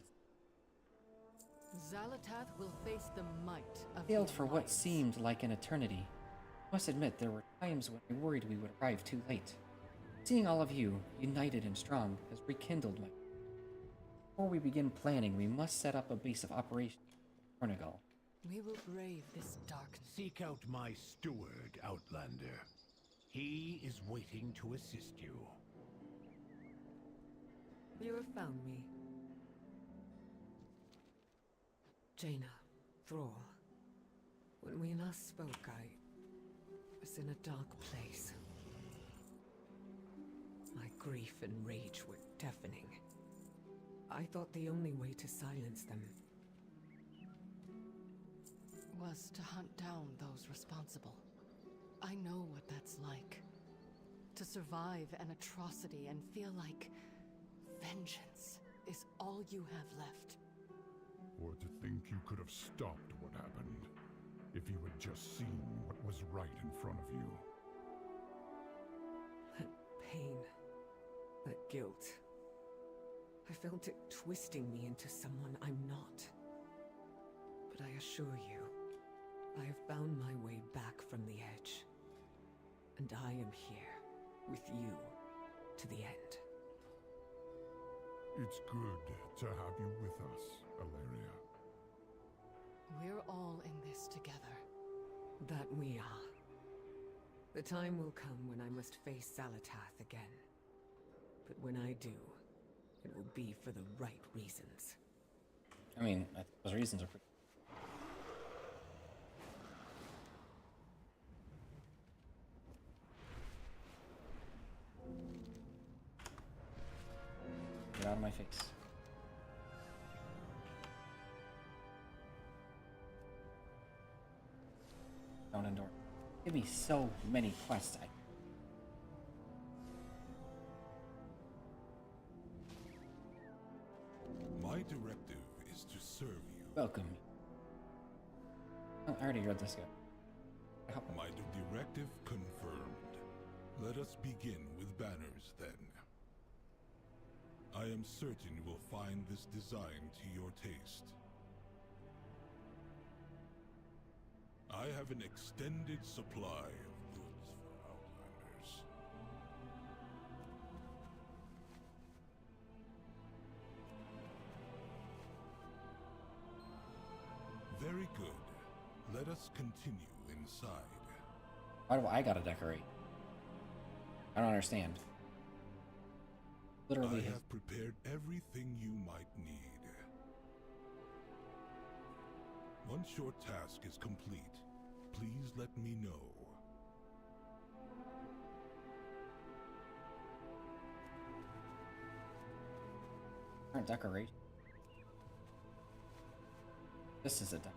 Azj-Kahet will face the might of Sailed the for what Alliance. seemed like an eternity. Must admit, there were times when I worried we would arrive too late. Seeing all of you, united and strong, has rekindled my... Before we begin planning, we must set up a base of operations in Portugal. We will brave this darkness. Seek out my steward, Outlander. He is waiting to assist you. You have found me. Jaina, Thrall. When we last spoke, I was in a dark place. My grief and rage were deafening. I thought the only way to silence them was to hunt down those responsible. I know what that's like. To survive an atrocity and feel like vengeance is all you have left. Or to think you could have stopped what happened, if you had just seen what was right in front of you. That pain, that guilt. I felt it twisting me into someone I'm not. But I assure you, I have found my way back from the edge. And I am here, with you, to the end. It's good to have you with us, Alleria. We're all in this together. That we are. The time will come when I must face Xal'atath again. But when I do, it will be for the right reasons. I mean, I think those reasons are pretty... Get out of my face. Down and door. Give me so many quests. My directive is to serve you. Welcome. Oh, I already read this guy. My directive confirmed. Let us begin with banners, then. I am certain you will find this design to your taste. I have an extended supply of goods for Outlanders. Very good. Let us continue inside. Why do I gotta decorate? I don't understand. Literally, I have prepared everything you might need. Once your task is complete, please let me know. Aren't decoration. This is a deck.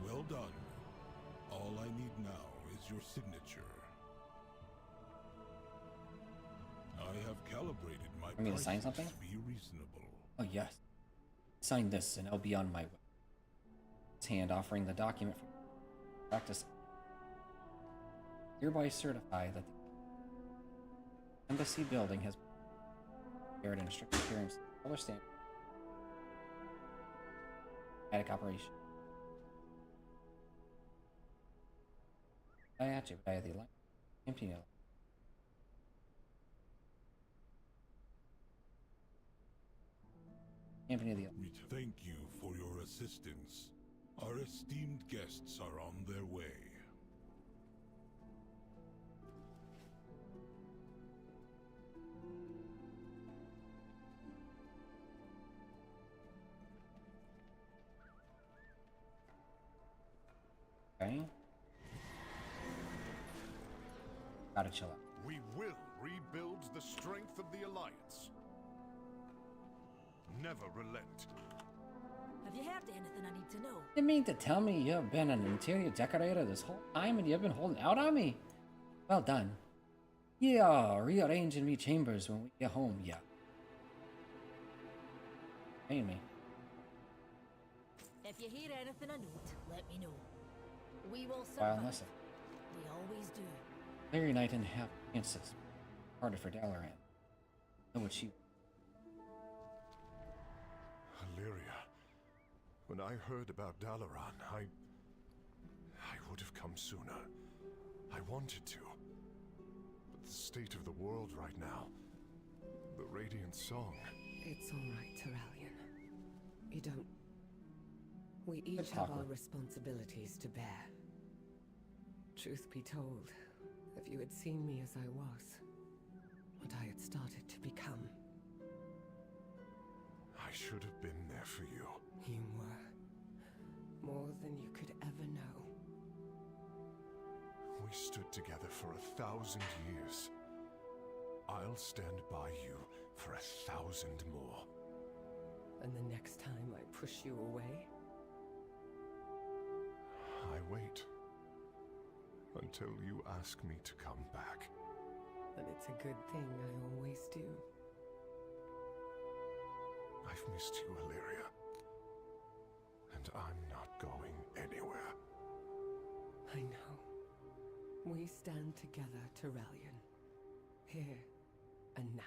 Well done. All I need now is your signature. I have calibrated my Want me to sign something? to be reasonable. Oh yes. Sign this and I'll be on my way. His hand offering the document for practice. Hereby certify that the embassy building has been prepared in a strict adherence to color standard attic operation. I actually buy the light. Empty now. Company of the Thank you for your assistance. Our esteemed guests are on their way. Okay. Gotta chill out. We will rebuild the strength of the Alliance. Never relent. Have you heard anything I need to know? You mean to tell me you've been an interior decorator this whole time and you've been holding out on me? Well done. Yeah, rearranging me chambers when we get home, yeah. Paying me. If you hear anything I note, let me know. We will While survive. listen. We always do. Larry and I didn't have chances. Harder for Dalaran. Know what she... Illyria. When I heard about Dalaran, I would have come sooner. I wanted to. But the state of the world right now, the Radiant Song... It's all right, Terralion. You don't... We each have our responsibilities to bear. Truth be told, if you had seen me as I was, what I had started to become... I should have been there for you. You were. More than you could ever know. We stood together for 1,000 years. I'll stand by you for 1,000 more. And the next time I push you away? I wait. Until you ask me to come back. Then it's a good thing I always do. I've missed you, Illyria. And I'm not going anywhere. I know. We stand together, Terralion. Here and now.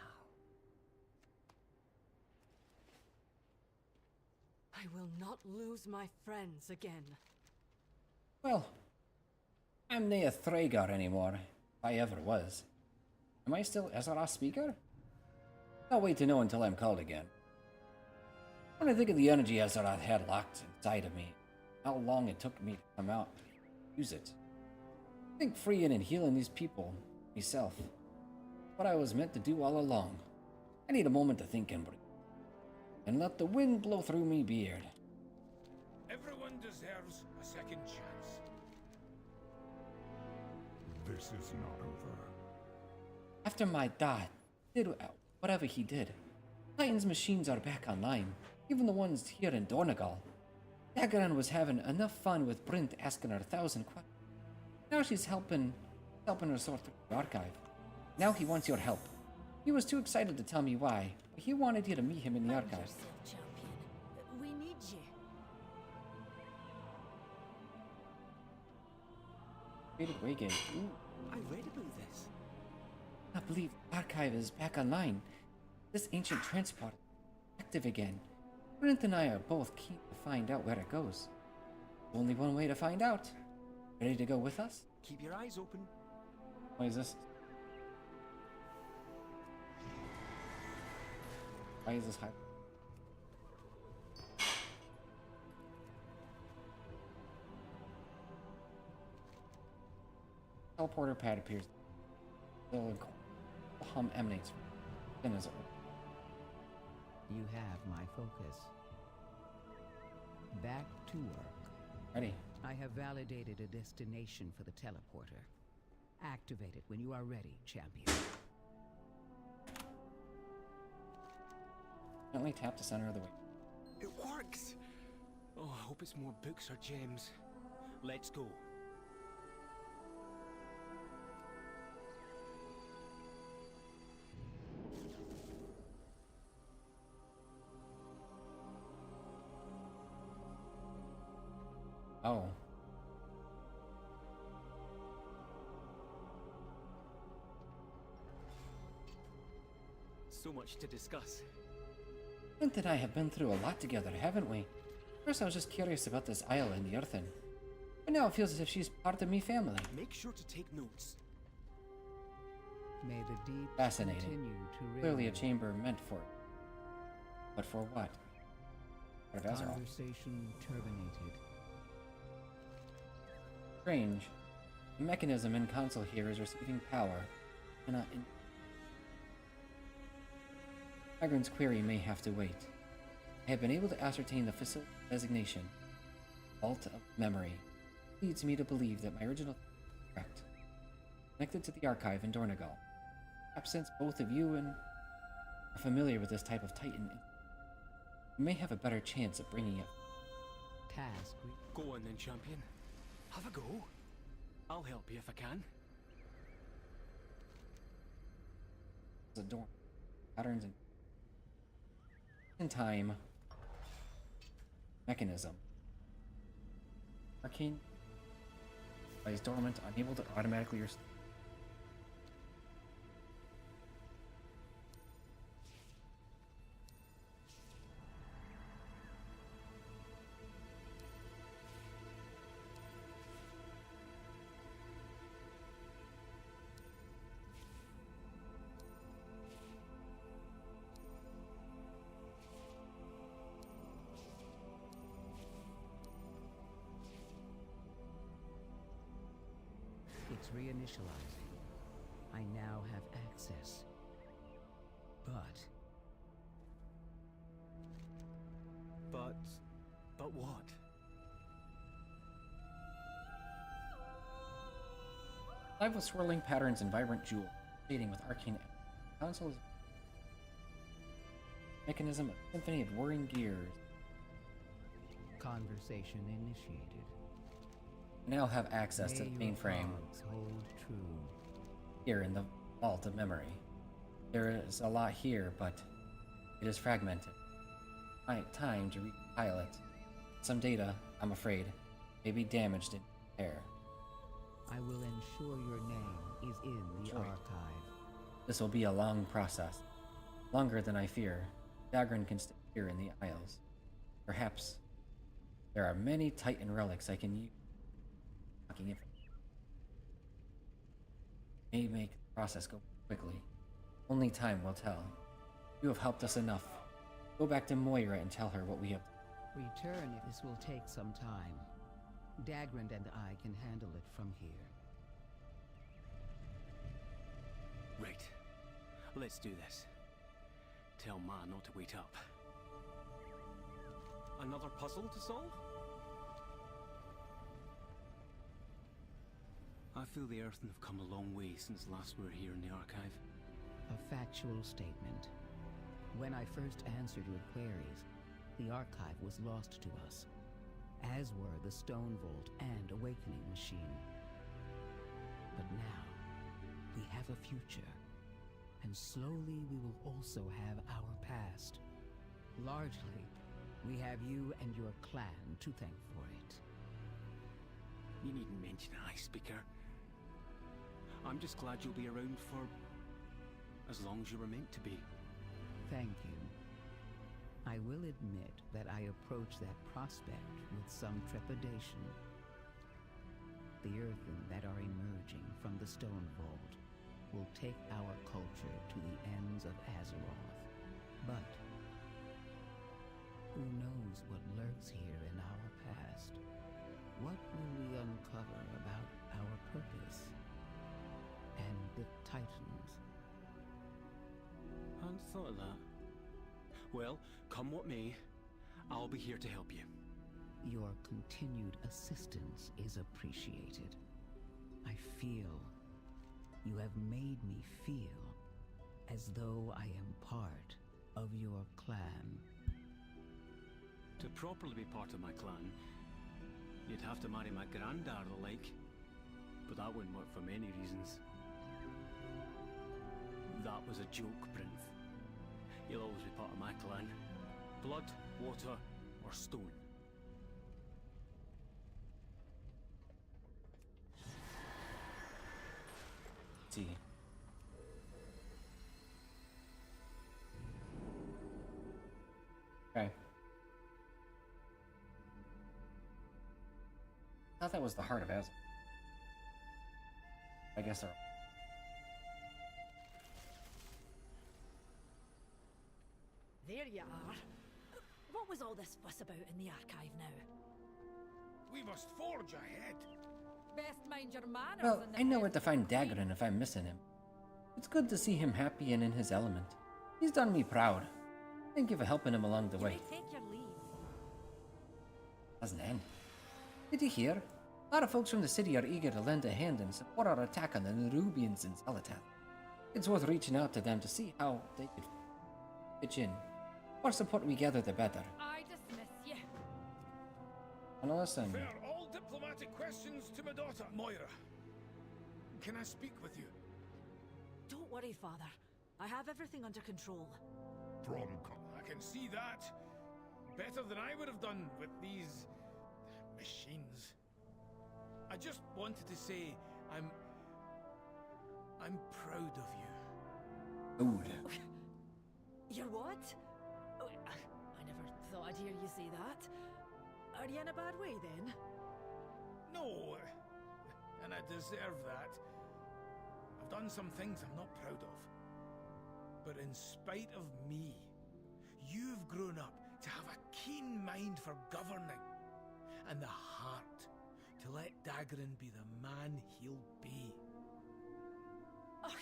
I will not lose my friends again. Well, I'm nae a Thragar anymore, if I ever was. Am I still Azeroth speaker? I'll wait to know until I'm called again. When I think of the energy Azeroth had locked inside of me, how long it took me to come out and use it. I think freeing and healing these people, myself, what I was meant to do all along. I need a moment to think and breathe. And let the wind blow through me beard. Everyone deserves a second chance. This is not over. After my dad did whatever he did, Titan's machines are back online, even the ones here in Dornagal. Daggeran was having enough fun with Brint asking her 1,000 questions. Now she's helping her sort through the archive. Now he wants your help. He was too excited to tell me why, but he wanted you to meet him in the archive. Yourself, champion. We need you. Created Waygate. Ooh. I read about this. I believe the archive is back online. This ancient transport is active again. Brent and I are both keen to find out where it goes. There's only one way to find out. Ready to go with us? Keep your eyes open. What is this? Why is this high? Teleporter pad appears. The hum emanates from it. You have my focus. Back to work. Ready. I have validated a destination for the teleporter. Activate it when you are ready, champion. Gently tap the center of the way. It works! Oh, I hope it's more books or gems. Let's go. Oh. So much to discuss. Brent and I have been through a lot together, haven't we? First I was just curious about this isle in the earthen. But now it feels as if she's part of me family. Make sure to take notes. May the deep Fascinating. continue to Clearly a reign. chamber meant for it. But for what? Part of Azeroth. Conversation terminated. Strange. The mechanism in console here is receiving power. Agron's query may have to wait. I have been able to ascertain the facility designation. Vault of Memory leads me to believe that my original is correct. Connected to the archive in Dornagal. Perhaps since both of you are familiar with this type of Titan, you may have a better chance at bringing it. Task. Go on then, champion. Have a go. I'll help you if I can. The door. Patterns in time. Mechanism. Arcane. Lies dormant, unable to automatically restore. It's reinitializing. I now have access. But what? Live with swirling patterns and vibrant jewels, shading with arcane consoles. Mechanism, a symphony of whirring gears. Conversation initiated. I now have access to the mainframe. Hold true. Here in the vault of memory. There is a lot here, but it is fragmented. Time to recompile it. Some data, I'm afraid, may be damaged in air. I will ensure your name is in the archive. This will be a long process. Longer than I fear. Dagran can stay here in the Isles. Perhaps there are many Titan relics I can use. May make the process go quickly. Only time will tell. You have helped us enough. Go back to Moira and tell her what we have. Return if this will take some time. Dagrand and I can handle it from here. Right. Let's do this. Tell Ma not to wait up. Another puzzle to solve? I feel the Earthen have come a long way since last we were here in the archive. A factual statement. When I first answered your queries, the archive was lost to us, as were the Stone Vault and Awakening Machine. But now, we have a future, and slowly we will also have our past. Largely, we have you and your clan to thank for it. You needn't mention High Speaker. I'm just glad you'll be around for as long as you were meant to be. Thank you. I will admit that I approach that prospect with some trepidation. The Earthen that are emerging from the Stone Vault will take our culture to the ends of Azeroth. But who knows what lurks here in our past? What will we uncover about our purpose and the Titans? I hadn't thought of that. Well, come what may, I'll be here to help you. Your continued assistance is appreciated. I feel you have made me feel as though I am part of your clan. To properly be part of my clan, you'd have to marry my granddad or the like. But that wouldn't work for many reasons. That was a joke, Prince. You'll always be part of my clan. Blood, water, or stone. See. Okay. I thought that was the heart of Azj. I guess they're... There you are. What was all this fuss about in the archive now? We must forge ahead. Best mind your manners. Well, I know where to find Dagran if I'm missing him. It's good to see him happy and in his element. He's done me proud. Thank you for helping him along the way. Take your leave. Doesn't end. Did you hear? A lot of folks from the city are eager to lend a hand and support our attack on the Nerubians in Zelatath. It's worth reaching out to them to see how they could pitch in. The more support we gather, the better. I dismiss you. And listen. Fair all diplomatic questions to my daughter, Moira. Can I speak with you? Don't worry, Father. I have everything under control. I can see that. Better than I would have done with these machines. I just wanted to say I'm proud of you. Good. You're what? Oh, I never thought I'd hear you say that. Are you in a bad way then? No, and I deserve that. I've done some things I'm not proud of. But in spite of me, you've grown up to have a keen mind for governing and the heart to let Dagran be the man he'll be. Ugh,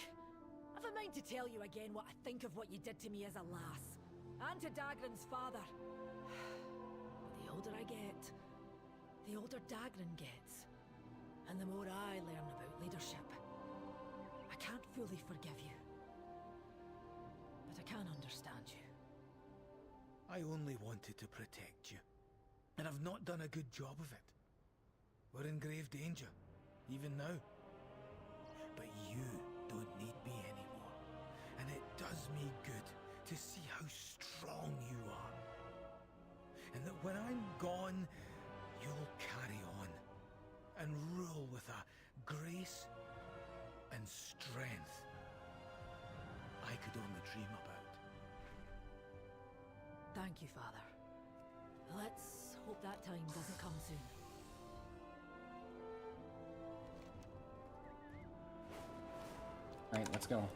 I've a mind to tell you again what I think of what you did to me as a lass, and to Dagran's father. The older I get, the older Dagran gets, and the more I learn about leadership. I can't fully forgive you, but I can understand you. I only wanted to protect you, and I've not done a good job of it. We're in grave danger, even now. But you don't need me anymore, and it does me good to see how strong you are. And that when I'm gone, you'll carry on and rule with a grace and strength I could only dream about. Thank you, Father. Let's hope that time doesn't come soon. Alright, let's go.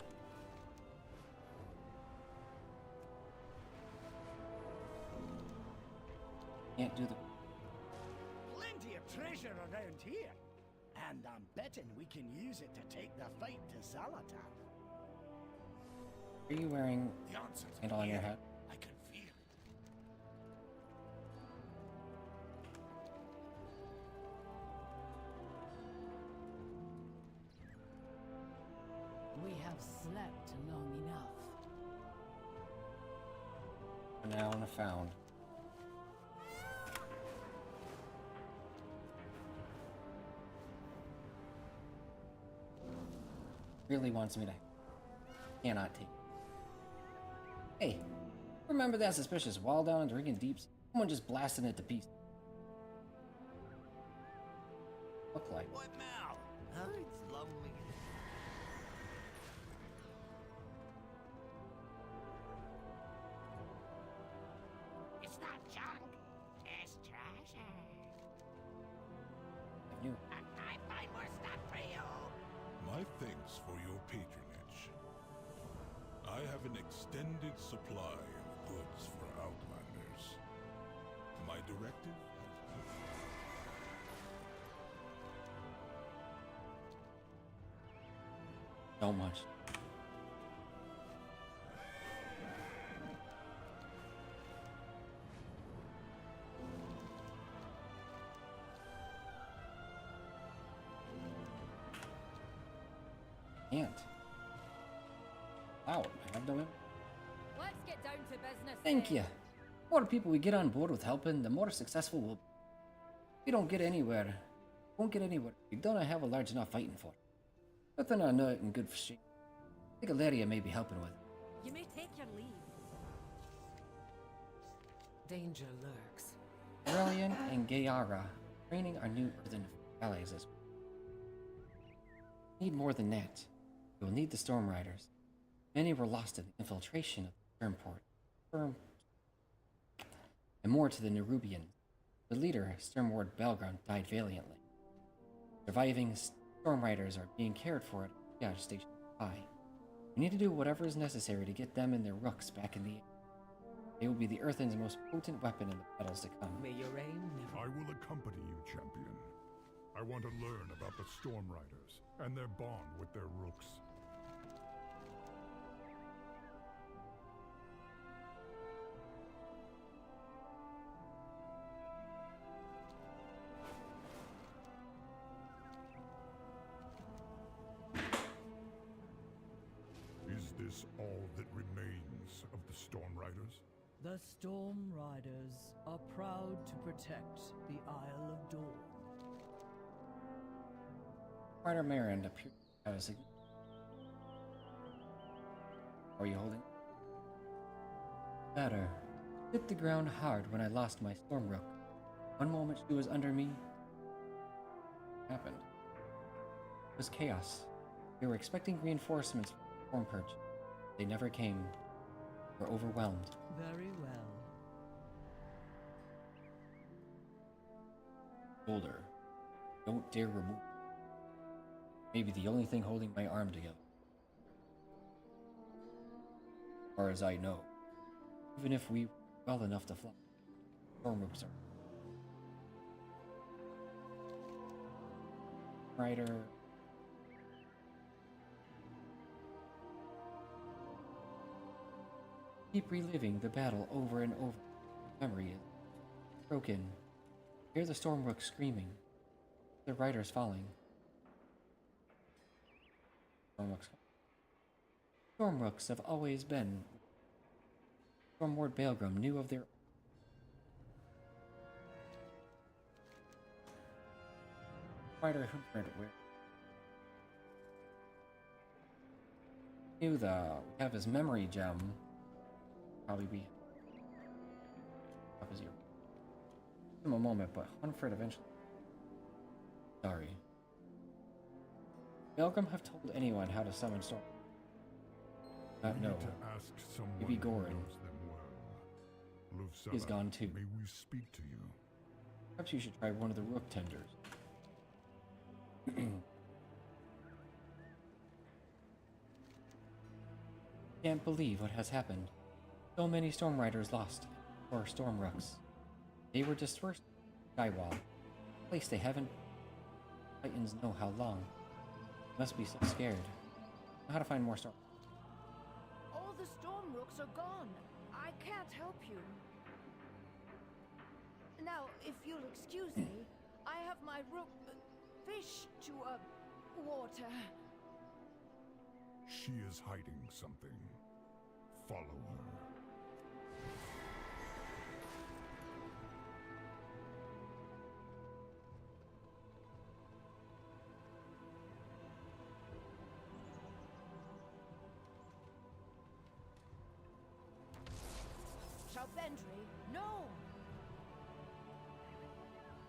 Can't do the... Plenty of treasure around here. And I'm betting we can use it to take the fight to Zalatan. Are you wearing The answer's it on your head? I can feel it. We have slept long enough. Renown found. Really wants me to... Cannot take. Hey, remember that suspicious wall down in Drinking Deeps? Someone just blasted it to pieces. Look like. What now? Huh? It's lonely. It's not junk. It's treasure. You. And I find more stuff for you. My thanks for your patronage. I have an extended supply of goods for Outlanders. My directive has been... So much. Can't. Wow, I have no... Let's get down to business. Thank you. The more people we get on board with helping, the more successful we'll be. We don't get anywhere. Won't get anywhere. We don't have a large enough fighting for. Nothing I know in good shape. I think Alaria may be helping with. You may take your leave. Danger lurks. Aurelian and Gayara training our new Earthen allies as well. Need more than that. We will need the Storm Riders. Many were lost in the infiltration of the Sturmport. And more to the Nerubian. The leader, Sturmward Belgrund, died valiantly. Surviving Storm Riders are being cared for at Triage Station 5. We need to do whatever is necessary to get them and their rooks back in the air. They will be the Earthen's most potent weapon in the battles to come. May your aim never... I will accompany you, champion. I want to learn about the Storm Riders and their bond with their rooks. Is this all that remains of the Storm Riders? The Storm Riders are proud to protect the Isle of Dawn. Rider Marand appeared to have a sign. Are you holding? Better. Hit the ground hard when I lost my Storm Rook. One moment she was under me. What happened? It was chaos. We were expecting reinforcements from Storm Perch. They never came. We were overwhelmed. Very well. Shoulder. Don't dare remove. Maybe the only thing holding my arm together. As far as I know. Even if we were well enough to fly. Storm Rooks are. Rider. Keep reliving the battle over and over. Memory is broken. Hear the Stormrook screaming. The riders falling. Stormrooks have always been. Stormward Baelgrim knew of their. Rider Huntred knew have his memory gem. Probably be up his ear. Give him a moment, but Huntred eventually. Sorry. Baelgrim have told anyone how to summon storm. Not We know. need to ask someone Maybe who Gorin. knows them well. He's Luvsela, gone too. May we speak to you? Perhaps you should try one of the rook tenders. Can't believe what has happened. So many storm riders lost, or storm rooks. They were dispersed Skywall, a place they haven't Titans know how long. Must be so scared. Know how to find more storm. All the storm rooks are gone. I can't help you. Now, if you'll excuse me, I have my rook fish to water. She is hiding something. Follow her. Shalbendry, no!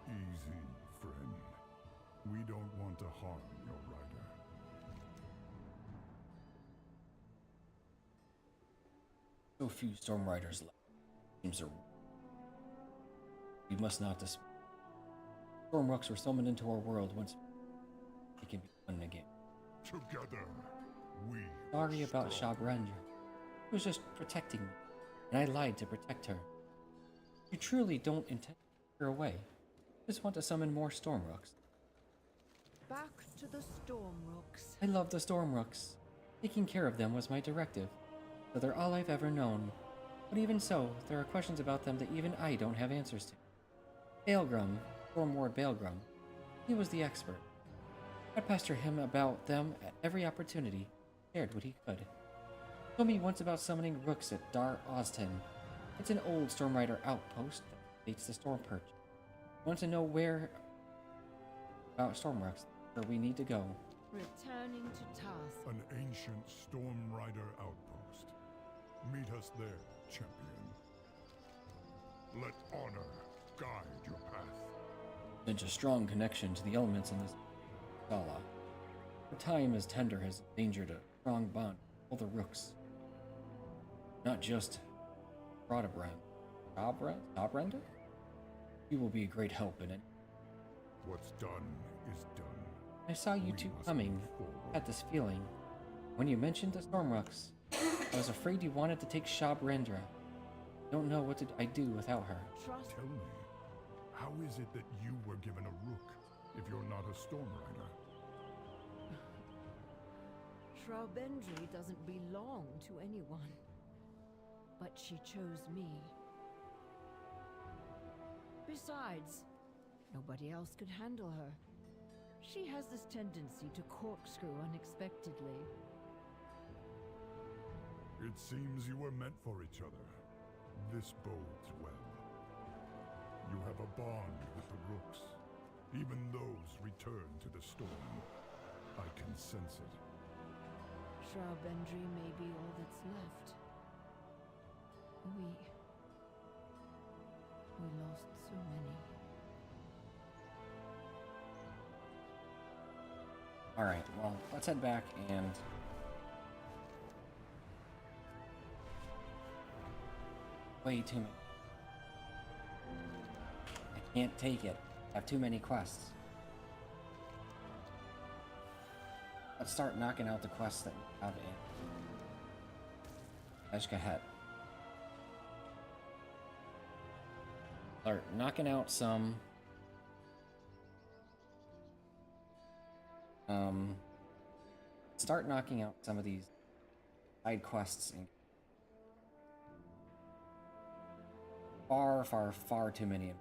Easy, friend. We don't want to harm your rider. So few storm riders left. Seems a. We must not despair. Storm rooks were summoned into our world once. They can be one again. Together, we. Sorry about Shabrand. She was just protecting me, and I lied to protect her. You truly don't intend to take her away. Just want to summon more storm rooks. Back to the storm rooks. I love the storm rooks. Taking care of them was my directive, so they're all I've ever known. But even so, there are questions about them that even I don't have answers to. Baelgrim, Stormward Baelgrim, he was the expert. I pestered him about them at every opportunity, shared what he could. He told me once about summoning rooks at Dar Ozten. It's an old Stormrider outpost that dates the Storm Perch. Want to know where about Stormrooks, where we need to go. Returning to task. An ancient Storm Rider outpost. Meet us there, champion. Let honor guide your path. Such a strong connection to the elements in this Gala. Her time as tender has endangered a strong bond with all the rooks. Not just Rodabrand. Dobrand? You will be a great help in it. What's done is done. I saw you two coming, had this feeling. When you mentioned the Stormrooks, I was afraid you wanted to take Shabrandra. Don't know what I do without her. Tell me, how is it that you were given a rook if you're not a Storm Rider? Shalbendry doesn't belong to anyone. But she chose me. Besides, nobody else could handle her. She has this tendency to corkscrew unexpectedly. It seems you were meant for each other. This bodes well. You have a bond with the rooks. Even those returned to the storm. I can sense it. Shalbendry may be all that's left. We lost so many. Alright, well, let's head back and... way too many. I can't take it. I have too many quests. Let's start knocking out the quests that we have in Azj-Kahet. Start knocking out some. Start knocking out some of these side quests. Far, far, far too many.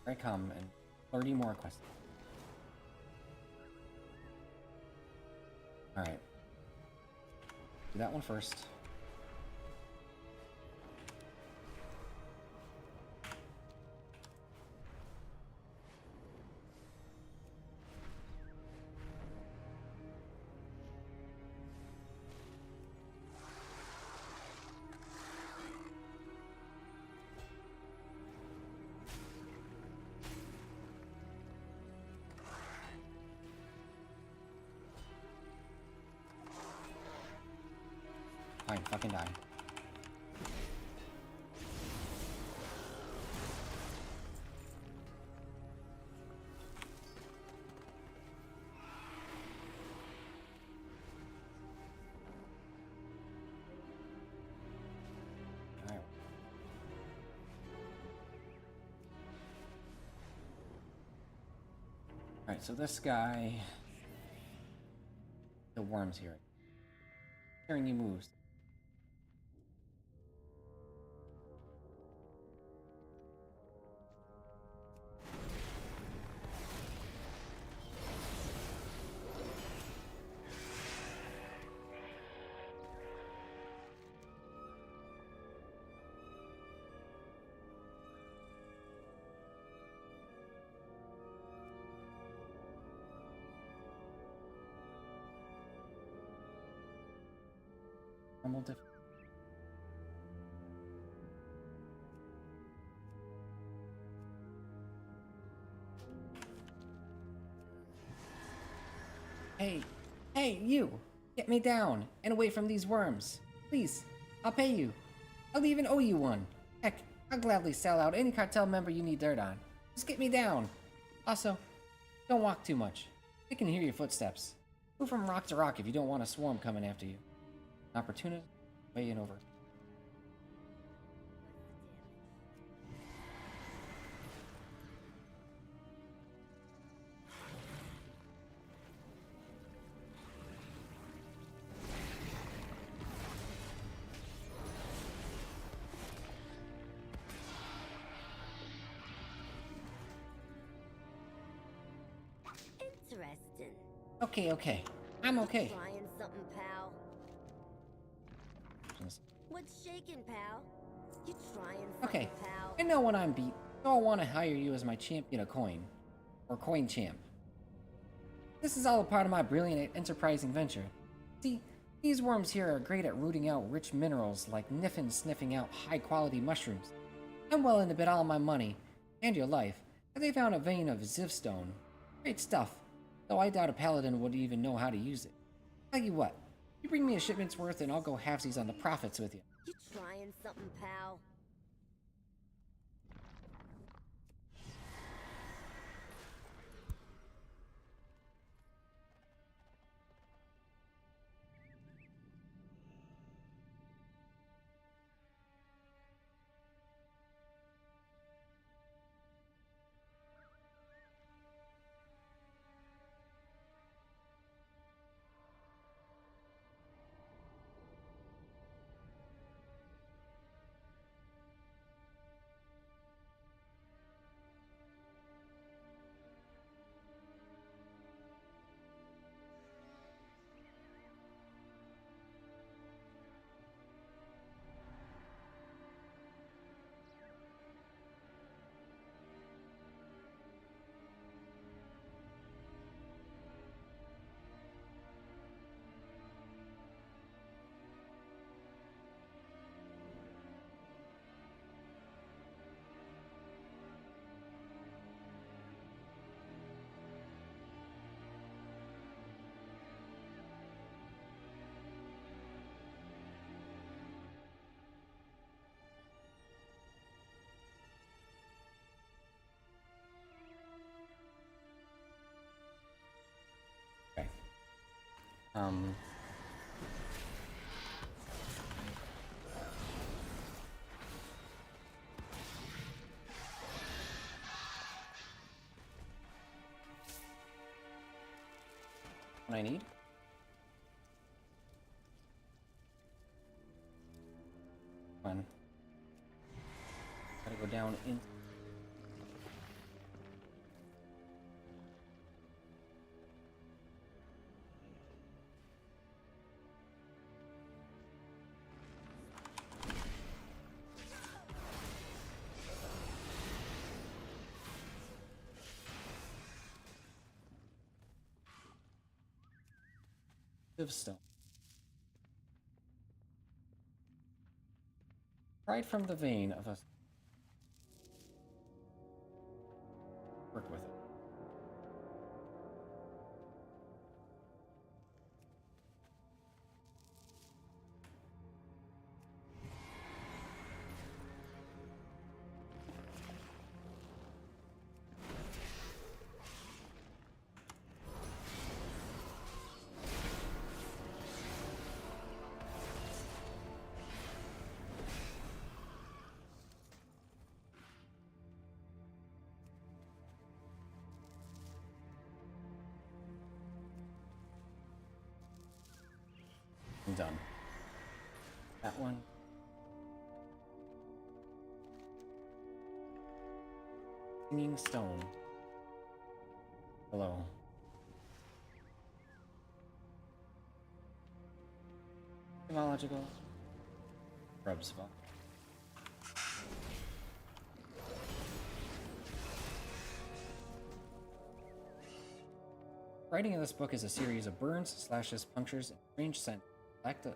I come and 30 more quests. Alright. Do that one first. Fine, fucking die. Alright, so this guy... The worm's here. Hearing he moves. Normal diff. Hey, hey, you! Get me down and away from these worms. Please, I'll pay you. I'll even owe you one. Heck, I'll gladly sell out any cartel member you need dirt on. Just get me down. Also, don't walk too much. I can hear your footsteps. Move from rock to rock if you don't want a swarm coming after you. Opportunity, way and over. Interesting. Okay. I'm okay. Trying something, pal? What's shaking, pal? You trying something, Okay, pal? I know when I'm beat, so I want to hire you as my champion of coin. Or coin champ. This is all a part of my brilliant and enterprising venture. See, these worms here are great at rooting out rich minerals like Niffin sniffing out high-quality mushrooms. I'm willing to bet all my money, and your life, that they found a vein of Zivstone. Great stuff, though I doubt a paladin would even know how to use it. Tell you what, you bring me a shipment's worth and I'll go halvesies on the profits with you. You trying something, pal? What I need? Come on. Gotta go down in. Stone. Right from the vein of us. Work with it. I'm done. That one. Singing stone. Hello. Etymological. Rubs. Writing in this book is a series of burns, slashes, punctures, and strange scent. Lacta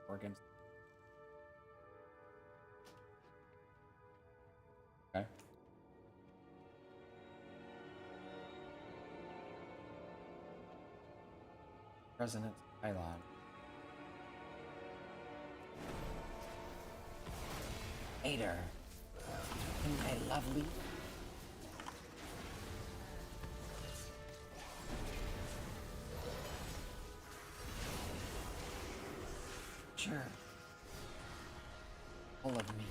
organs. Okay. President Pylon. Hater. My lovely. Sure. All of me.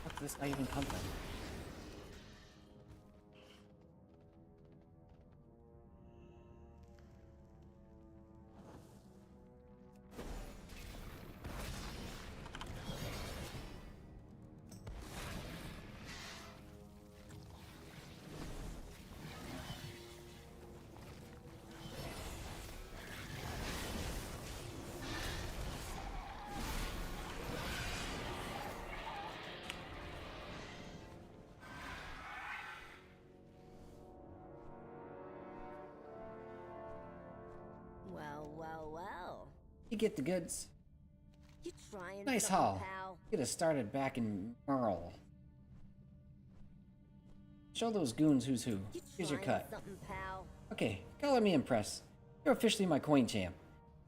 Where did this guy even come from? Well. You get the goods. You trying Nice something, haul. pal? Get us started back in Merle. Show those goons who's who. You Here's your trying cut. something, pal? Okay, color me impressed. You're officially my coin champ.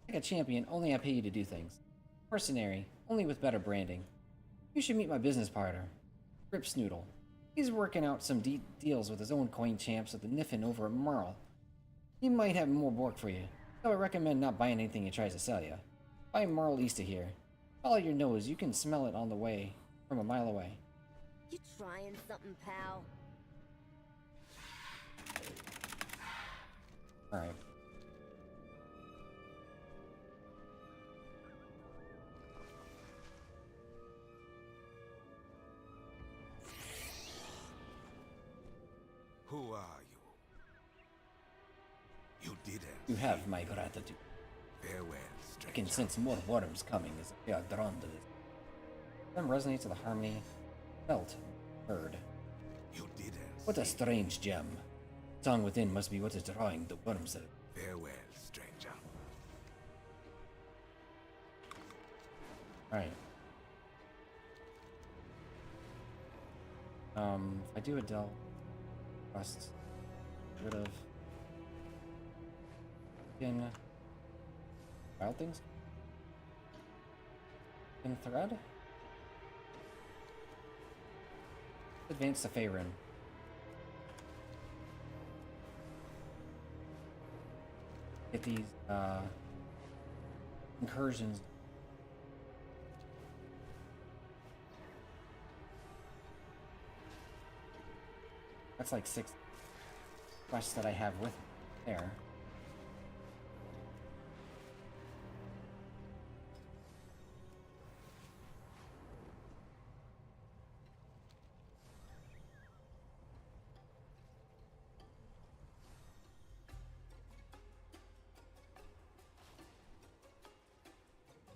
Like a champion, only I pay you to do things. Mercenary, only with better branding. You should meet my business partner, Rip Snoodle. He's working out some deals with his own coin champs at the Niffin over at Merle. He might have more work for you, so I recommend not buying anything he tries to sell you. Buy Merle east of here. Follow your nose, you can smell it on the way, from a mile away. You trying something, pal? Alright. Who are you? You did it. You have my gratitude. Farewell, I stranger. can sense more worms coming as they are drawn to this. Them resonates with the harmony felt, heard. You did it. What a strange gem. The song within must be what is drawing the worms. Farewell, stranger. Alright. If I do a Dell quest, get rid of in wild things in thread. Advance to Faerun. Get these incursions. That's like 6 quests that I have with me there.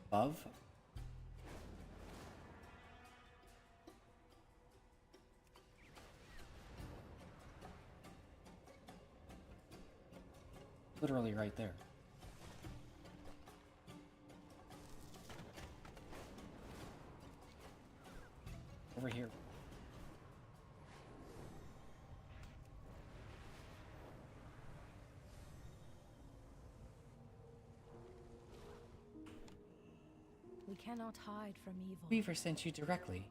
Love. Literally right there. Over here. We cannot hide from evil. Weaver sent you directly.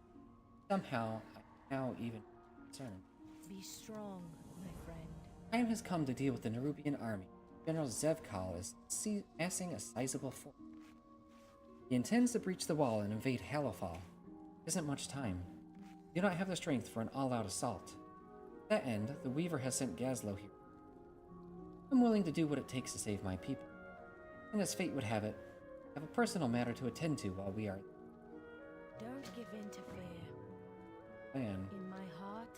Somehow, I'm now even concerned. Be strong, my friend. Time has come to deal with the Nerubian army. General Azj-Kahet is amassing a sizable force. He intends to breach the wall and invade Halifal. There isn't much time. We do not have the strength for an all-out assault. To that end, the Weaver has sent Gazlo here. I'm willing to do what it takes to save my people. And as fate would have it, I have a personal matter to attend to while we are... Don't give in to fear. Man. In my heart,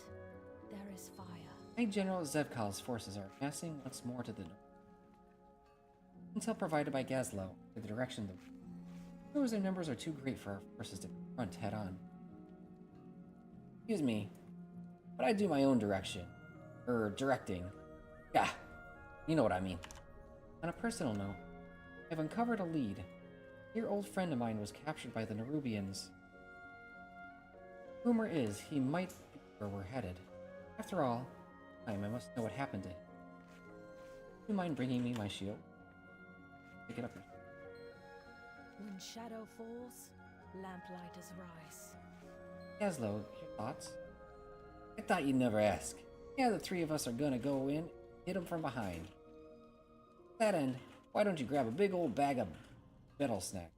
there is fire. My General Azj-Kahet's forces are amassing once more to the north. Intel provided by Gazlo to the direction of the... Knows their numbers are too great for our forces to confront head-on. Excuse me, but I do my own direction. Directing. Yeah, you know what I mean. On a personal note, I've uncovered a lead. A dear old friend of mine was captured by the Nerubians. Rumor is he might be where we're headed. After all, I must know what happened to him. Do you mind bringing me my shield? Pick it up. When shadow falls, lamplighters rise. Gazlo, your thoughts? I thought you'd never ask. Yeah, the 3 of us are gonna go in, hit him from behind. To that end, why don't you grab a big old bag of Beetle snack?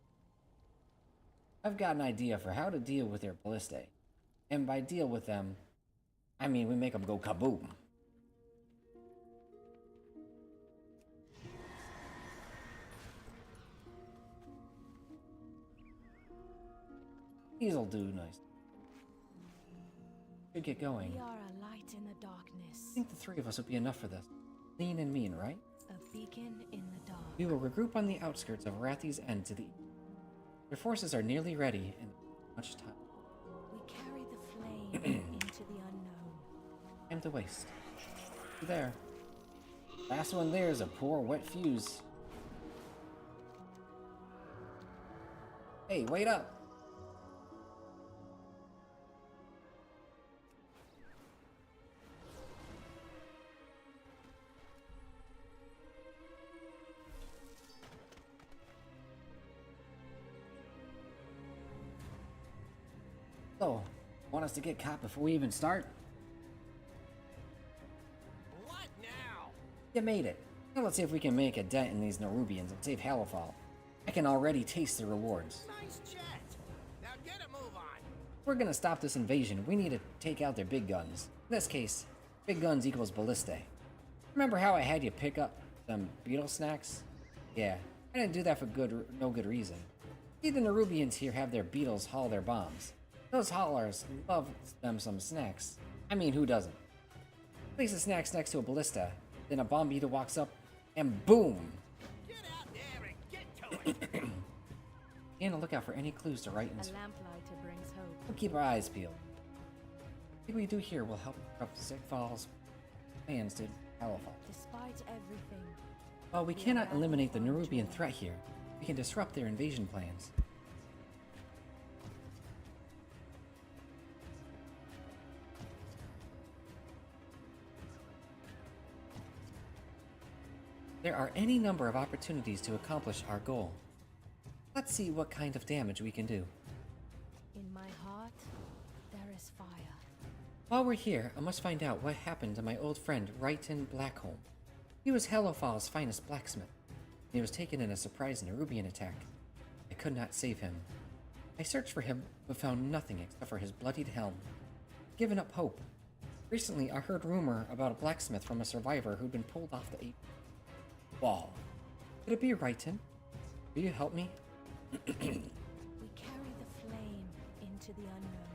I've got an idea for how to deal with their ballistae. And by deal with them, I mean we make them go kaboom. These'll do nice. Should get going. We are a light in the darkness. I think the 3 of us would be enough for this. Lean and mean, right? A beacon in the dark. We will regroup on the outskirts of Rathi's End to the east. Their forces are nearly ready in much time. We carry the flame into the unknown. Time to waste. There. Last one there is a poor wet fuse. Hey, wait up! So, want us to get caught before we even start? What now? You made it. Now let's see if we can make a dent in these Nerubians and save Halifal. I can already taste the rewards. Nice chat. Now get a move on. If we're gonna stop this invasion, we need to take out their big guns. In this case, big guns equals ballistae. Remember how I had you pick up them beetle snacks? Yeah, I didn't do that for no good reason. See, the Nerubians here have their beetles haul their bombs. Those haulers love them some snacks. I mean, who doesn't? Place the snacks next to a ballista, then a bomb beetle walks up, and boom! Get out there and get to it. Be on the lookout for any clues to write in A this. lamplighter brings hope. We'll keep our eyes peeled. What we do here will help disrupt Zegfall's plans to Halifal. Despite everything, While we cannot eliminate the Nerubian threat here, we can disrupt their invasion plans. There are any number of opportunities to accomplish our goal. Let's see what kind of damage we can do. in my heart, there is fire. While we're here, I must find out what happened to my old friend Ryton Blackholm. He was Halofal's finest blacksmith. He was taken in a surprise Nerubian attack. I could not save him. I searched for him, but found nothing except for his bloodied helm. Given up hope. Recently, I heard rumor about a blacksmith from a survivor who'd been pulled off the wall. Could it be Ryton? Will you help me? We carry the flame into the unknown.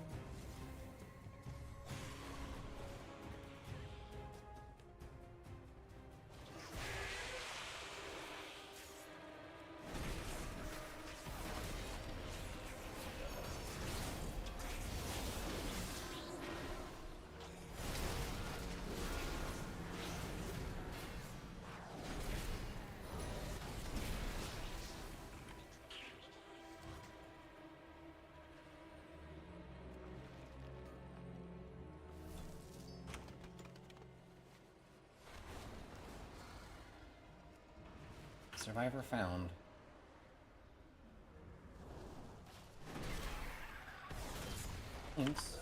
Survivor found. Thanks.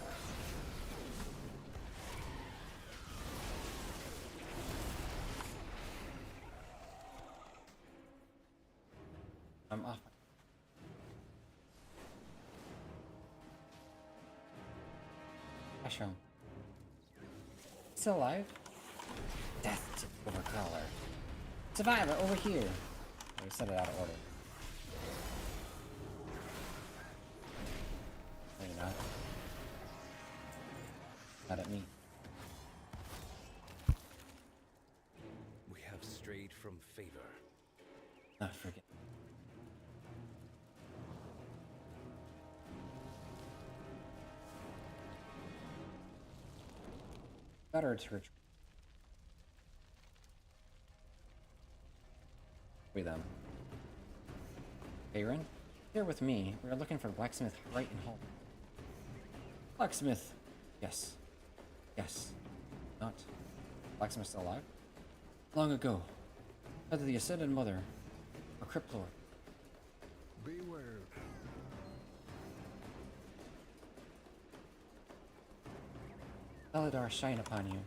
I'm off. Mushroom. Still alive? Death to Overcrawler. Survivor, over here! We set it out of order. Maybe not. Not at me. We have strayed from favor. Ah, forget. Better to retreat. Them. Aaron, here with me. We are looking for blacksmith Ryton Hall. Blacksmith. Yes. Yes. Not. Blacksmith still alive? Long ago. Either the Ascended Mother or Crypt Lord. Beware. Eladar shine upon you.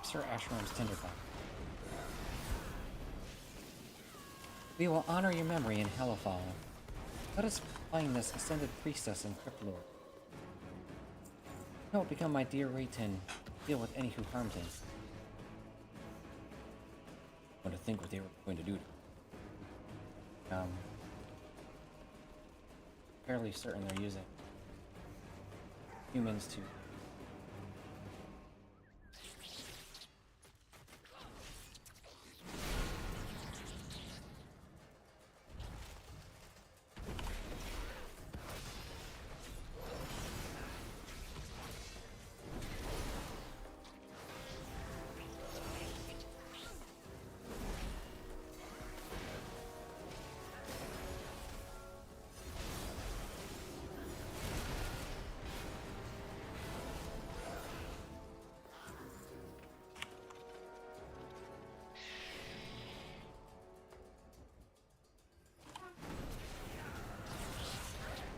Sir Ashram's Tinderbox. We will honor your memory in Halifal. Let us find this Ascended Priestess and Crypt Lord. Don't become my dear Ryton. Deal with any who harmed him. I want to think what they were going to do to him. Fairly certain they're using humans to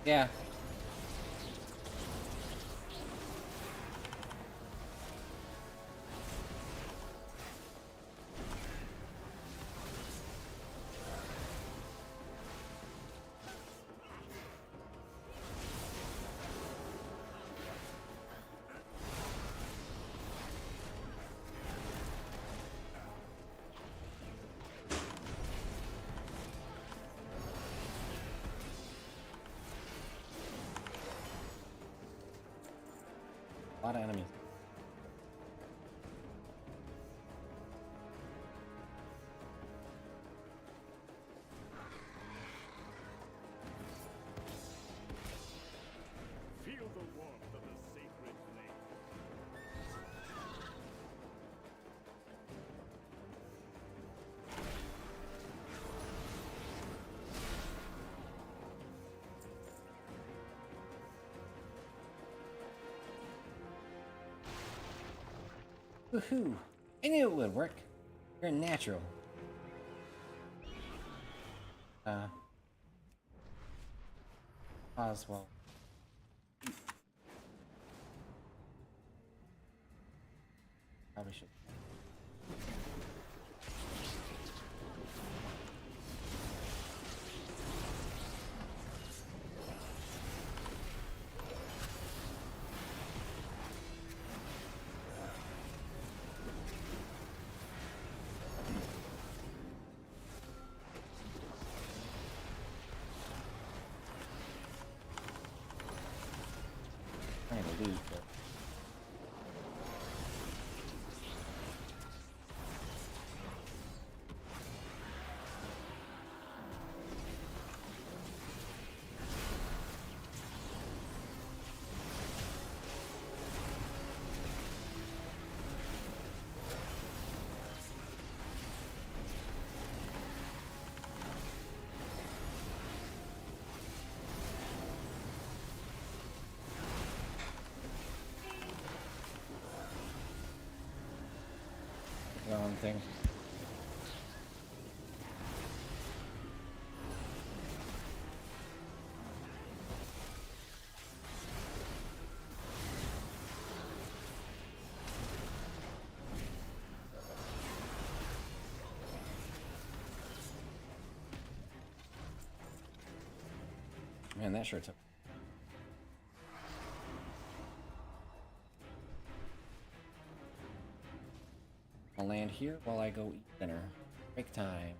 yeah. A lot of enemies. Feel the warmth of the sacred flame. Woohoo! I knew it would work. You're a natural. Oswald. Probably should. Trying to leave, but wrong thing. Man, that sure took. I'll land here while I go eat dinner. Break time.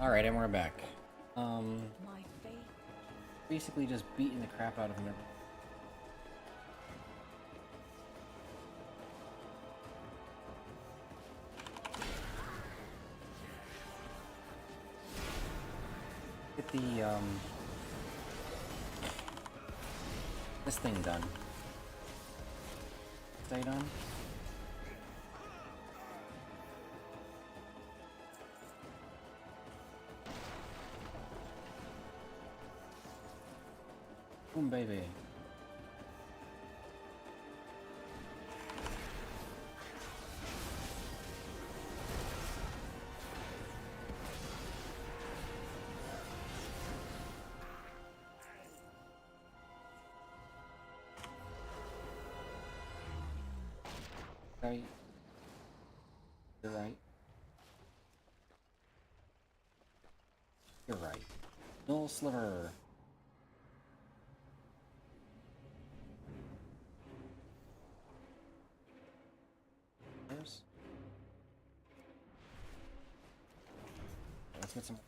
Alright, and we're back. My faith. Basically just beating the crap out of him. Get the, this thing done. Stay done. Boom, baby. Right. You're right. You're right. Null Sliver. Let's get some.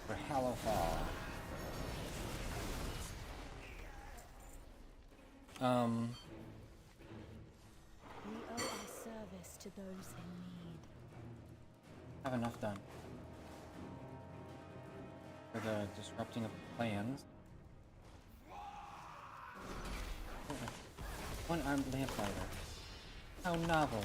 For Hallowfall. We owe our service to those in need. Have enough done. For the disrupting of plans. One-armed lamplighter. How novel.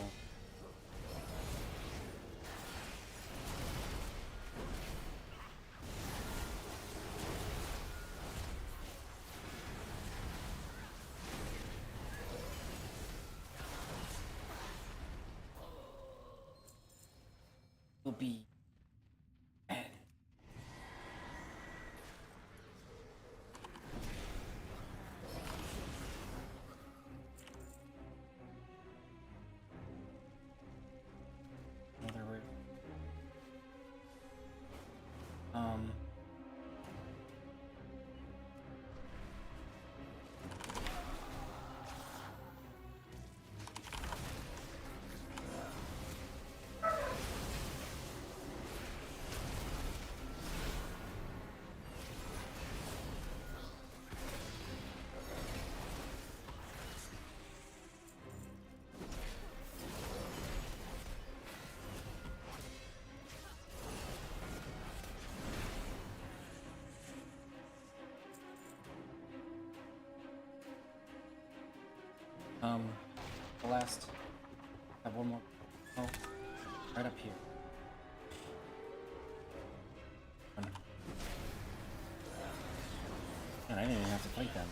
Will be another word. The last. I have one more. Oh, right up here. And I didn't even have to fight them.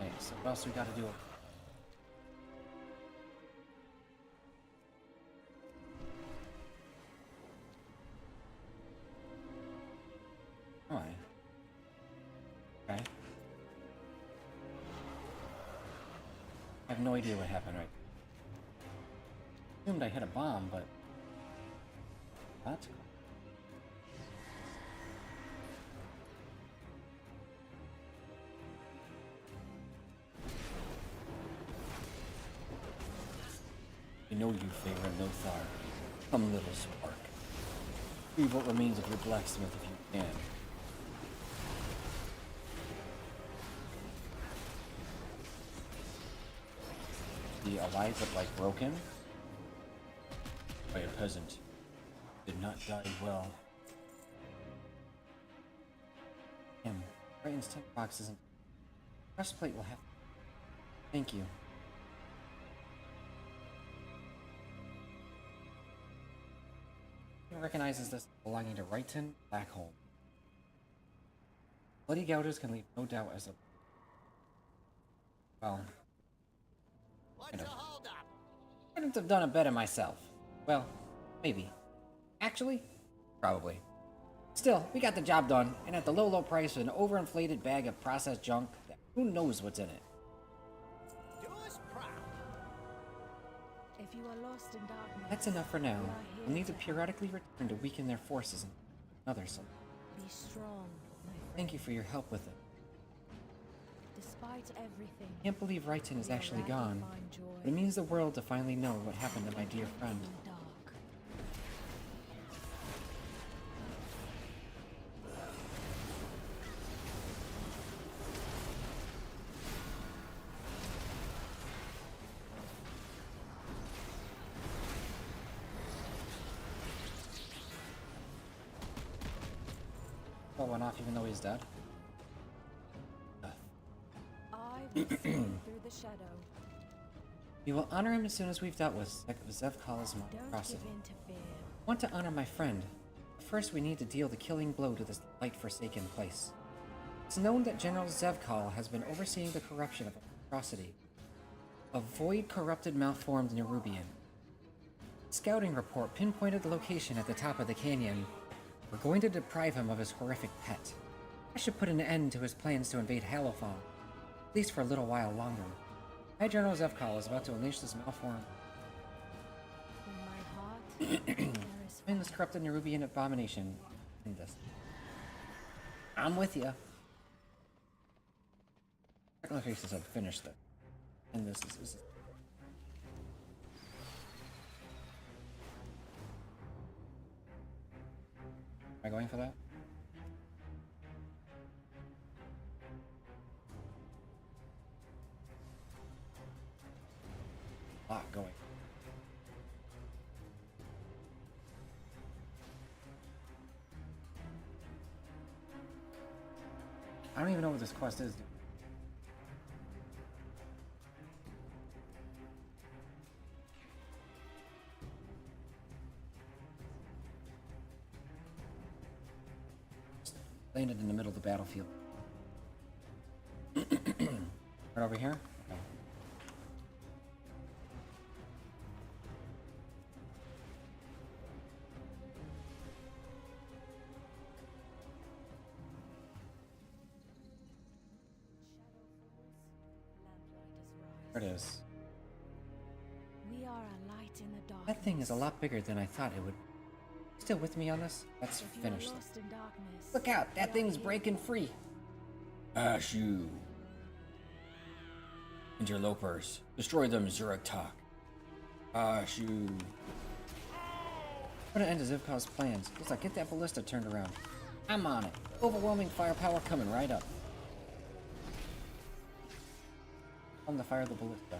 Okay, so what else we gotta do? Alright. Okay. I have no idea what happened right. Assumed I hit a bomb, but that's cool. I know you favor Lothar. Come, little spark. Retrieve what remains of your blacksmith if you can. The alive but like broken by a peasant did not die well. Him. Brighton's tech box isn't. Breastplate will have. Thank you. He recognizes this belonging to Wrighton Blackholm. Bloody Gougers can leave no doubt as a. Well. What's the hold up? I couldn't have done it better myself. Well, maybe. Actually, probably. Still, we got the job done, and at the low price of an overinflated bag of processed junk that Who knows what's in it? Do us proud. If you are lost in darkness, That's enough for now. we are here We'll need to help. periodically return to weaken their forces and another some. Be strong, my friend. Thank you for your help with it. Despite everything, I can't believe Ryton is we are actually lacking gone. find joy But it means the world to finally know what happened to my dear friend. in the dark. Well, went off even though he's dead. I will see through the shadow. We will honor him as soon as we've dealt with Azj-Kahet's Don't atrocity. give in to fear. I want to honor my friend. But first, we need to deal the killing blow to this light-forsaken place. It's known that General Azj-Kahet has been overseeing the corruption of atrocity. A void-corrupted, malformed Nerubian. Scouting report pinpointed the location at the top of the canyon. We're going to deprive him of his horrific pet. I should put an end to his plans to invade Halofal, at least for a little while longer. High General Azj-Kahet is about to unleash this malformed In my heart, there is find this corrupted Nerubian abomination in this. I'm with you. Technically, since I've finished it. And this is Am I going for that? Lot going. I don't even know what this quest is. Landed in the middle of the battlefield. Right over here? Okay. There it is. We are a light in the dark. That thing is a lot bigger than I thought it would. Still with me on this? Let's If you are finish this. lost in darkness, Look out! That we are thing's here. breaking free! Ashu. Interlopers. Destroy them, Zuruk-Tak. Ashu. I'm gonna end Azj-Kahet's plans. Looks like get that ballista turned around. I'm on it. Overwhelming firepower coming right up. I'm to fire the ballista.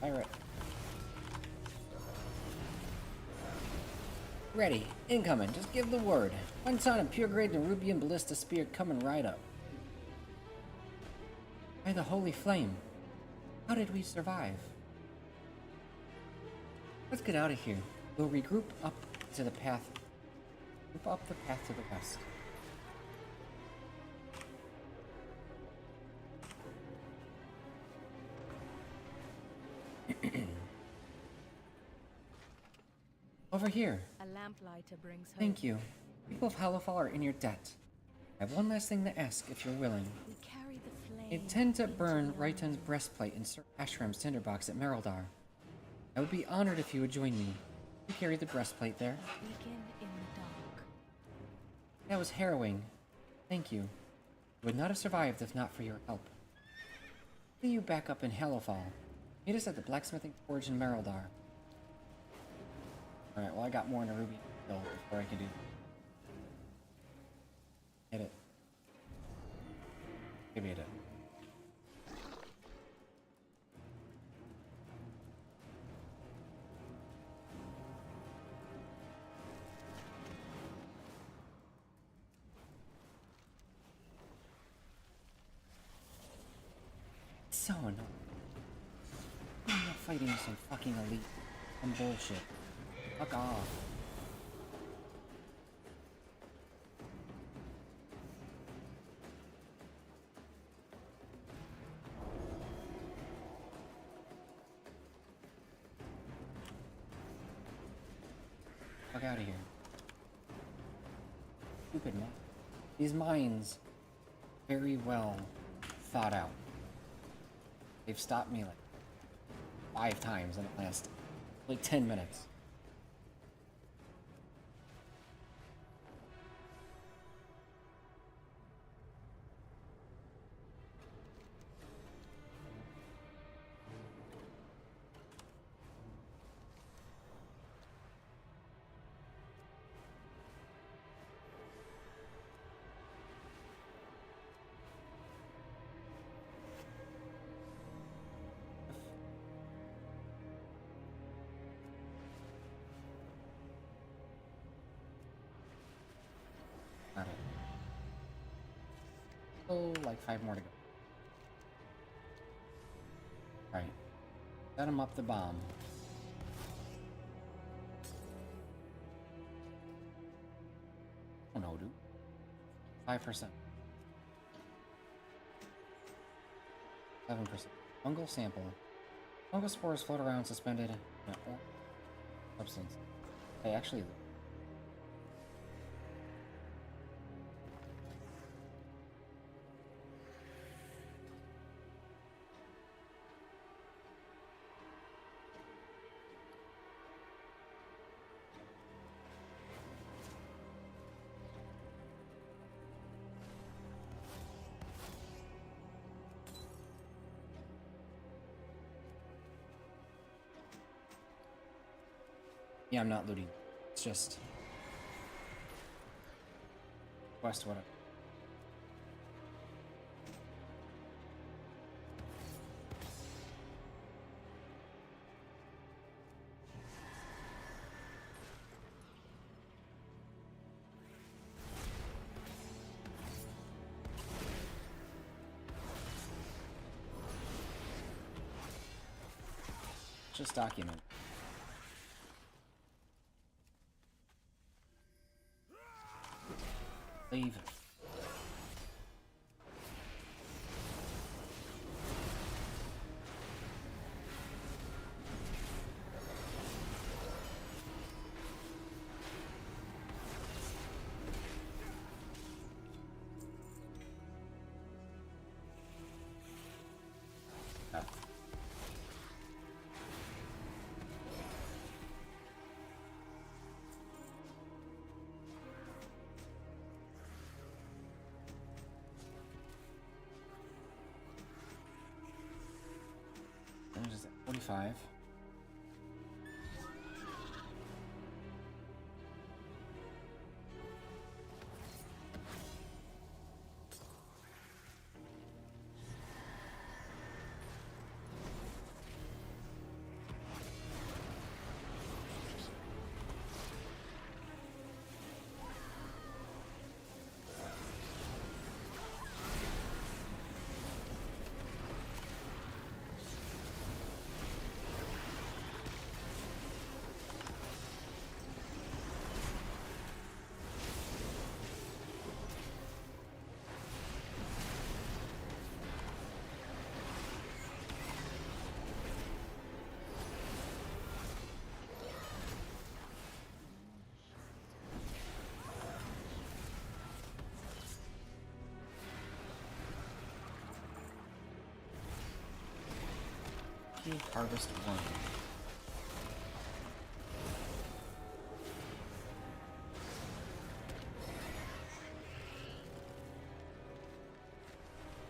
Fire it. Ready. Incoming. Just give the word. One ton of pure grade Nerubian ballista spear coming right up. By the holy flame. How did we survive? Let's get out of here. We'll regroup up to the path. Group up the path to the west. Over here. A lamplighter brings hope. Thank you. People of Halofal are in your debt. I have one last thing to ask, if you're willing. We carry the flame. I intend to into burn the Ryton's breastplate in Sir Ashram's tinderbox at Mereldar. I would be honored if you would join me. You carry the breastplate there. beacon in the dark. That was harrowing. Thank you. I would not have survived if not for your help. See you back up in Halofal. Meet us at the blacksmithing forge in Mereldar. Alright, well I got more in a ruby build before I can do that. Hit it. Give me it. So annoying. I'm not fighting some fucking elite. Some bullshit. Fuck off. fuck out of here. Stupid man. These mines, very well thought out. They've stopped me like 5 times in the last like 10 minutes. Got it. Oh, like 5 more to go. Right. Set him up the bomb. Oh no, dude. 5%. 7%. Fungal sample. Fungal spores float around suspended in a substance. They actually. Yeah, I'm not looting. It's just quest whatever. Just document. Leave. Oh. What is it? 45. Harvest 1.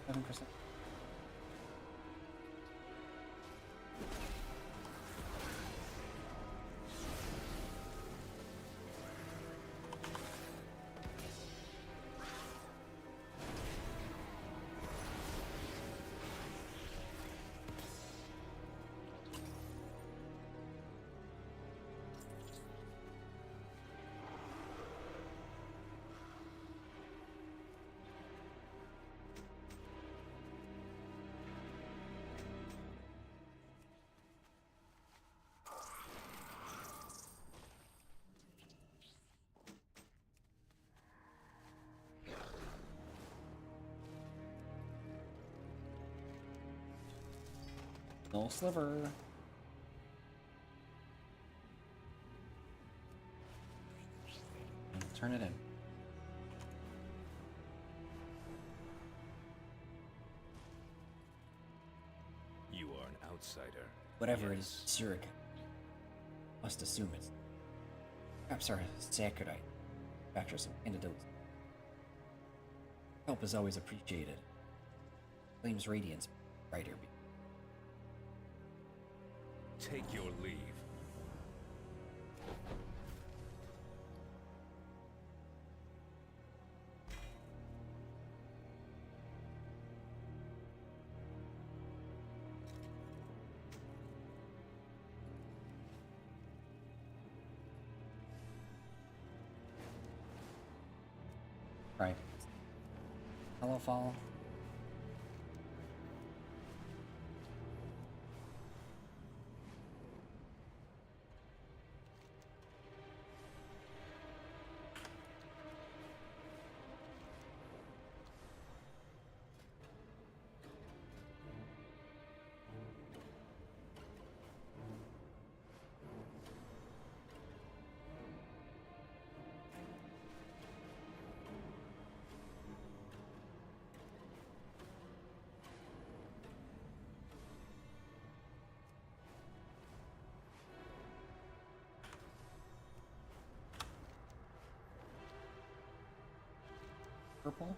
%. No sliver. turn it in. You are an outsider. Whatever it is, Zurich. Must assume it's perhaps our sacred item. Factor some antidotes. Help is always appreciated. Flame's radiance, brighter. Take your leave. Right. Hello, fall. Purple?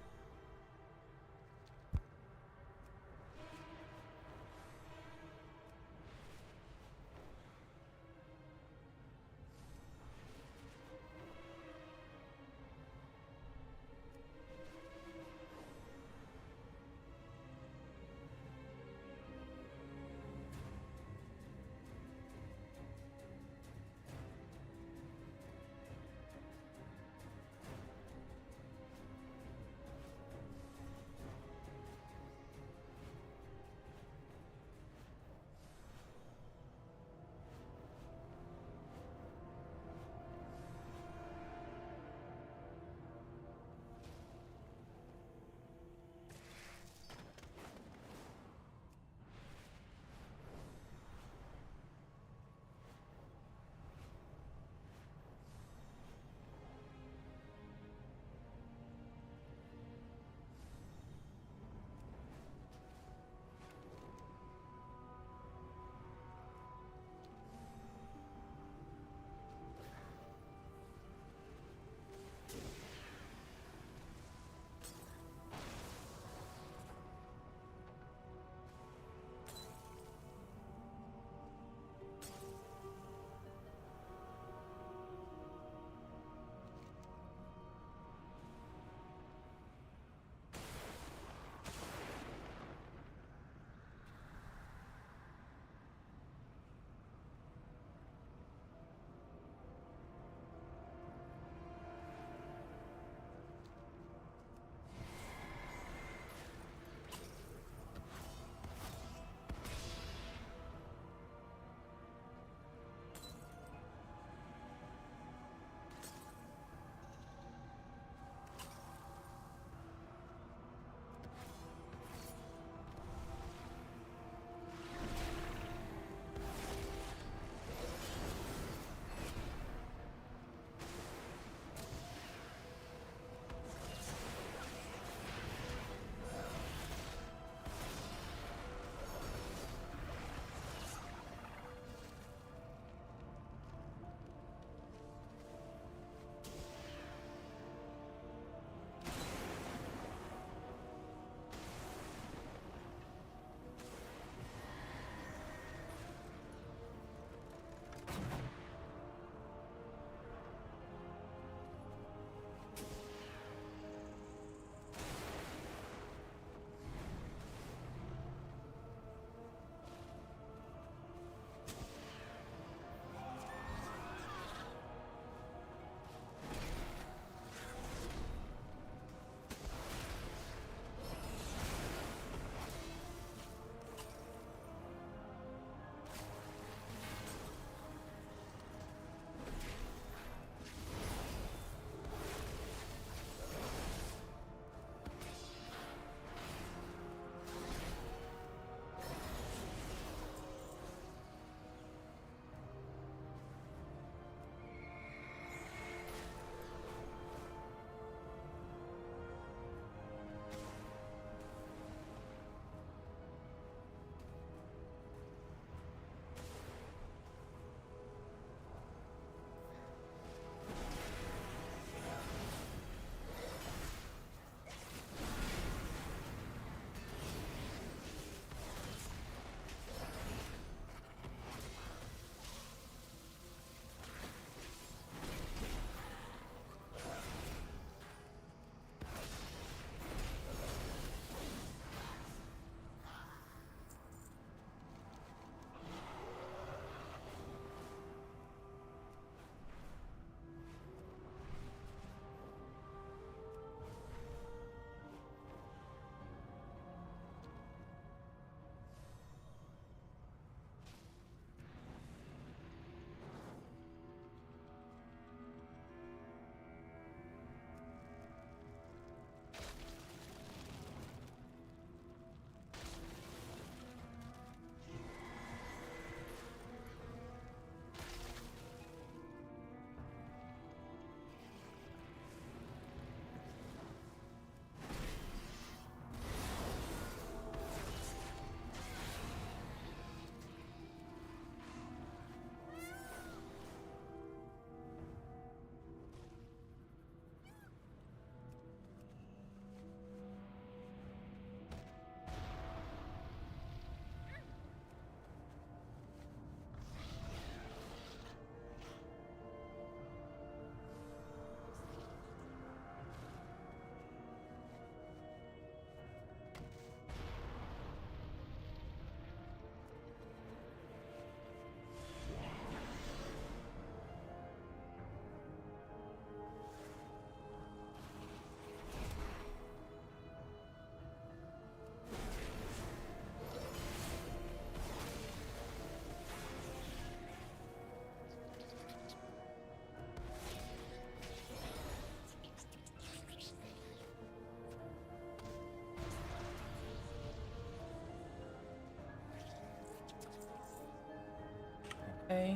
Okay.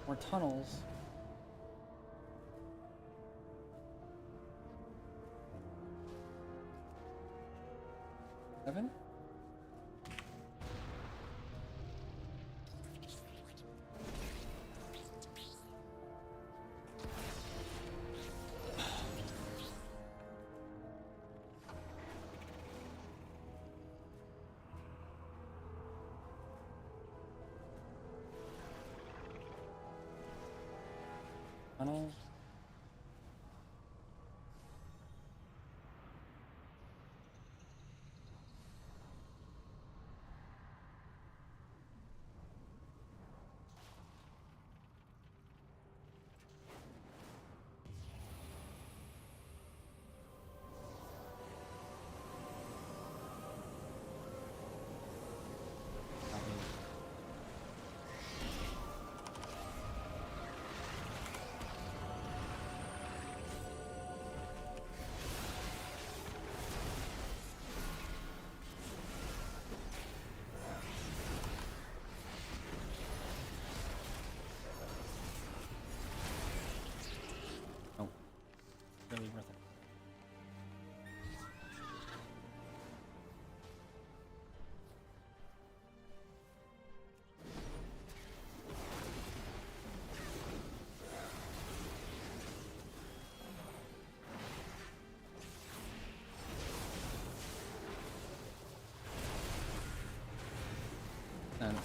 More tunnels. Seven? Tunnels. Really worth it. And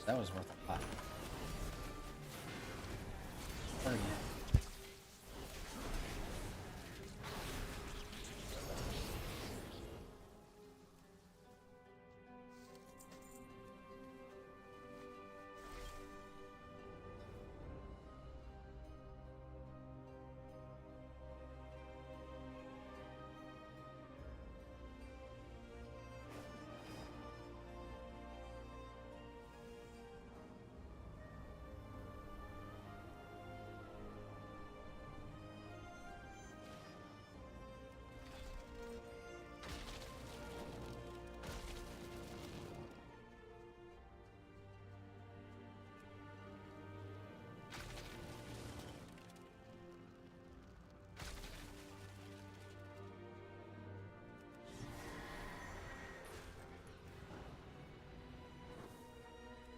that was worth a lot. 30.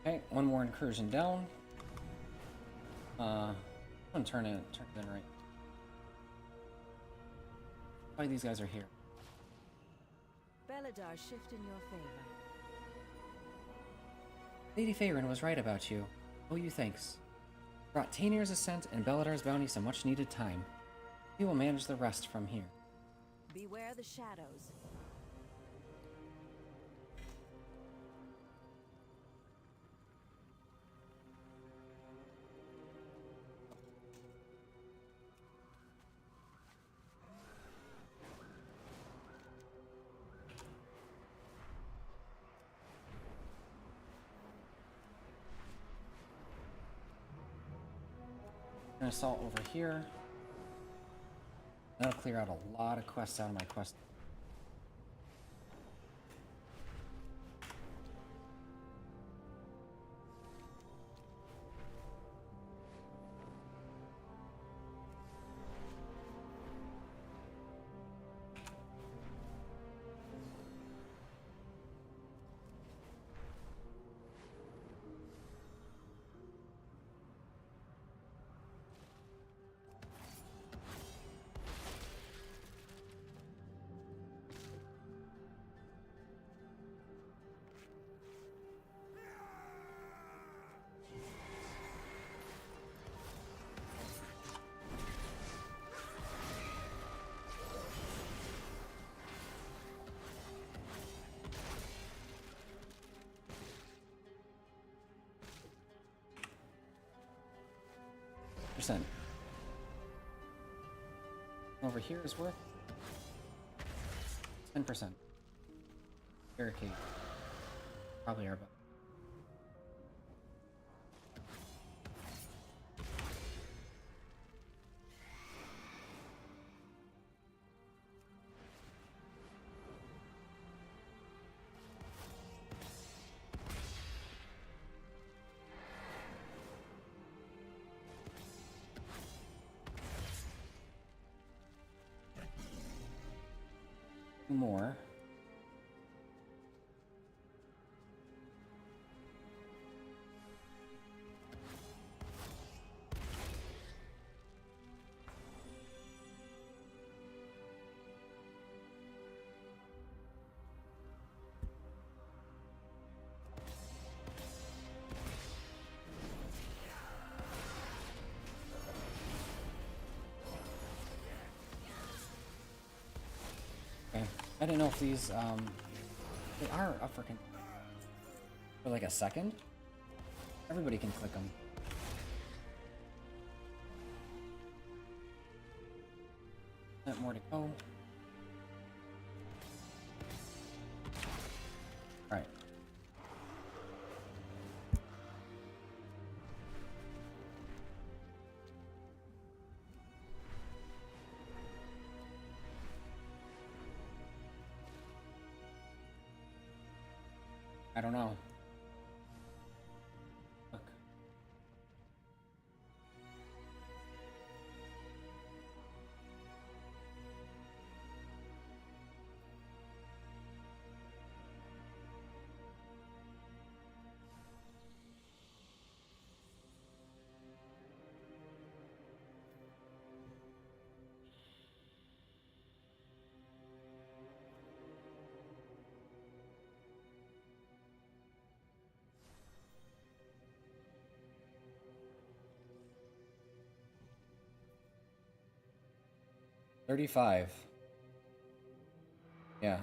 Okay, one more incursion down. I'm gonna turn it in right. Why these guys are here? Beladar shift in your favor. Lady Faerun was right about you. Oh, you thanks. Brought Tainir's ascent and Beladar's bounty some much-needed time. We will manage the rest from here. Beware the shadows. An assault over here. That'll clear out a lot of quests out of my quest. Percent. Over here is worth 10%. Barricade. Probably our butt. 2 more. I didn't know if these, they are up for like a second. Everybody can click them. More to go. Alright. I don't know. Look. $35. Yeah.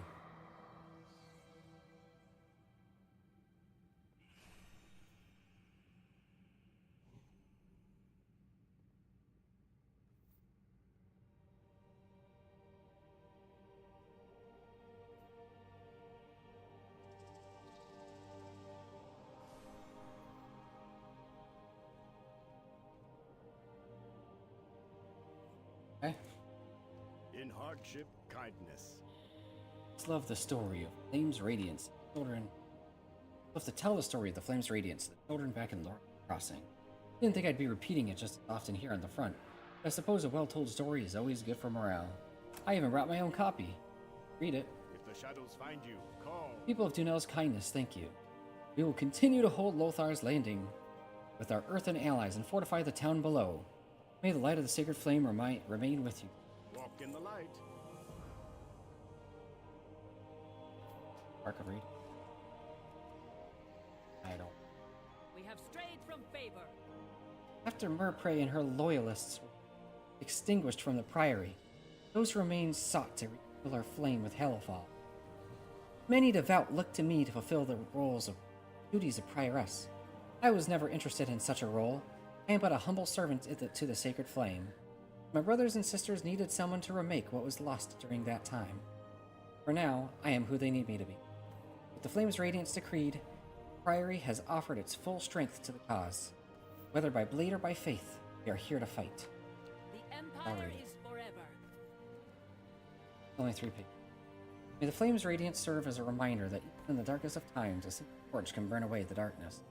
Okay. In hardship, kindness. Just love the story of Flame's Radiance. Children. Love to tell the story of the Flame's Radiance, the children back in Laurel Crossing. Didn't think I'd be repeating it just as often here on the front. But I suppose a well-told story is always good for morale. I even brought my own copy. Read it. If the shadows find you, call. People of Dunel's kindness, thank you. We will continue to hold Lothar's Landing with our earthen allies and fortify the town below. May the light of the sacred flame remain with you. Walk in the light. Mark of read. I don't. We have strayed from favor. After Murpray and her loyalists were extinguished from the priory, those remains sought to rekindle our flame with Halifal. Many devout looked to me to fulfill the duties of prioress. I was never interested in such a role. I am but a humble servant to the sacred flame. My brothers and sisters needed someone to remake what was lost during that time. For now, I am who they need me to be. With the flame's radiance decreed, Priory has offered its full strength to the cause. Whether by blade or by faith, we are here to fight. The Empire is forever. Only 3 pages. May the flame's radiance serve as a reminder that even in the darkest of times, a single torch can burn away the darkness.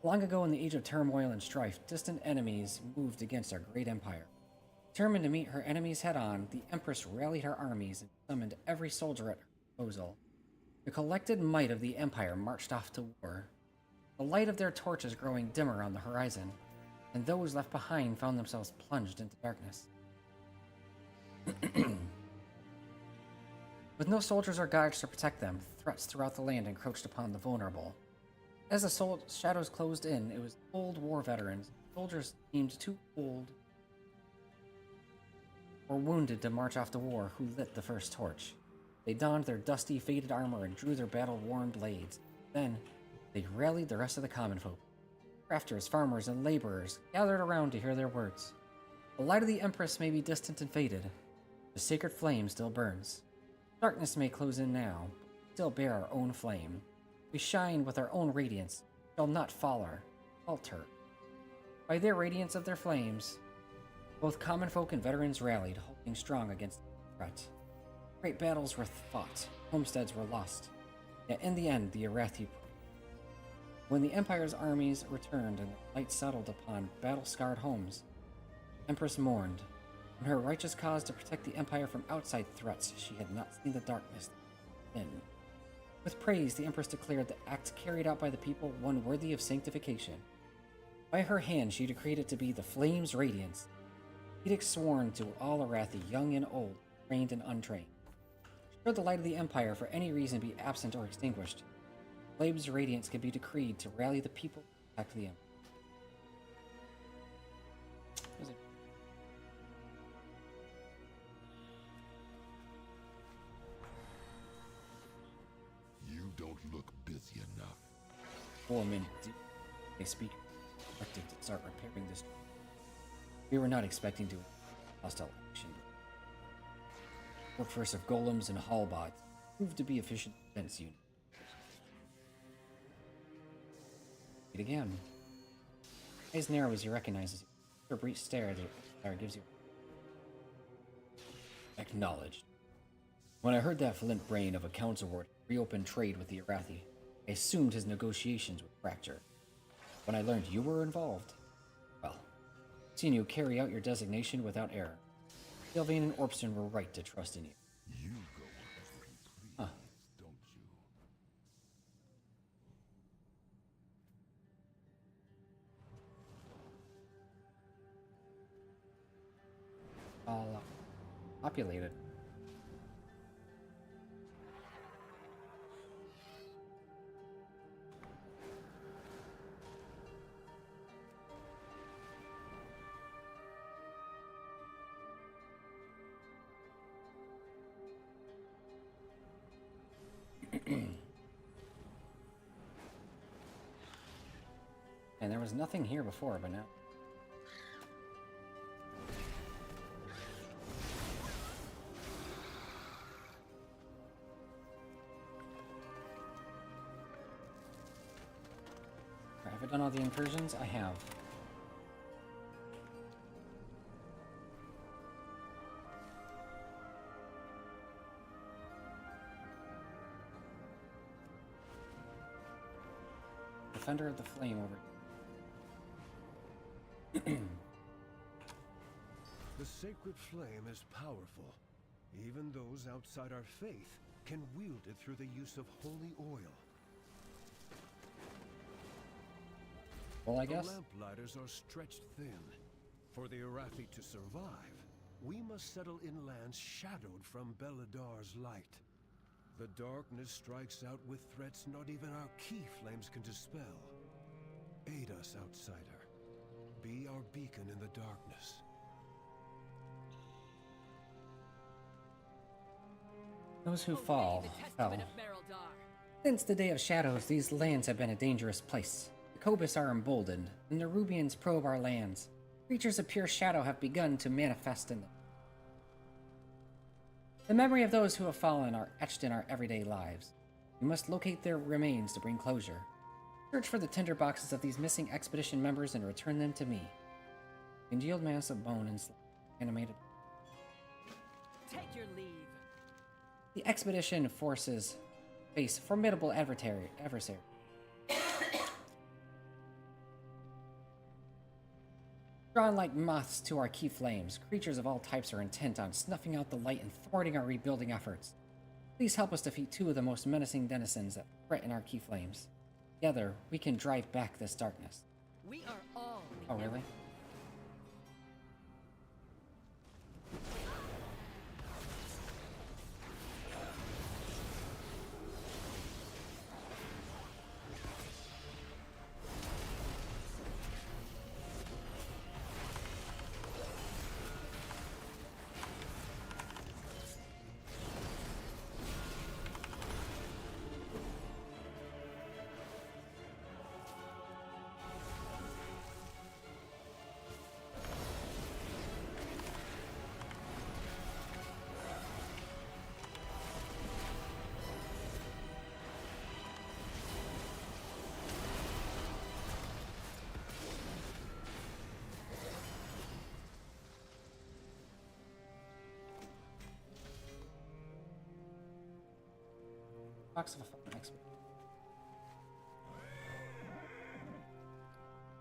Long ago in the age of turmoil and strife, distant enemies moved against our great empire. Determined to meet her enemies head-on, the Empress rallied her armies and summoned every soldier at her disposal. The collected might of the Empire marched off to war. The light of their torches growing dimmer on the horizon, and those left behind found themselves plunged into darkness. With no soldiers or guards to protect them, threats throughout the land encroached upon the vulnerable. As the shadows closed in, it was old war veterans, soldiers deemed too old or wounded to march off to war, who lit the first torch. They donned their dusty, faded armor and drew their battle-worn blades. Then, they rallied the rest of the common folk. Crafters, farmers, and laborers gathered around to hear their words. The light of the Empress may be distant and faded. The sacred flame still burns. Darkness may close in now, but we still bear our own flame. We shine with our own radiance, shall not falter. By their radiance of their flames, both common folk and veterans rallied, holding strong against the threat. Great battles were fought, homesteads were lost, yet in the end the Arathi. When the Empire's armies returned and the light settled upon battle-scarred homes, Empress mourned. In her righteous cause to protect the Empire from outside threats, she had not seen the darkness within. With praise, the Empress declared the act carried out by the people one worthy of sanctification. By her hand, she decreed it to be the Flame's Radiance, edict sworn to all Arathi, young and old, trained and untrained. Should the light of the Empire for any reason be absent or extinguished, Flame's Radiance can be decreed to rally the people to protect the Empire. You don't look busy enough. 4 minutes. They speak directive to start repairing this. We were not expecting to hostile action. Workforce of golems and hallbots proved to be efficient defense unit. Meet again. Eyes narrow as you recognize it. A brief stare that fire gives you. Acknowledged. When I heard that Flint brain of a council ward reopened trade with the Arathi, I assumed his negotiations would fracture. When I learned you were involved, well, seeing you carry out your designation without error, Sylvain and Orpston were right to trust in you. You go wherever you please, don't you? All populated. And there was nothing here before, but now. Have I done all the incursions? I have. Defender of the Flame over. The sacred flame is powerful. Even those outside our faith can wield it through the use of holy oil. Well, I guess. The lamplighters are stretched thin. For the Arathi to survive, we must settle in lands shadowed from Beladar's light. The darkness strikes out with threats not even our key flames can dispel. Aid us, outsider. Be our beacon in the darkness. Those who fall, fell. Since the Day of Shadows, these lands have been a dangerous place. The Kobus are emboldened, and the Nerubians probe our lands. Creatures of pure shadow have begun to manifest in them. The memory of those who have fallen are etched in our everyday lives. We must locate their remains to bring closure. Search for the tinderboxes of these missing expedition members and return them to me. Congealed mass of bone and animated. Take your leave. The expedition forces face formidable adversary. Drawn like moths to our key flames, creatures of all types are intent on snuffing out the light and thwarting our rebuilding efforts. Please help us defeat 2 of the most menacing denizens that threaten our key flames. Together, we can drive back this darkness. We are all. Oh, really? Box of a fucking expert.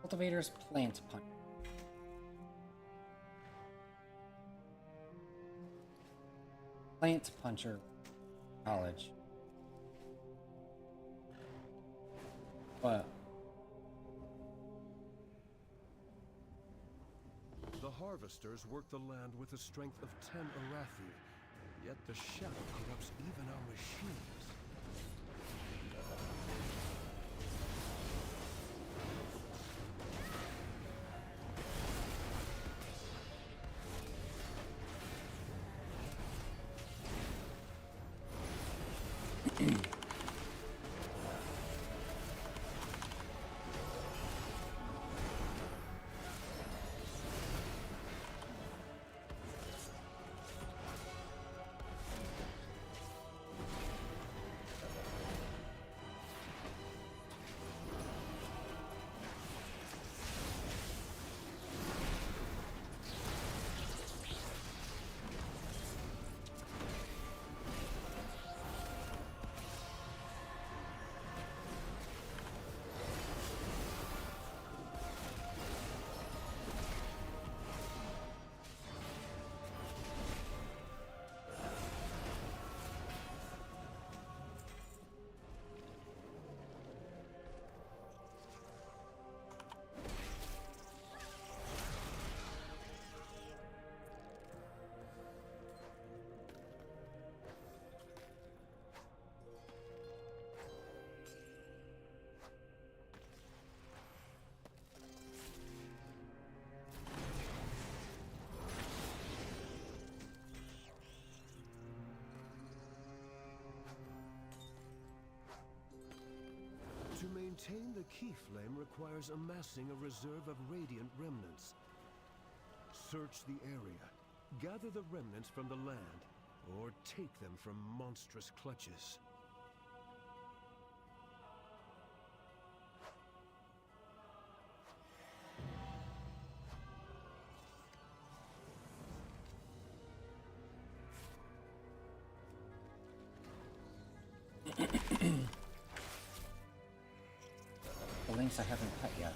Cultivator's plant punch. plant puncher college. But The harvesters work the land with the strength of 10 Arathi, yet the shadow corrupts even our machines. To maintain the key flame requires amassing a reserve of radiant remnants. Search the area, gather the remnants from the land, or take them from monstrous clutches. the links I haven't cut yet.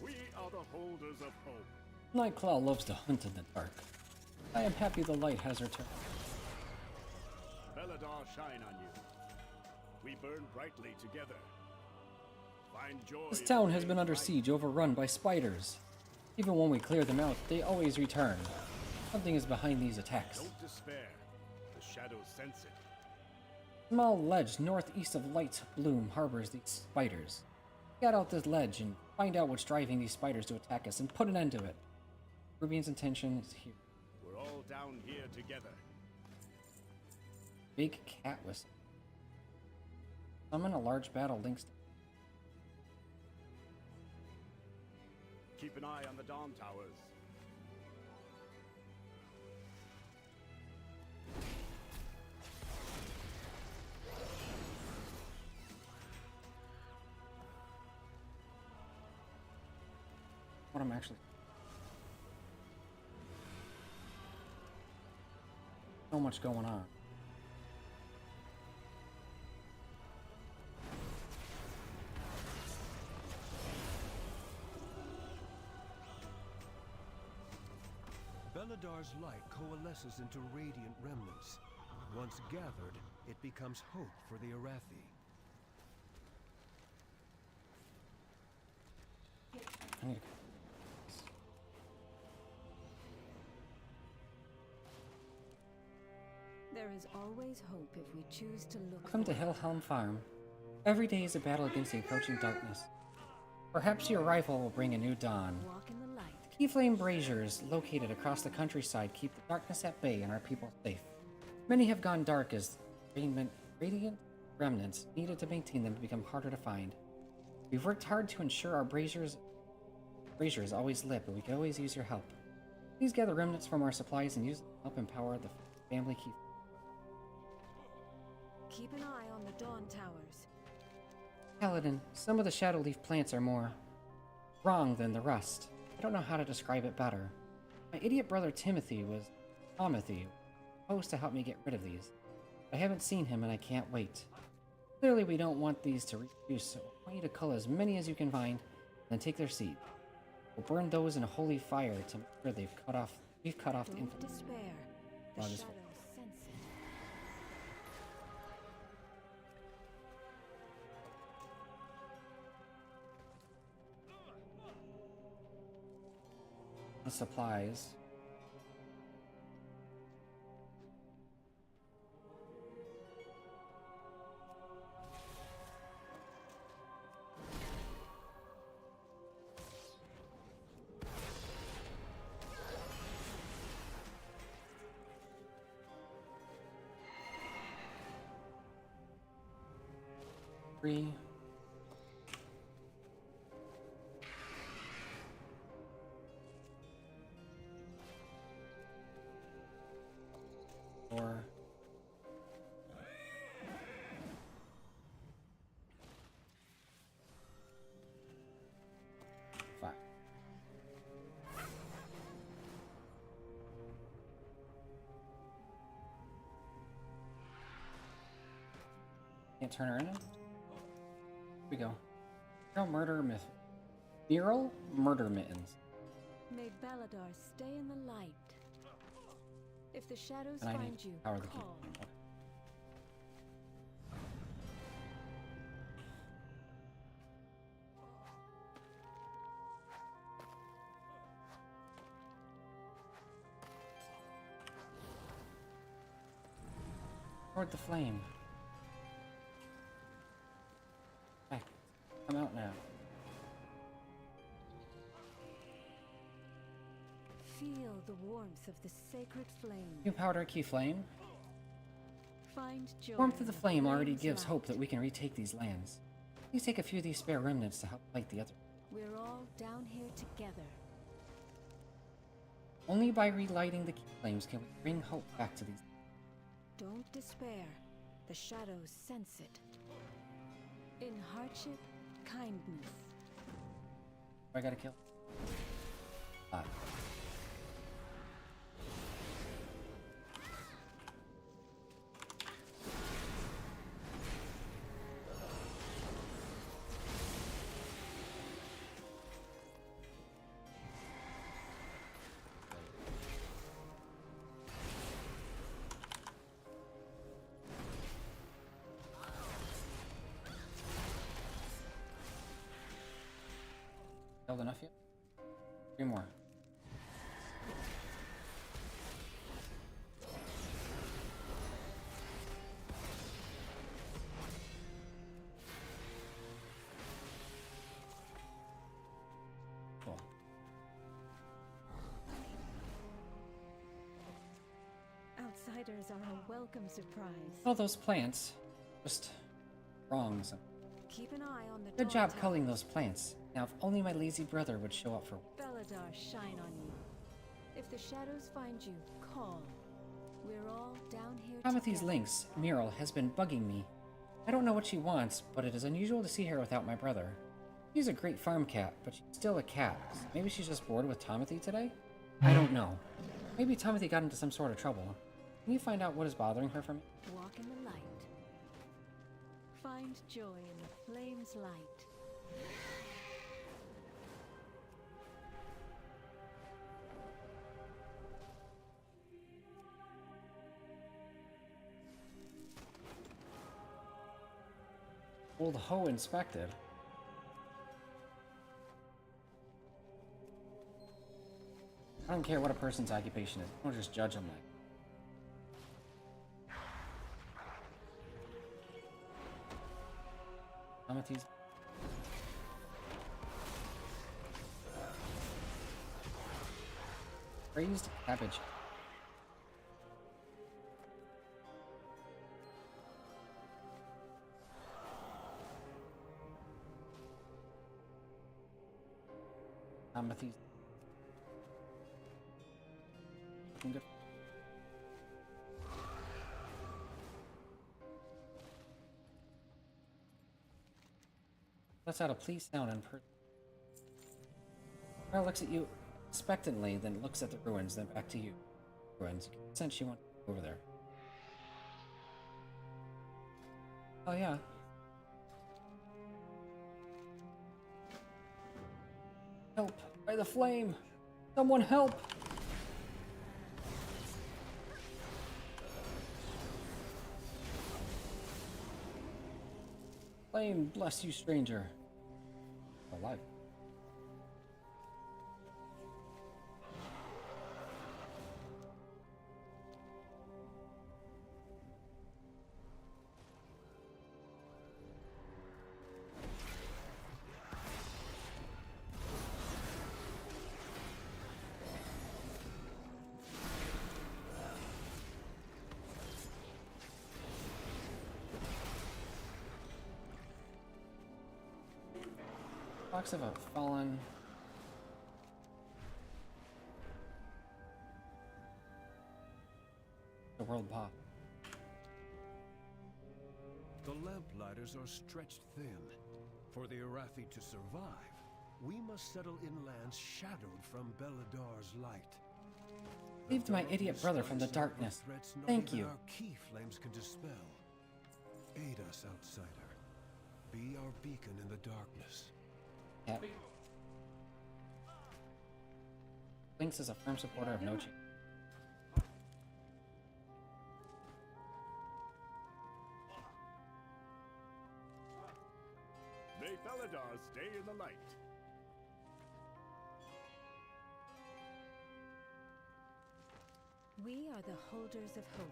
We are the holders of hope. Nightclaw loves to hunt in the dark. I am happy the light has returned. Beladar shine on you. We burn brightly together. Find joy. This town has been under siege, overrun by spiders. Even when we clear them out, they always return. Something is behind these attacks. Don't despair. The shadows sense it. A small ledge northeast of Light Bloom harbors these spiders. Get out this ledge and find out what's driving these spiders to attack us and put an end to it. Rubian's intention is here. We're all down here together. Big cat whistle. Summon a large battle links. Keep an eye on the Dawn Towers. What I'm actually... So much going on. Beladar's light coalesces into radiant remnants. Once gathered, it becomes hope for the Arathi. I need to... There is always hope if we choose to look. Welcome to Hillhelm Farm. Every day is a battle against the approaching darkness. Perhaps your arrival will bring a new dawn. Walk in the light. Key flame braziers located across the countryside keep the darkness at bay and our people safe. Many have gone dark as radiant remnants needed to maintain them become harder to find. We've worked hard to ensure our braziers always lit, but we could always use your help. Please gather remnants from our supplies and use them to help empower the family key. Keep an eye on the Dawn Towers. Paladin, some of the shadow leaf plants are more wrong than the rest. I don't know how to describe it better. My idiot brother Timothy was supposed to help me get rid of these. I haven't seen him and I can't wait. Clearly we don't want these to reproduce, so I want you to cull as many as you can find, and then take their seed. We'll burn those in a holy fire to make sure we've cut off the Don't infant. despair. The Oh, shadows this one. sense it. The supplies. Three. Four. Five. Can't turn her in? Here we go. Mural murder mittens. May Baladar stay in the light. If the shadows And I find need you, power the key. call. Okay. Toward the flame. Back. Come out now. Feel the warmth of the sacred flame. New powder key flame. Find joy. Warmth of the in flame already flame's gives light. hope that we can retake these lands. Please take a few of these spare remnants to help fight the other. We're all down here together. Only by relighting the key flames can we bring hope back to these. Don't despair. The shadows sense it. In hardship, kindness. I gotta kill. 5. Killed enough yet? 3 more. Cool. Outsiders are a welcome surprise. All those plants. Just wrongs. Keep an eye on the Good job tall culling towers. those plants. Now if only my lazy brother would show up for Baladar shine on you. If the shadows find you, call. We're all down here Timothy's together. Lynx, Mural, has been bugging me. I don't know what she wants, but it is unusual to see her without my brother. She's a great farm cat, but she's still a cat. Maybe she's just bored with Timothy today? I don't know. Maybe Timothy got into some sort of trouble. Can you find out what is bothering her from me? Walk in the light. Find joy in the flame's light. Old hoe inspected. I don't care what a person's occupation is. Don't just judge them like. Timothy's. Raised cabbage. Timothy's. Looking good. Let's out a please sound in person. Carl looks at you expectantly, then looks at the ruins, then back to you. Ruins. You can sense she wants to go over there. Oh yeah. Help! By the flame! Someone help! Flame, bless you, stranger. Alive. Talks of a fallen. The world pop. The lamplighters are stretched thin. For the Arathi to survive, we must settle in lands shadowed from Beladar's light. Saved my idiot brother from the darkness. Thank you. Our key flames can dispel. Aid us, outsider. Be our beacon in the darkness. Yeah. Lynx is a firm supporter of no change. May Beladar stay in the light. We are the holders of hope.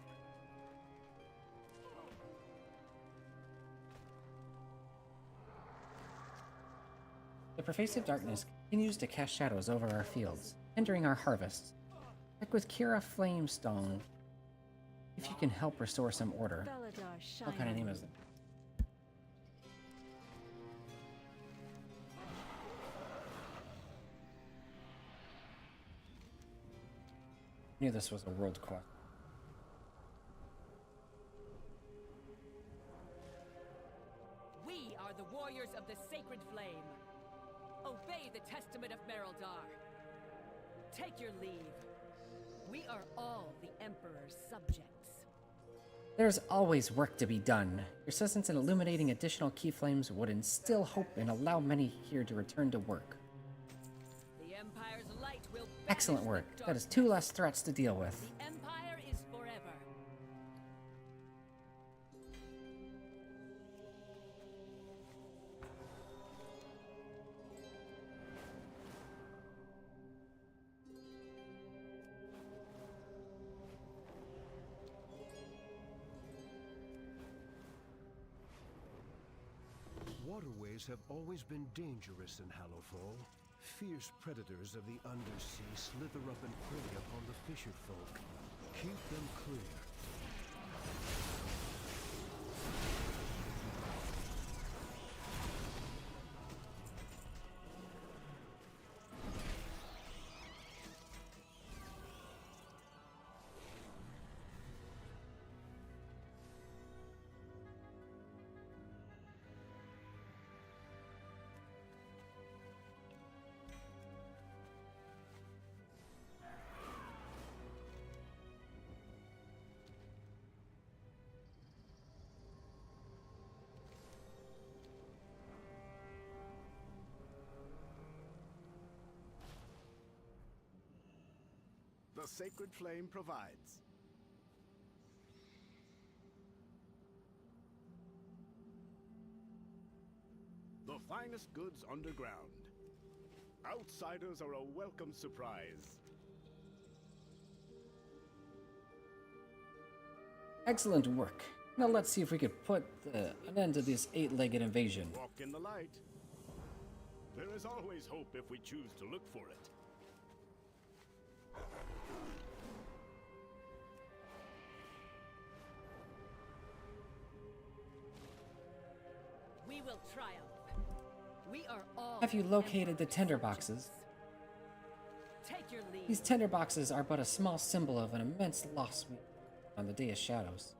The pervasive darkness continues to cast shadows over our fields, hindering our harvests. Check with Kira Flamestone if you can help restore some order. What kind of name is it? I knew this was a world quest. We are the warriors of the sacred flame. Obey the testament of Merildar. Take your leave. We are all the Emperor's subjects. There's always work to be done. Your assistance in illuminating additional key flames would instill hope and allow many here to return to work. The Empire's light will Excellent work. That is 2 less threats to deal with. The Empire is forever. Waterways have always been dangerous in Hallowfall. Fierce predators of the undersea slither up and prey upon the fisher folk. Keep them clear. The sacred flame provides. The finest goods underground. Outsiders are a welcome surprise. Excellent work. Now let's see if we could put an end to this 8-legged invasion. Walk in the light. There is always hope if we choose to look for it. We will triumph. We are all. Have you located the tinderboxes? Take your leave. These tinderboxes are but a small symbol of an immense loss on the Day of Shadows.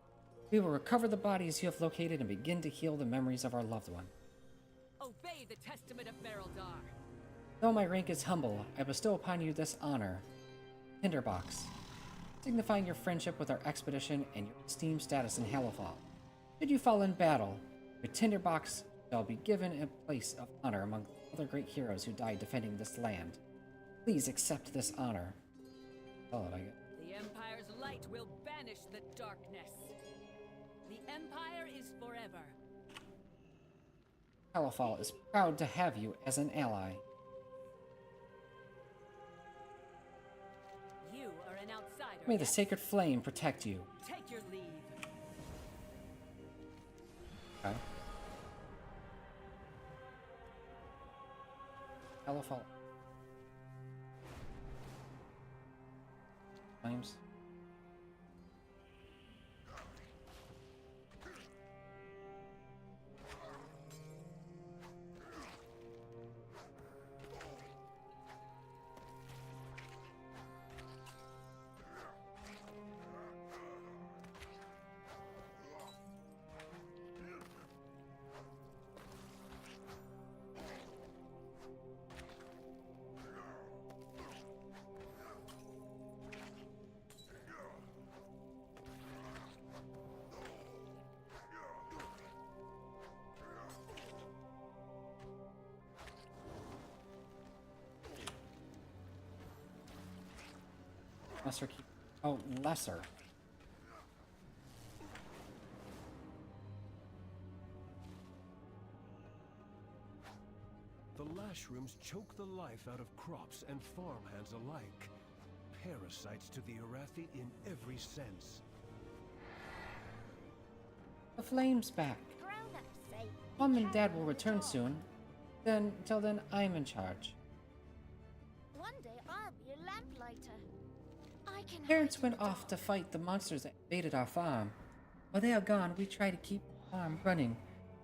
We will recover the bodies you have located and begin to heal the memories of our loved one. Obey the testament of Merildar. Though my rank is humble, I bestow upon you this honor. Tinderbox, signifying your friendship with our expedition and your esteemed status in Hallowfall. Should you fall in battle, your tinderbox shall be given a place of honor among other great heroes who died defending this land. Please accept this honor. Oh, I get. The Empire's light will banish the darkness. The Empire is forever. Califal is proud to have you as an ally. You are an outsider. May the yes? sacred flame protect you. Take your leave. Okay. Califal. Flames. Lesser key. Oh, lesser. The Lashrooms choke the life out of crops and farmhands alike. Parasites to the Arathi in every sense. The flame's back. Grown-ups say Mom and Dad will return soon. Till then, I'm in charge. one day I'll be a lamplighter. I can Parents hide in went the off dark. to fight the monsters that invaded our farm. While they are gone, we try to keep the farm running.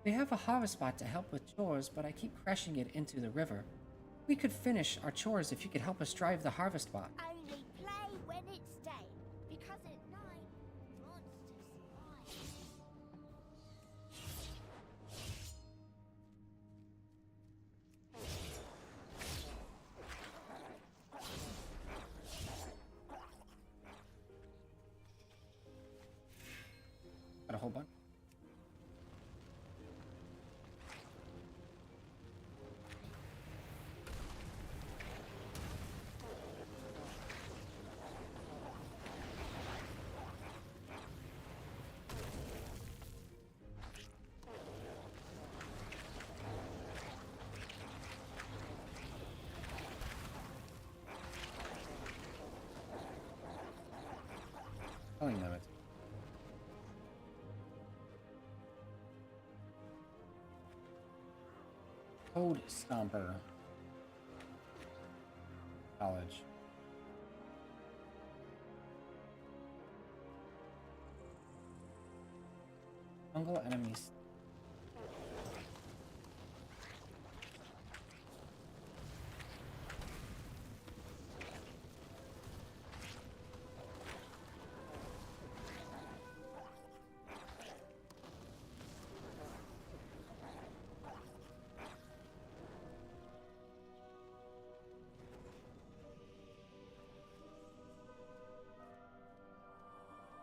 We have a harvest spot to help with chores, but I keep crashing it into the river. We could finish our chores if you could help us drive the harvest spot. Only play when it's day, because at night, monsters hide. Got a whole bunch. Killing limit. Code Stomper. College. Jungle enemies.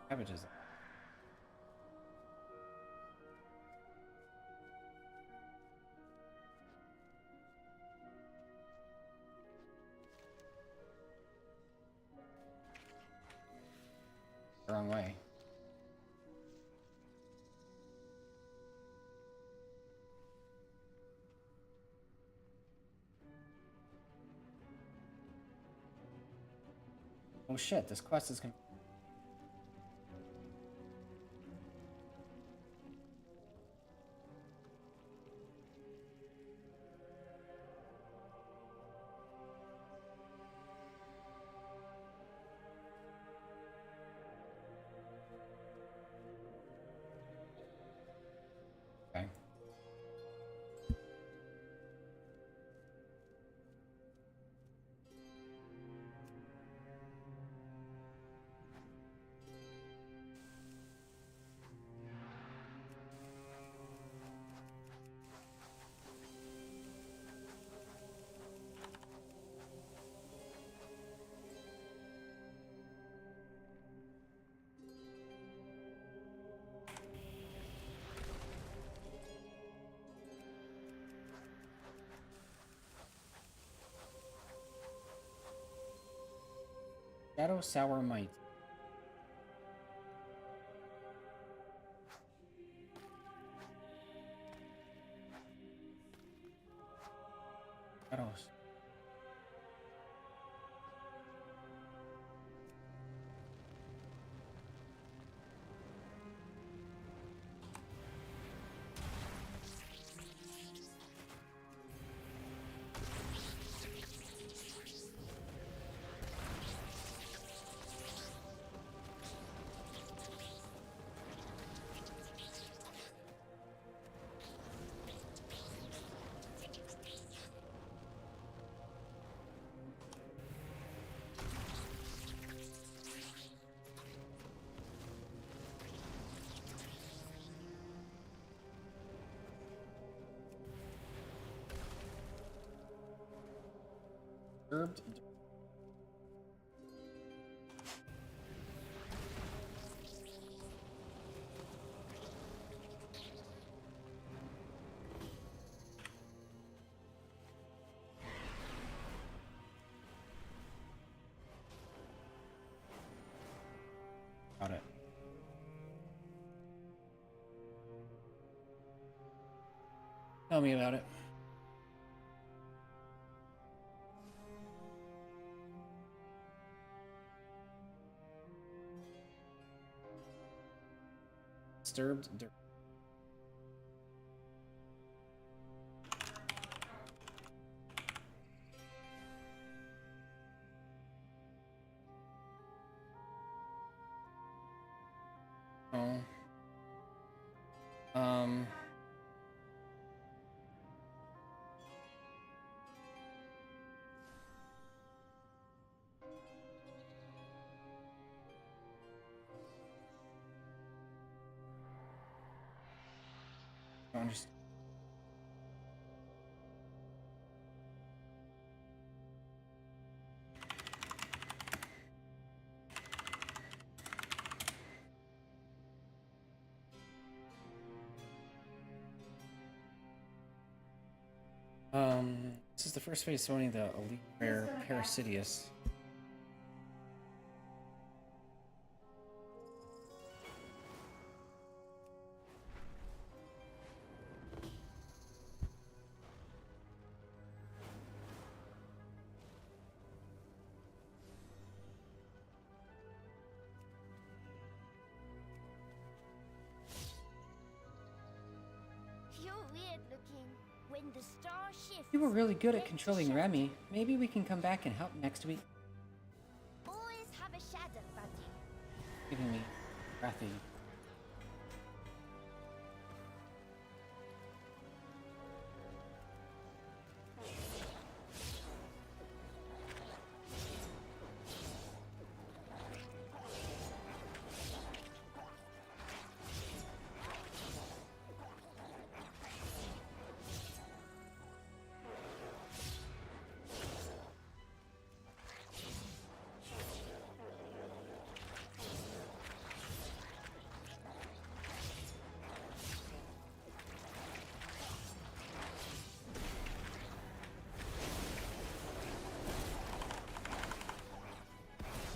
Cabbages. Wrong way. Oh shit, this quest is okay. Shadow Sour Mite. Shadows. Disturbed. Got it. Tell me about it. Disturbed. Oh. I'm just. This is the first phase owning the elite rare Parasidius. You're weird looking. When the star shifts, You were really good at controlling Remy. Maybe we can come back and help next week. always have a shadow, buddy. Giving me wrathy.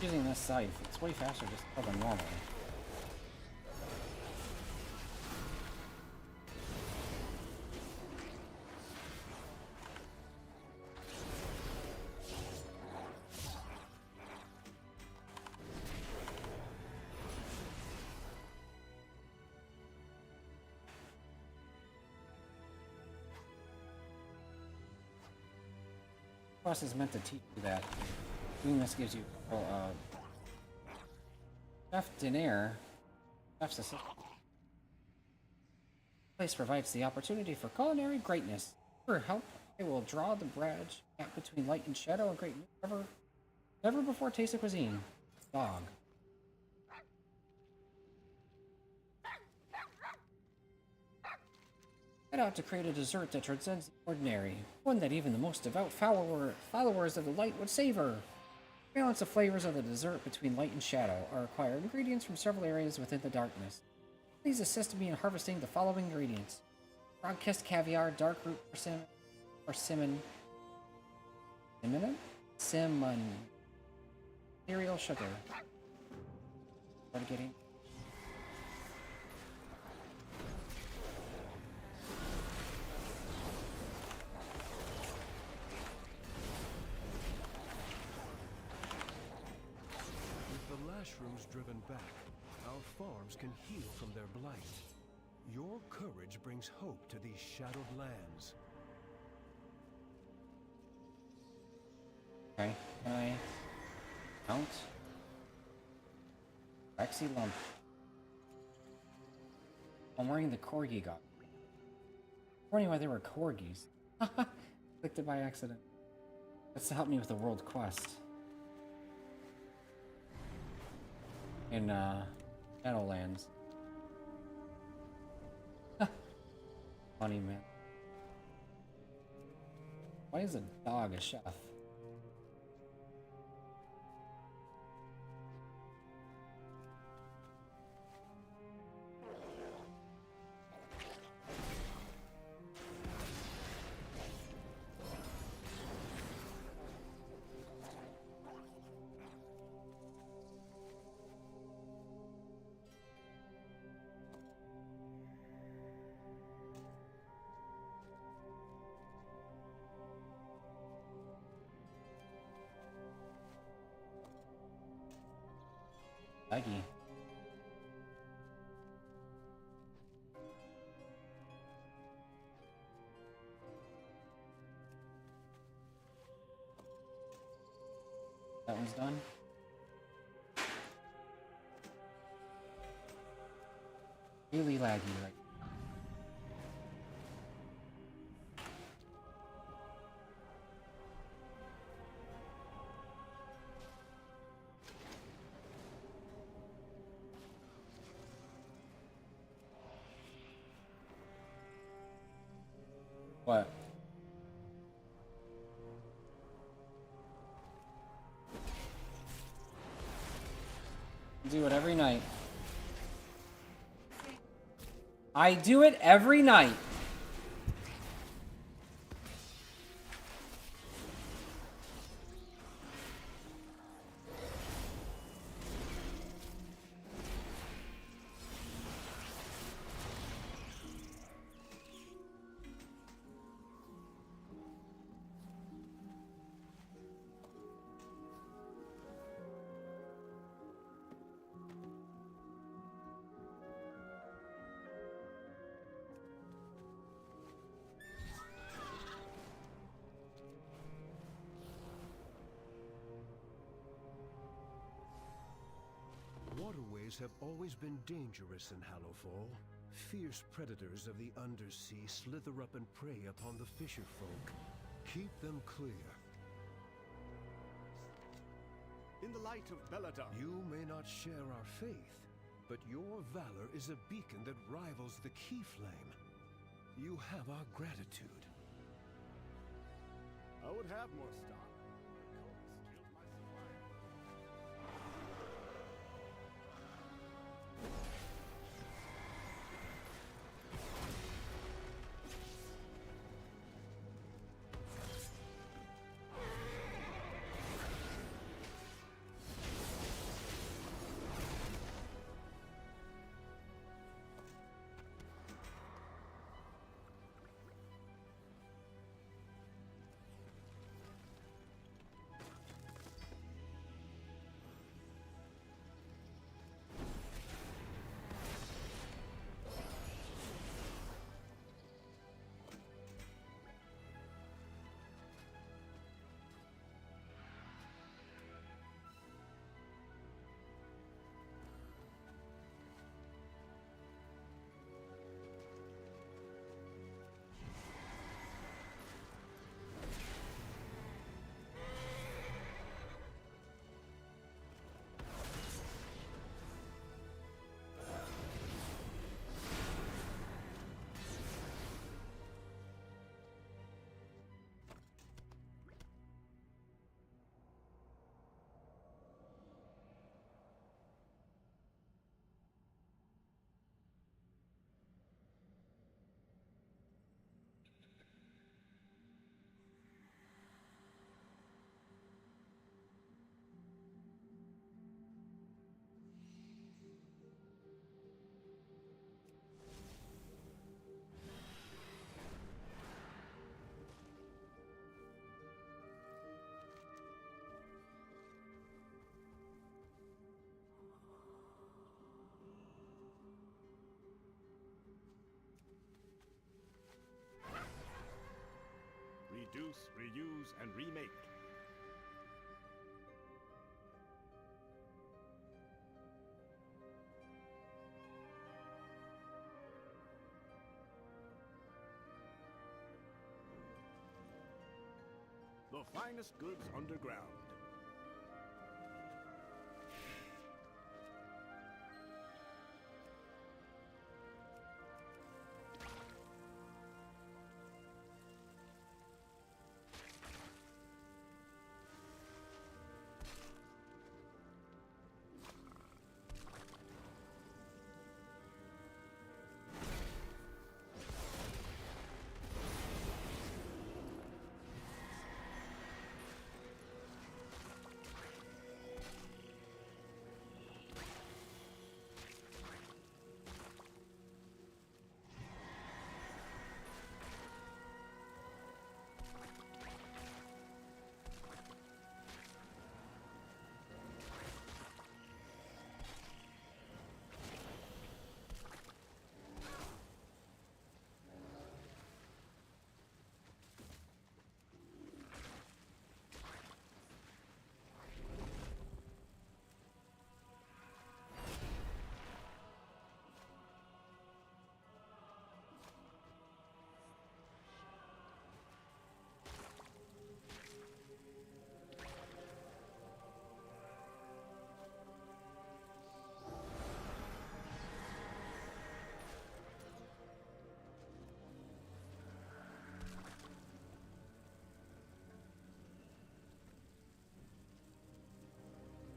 Using this scythe, it's way faster just to kill than normal. Plus is meant to teach you that doing this gives you chef dinner. Chef's assistant. Place provides the opportunity for culinary greatness. For help, I will draw the bridge gap between light and shadow and create never before tasted cuisine. Dog. Set out to create a dessert that transcends the ordinary, one that even the most devout followers of the light would savor. Balance the flavors of the dessert between light and shadow are required ingredients from several areas within the darkness. Please assist me in harvesting the following ingredients: frog-kissed caviar, dark root persimmon, Cereal sugar. Start getting. With the Lashrooms driven back, our farms can heal from their blight. Your courage brings hope to these shadowed lands. Okay, can I count? Rexy lump. I'm wearing the corgi god. I'm wondering why there were corgis. Clicked it by accident. That's to help me with the world quest. In Shadowlands. Funny man. Why is a dog a chef? Aggie. That one's done. Really laggy right. What? Do it every night. I do it every night. Waterways have always been dangerous in Hallowfall. Fierce predators of the undersea slither up and prey upon the fisher folk. Keep them clear. In the light of Belladar, You may not share our faith, but your valor is a beacon that rivals the Key Flame. You have our gratitude. I would have more stock. Cold steals my supply. Reduce, reuse, and remake. The finest goods underground.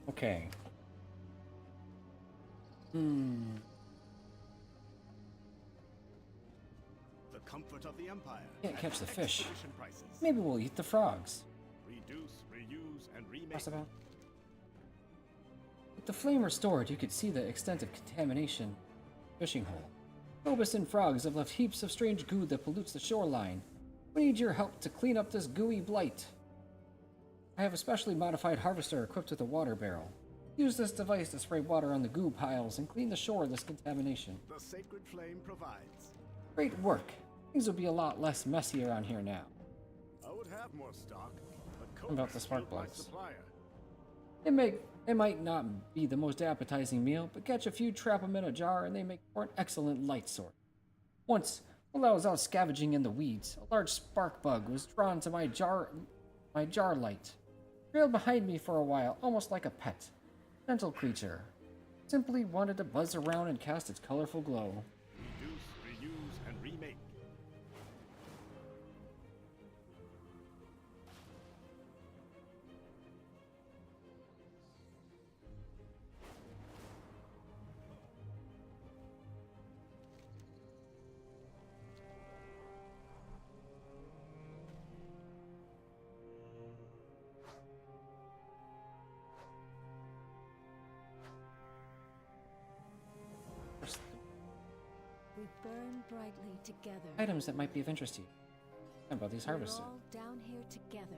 Okay. The comfort of the Empire. Can't catch the fish. Expedition prices. Maybe we'll eat the frogs. Reduce, reuse, and remake. Possible. With the flame restored, you could see the extent of contamination. Fishing hole. Phobos and frogs have left heaps of strange goo that pollutes the shoreline. We need your help to clean up this gooey blight. I have a specially modified harvester equipped with a water barrel. Use this device to spray water on the goo piles and clean the shore of this contamination. The sacred flame provides. Great work. Things will be a lot less messy around here now. I would have more stock, but What about the spark my plugs? supplier. It might not be the most appetizing meal, but catch a few, trap them in a jar, and they make for an excellent light source. Once, while I was out scavenging in the weeds, a large spark bug was drawn to my jar light. Trailed behind me for a while, almost like a pet. Gentle creature. Simply wanted to buzz around and cast its colorful glow. Reduce, reuse, and remake. We burn brightly together. Items that might be of interest to you. How about these harvesters? We're all down here together.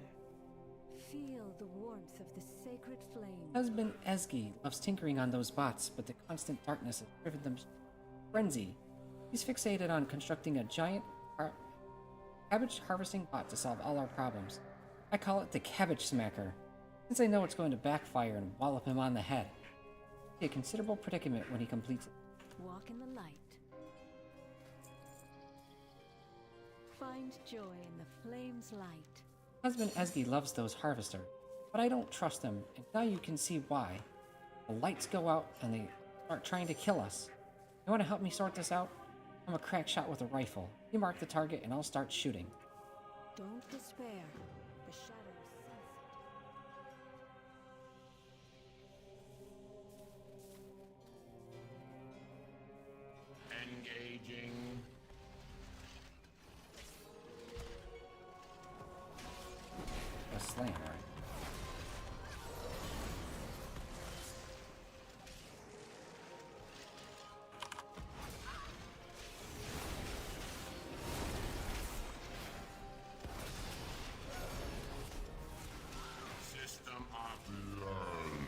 Feel the warmth of the sacred flame. Husband Azj-Kahet loves tinkering on those bots, but the constant darkness has driven them frenzy. He's fixated on constructing a giant cabbage harvesting bot to solve all our problems. I call it the Cabbage Smacker, since I know it's going to backfire and wallop him on the head. Be a considerable predicament when he completes it. Walk in the light. Find joy in the flame's light. Husband Azj-Kahet loves those harvesters, but I don't trust them, and now you can see why. The lights go out and they start trying to kill us. You want to help me sort this out? I'm a crack shot with a rifle. You mark the target and I'll start shooting. Don't despair. The shadows sense it. Engaging. A slam, right? System offline.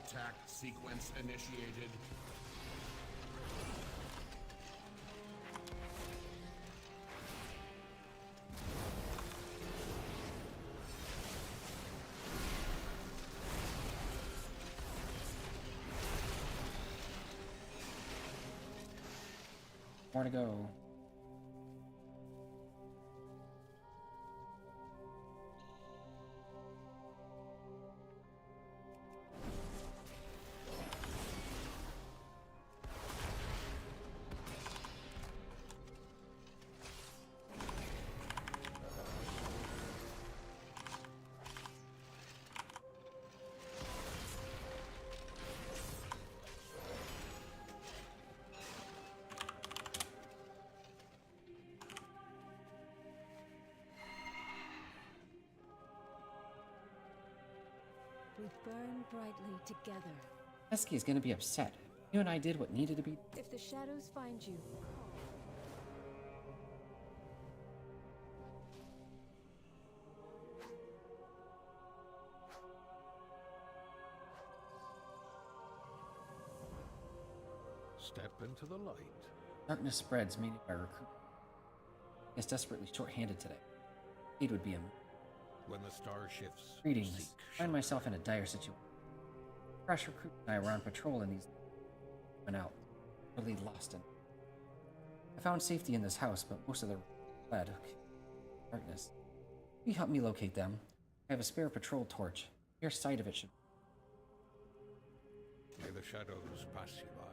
Attack sequence initiated. More to go. We burn brightly together. Esky is gonna be upset. You and I did what needed to be. If the shadows find you, Step into the light. Darkness spreads, meaning my recruit is desperately short-handed today. Aid would be a When the star shifts, greetings. seek I find myself in a dire situation. Fresh recruit and I were on patrol in these went out, really lost in. I found safety in this house, but most of the fled. Darkness. Will you help me locate them? I have a spare patrol torch. Your sight of it should. May the shadows pass you by.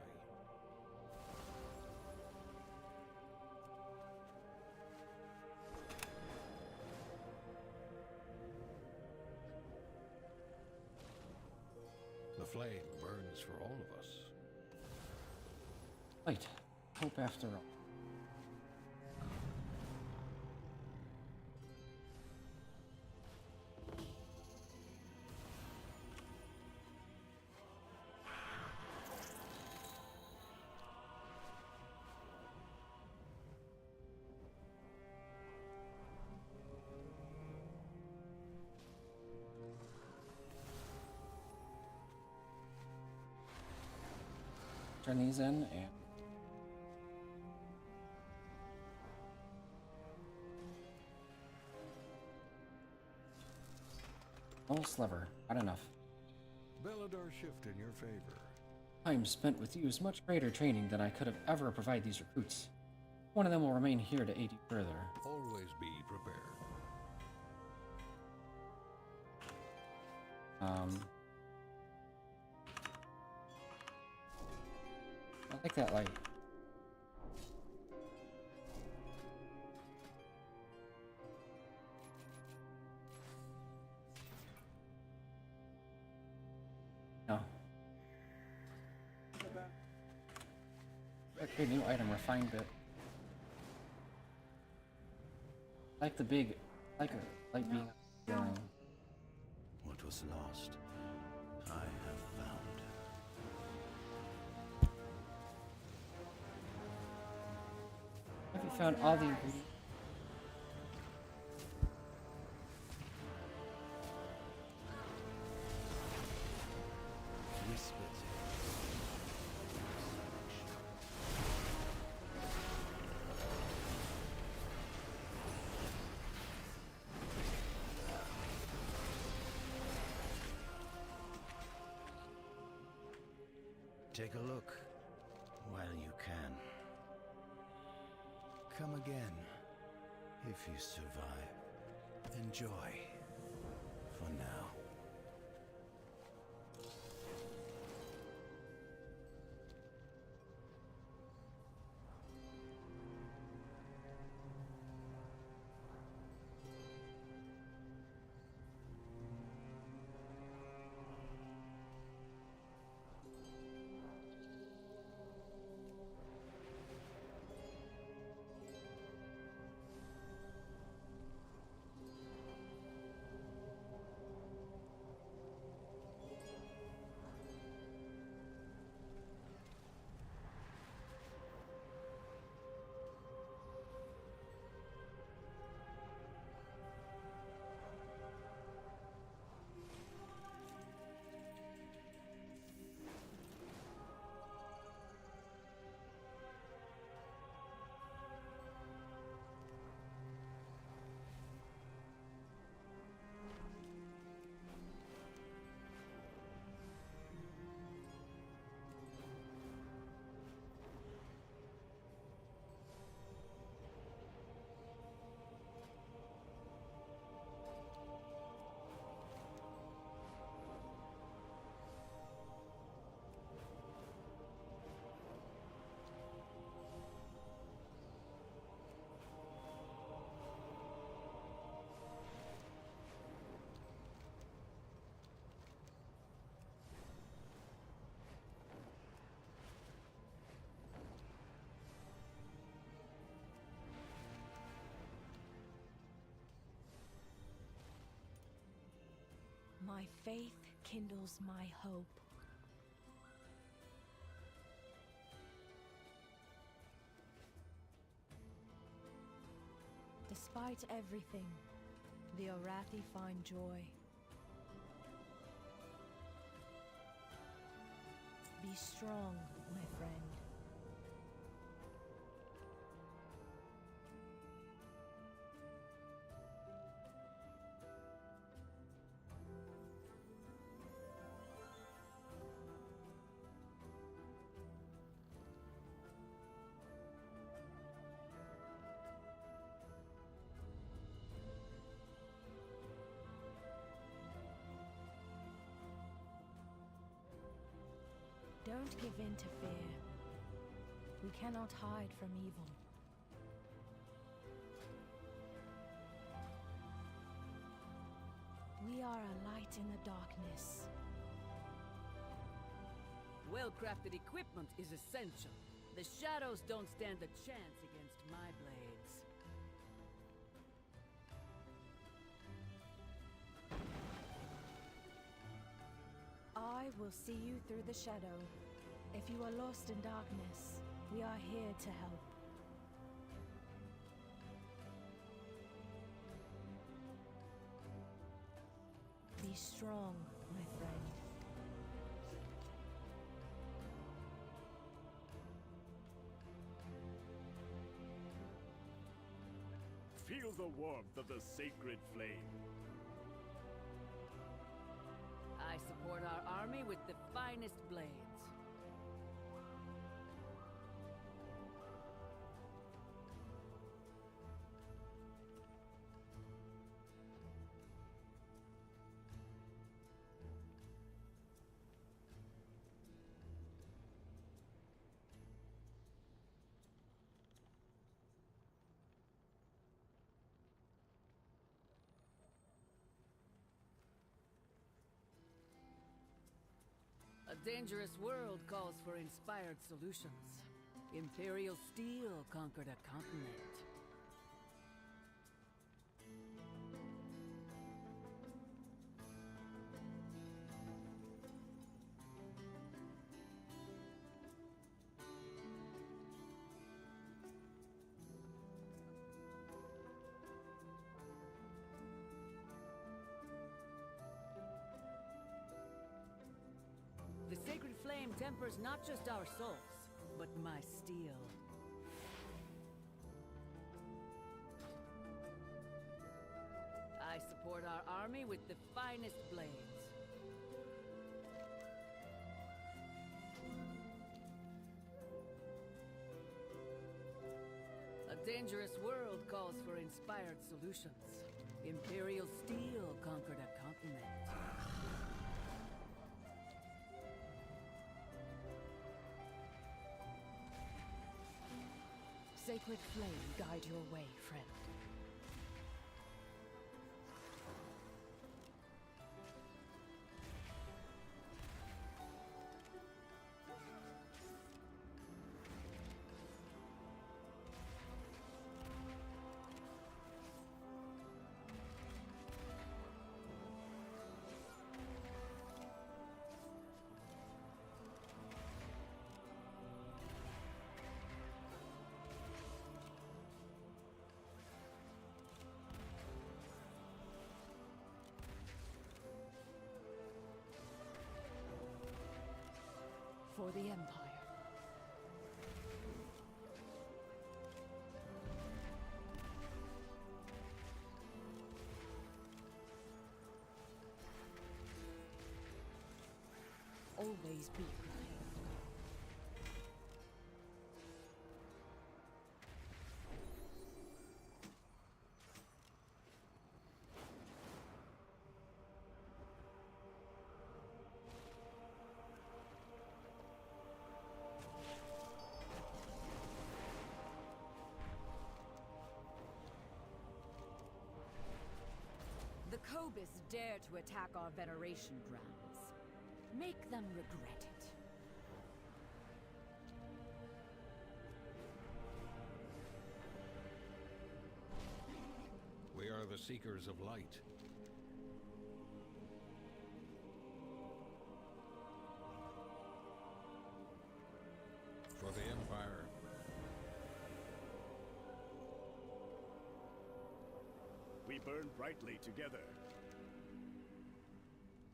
The flame burns for all of us. Light. Hope after all. Turn these in and oh, sliver, not enough. Belladar shift in your favor. Time spent with you is much greater training than I could have ever provided these recruits. One of them will remain here to aid you further. Always be prepared. I like that light. No. Okay, new item, refined bit. Like the big, like a light being yelling. What was lost, I have found. Have you found all the ingredients? Take a look while you can. Come again if you survive. Enjoy for now. My faith kindles my hope. Despite everything, the Arathi find joy. Be strong, my friend. Don't give in to fear. We cannot hide from evil. We are a light in the darkness. Well-crafted equipment is essential. The shadows don't stand a chance against my blades. I will see you through the shadow. If you are lost in darkness, we are here to help. Be strong, my friend. Feel the warmth of the sacred flame. I support our army with the finest blades. A dangerous world calls for inspired solutions. Imperial steel conquered a continent. The sacred flame tempers not just our souls, but my steel. I support our army with the finest blades. A dangerous world calls for inspired solutions. Imperial steel conquered a continent. Sacred flame guide your way, friend. For the Empire. Always be prepared. The Cobus dare to attack our veneration grounds. Make them regret it. We are the Seekers of Light. We burn brightly together.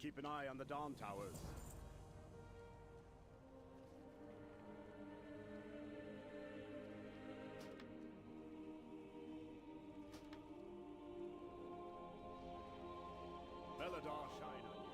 Keep an eye on the Dawn Towers. Belladar shine on you.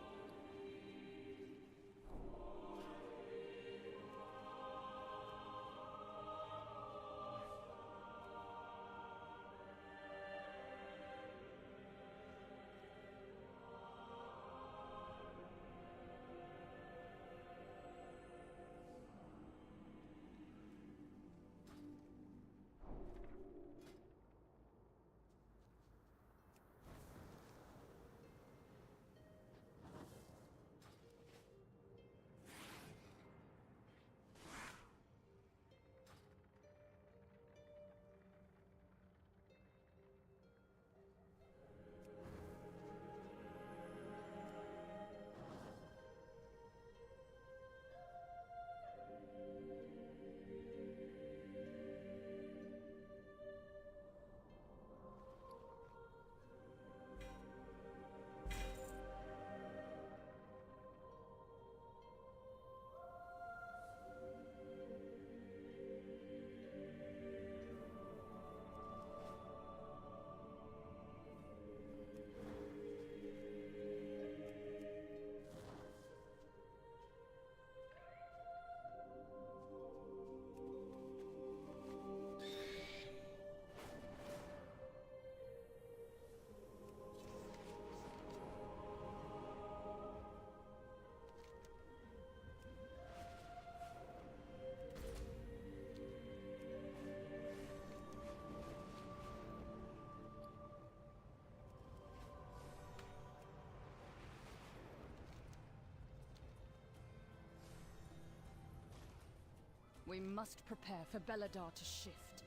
We must prepare for Belladar to shift.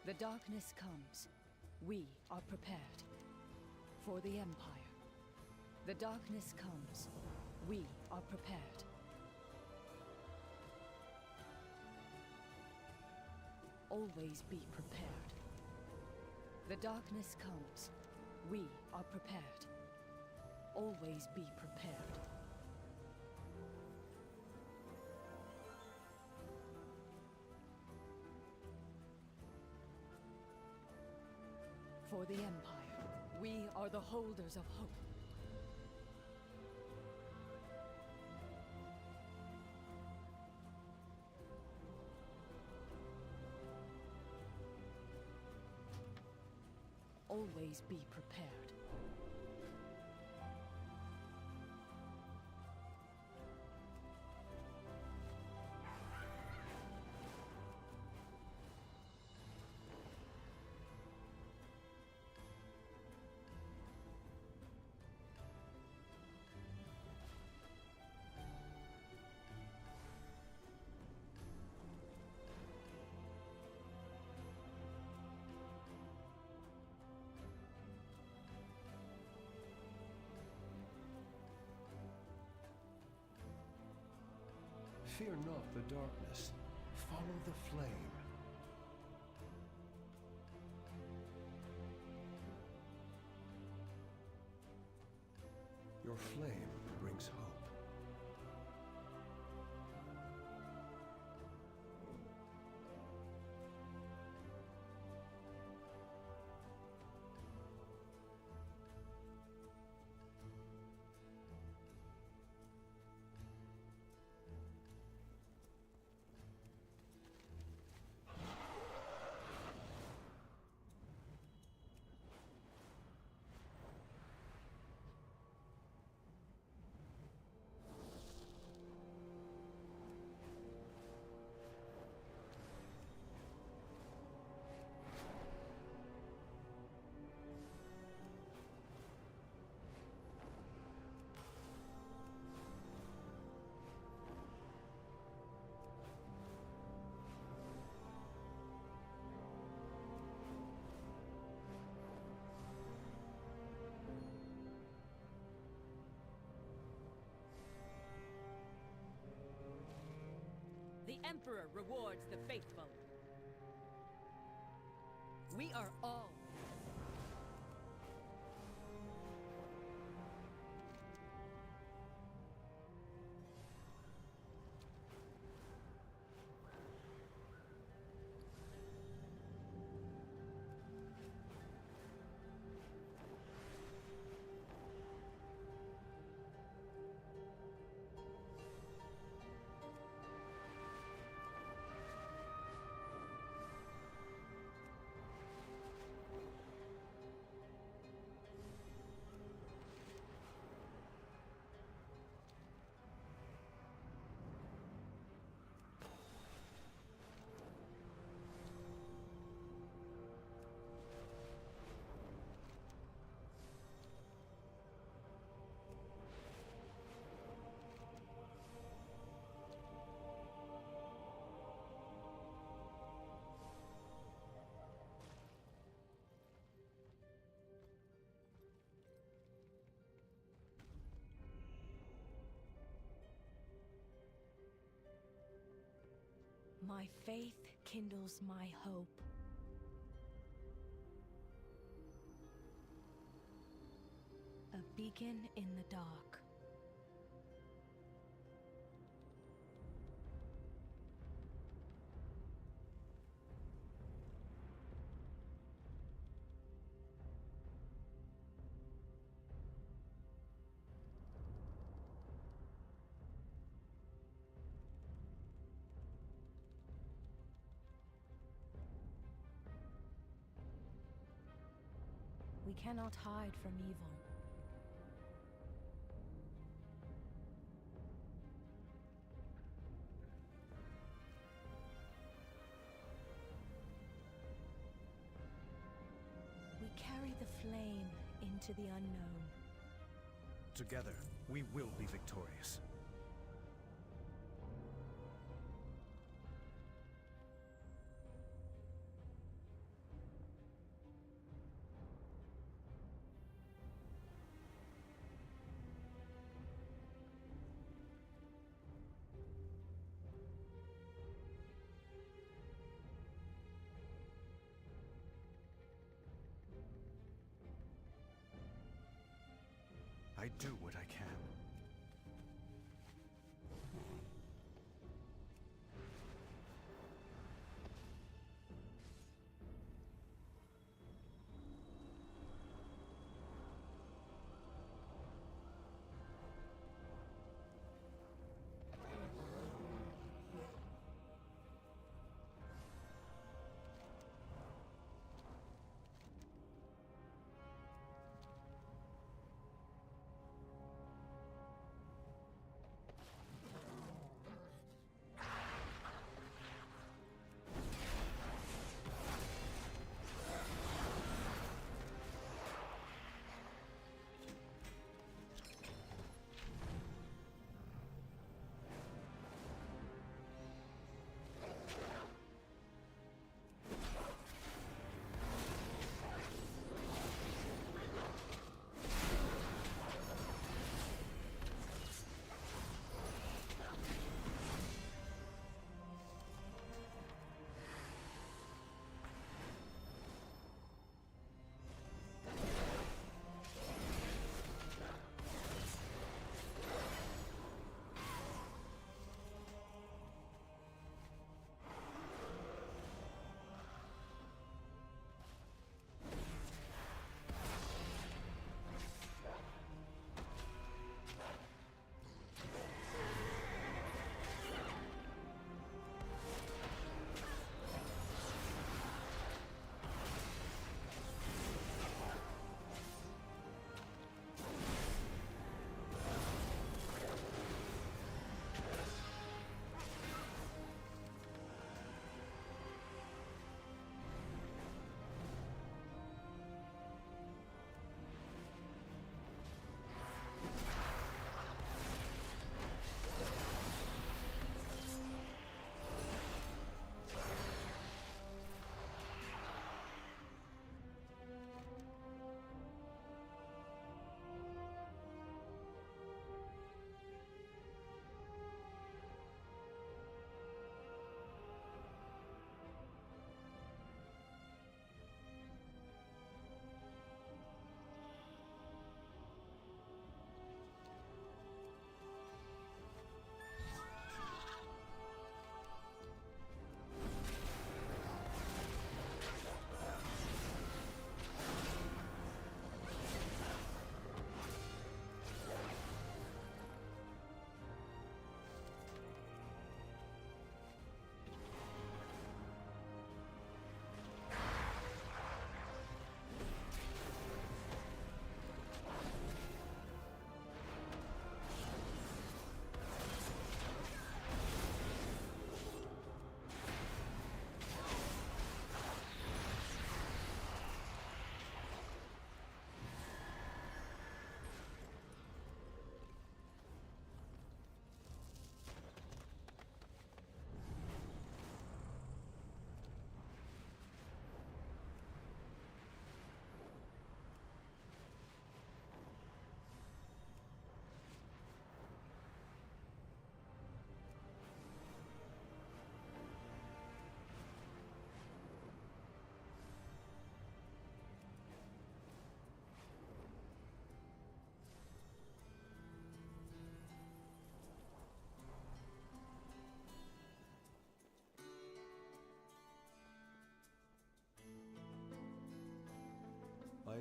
The darkness comes. We are prepared. For the Empire. The darkness comes. We are prepared. Always be prepared. The darkness comes. We are prepared. Always be prepared. For the Empire, we are the holders of hope. Always be prepared. Fear not the darkness. Follow the flame. Your flame brings hope. The Emperor rewards the faithful. We are all My faith kindles my hope. A beacon in the dark. We cannot hide from evil. We carry the flame into the unknown. Together, we will be victorious. I do what I can.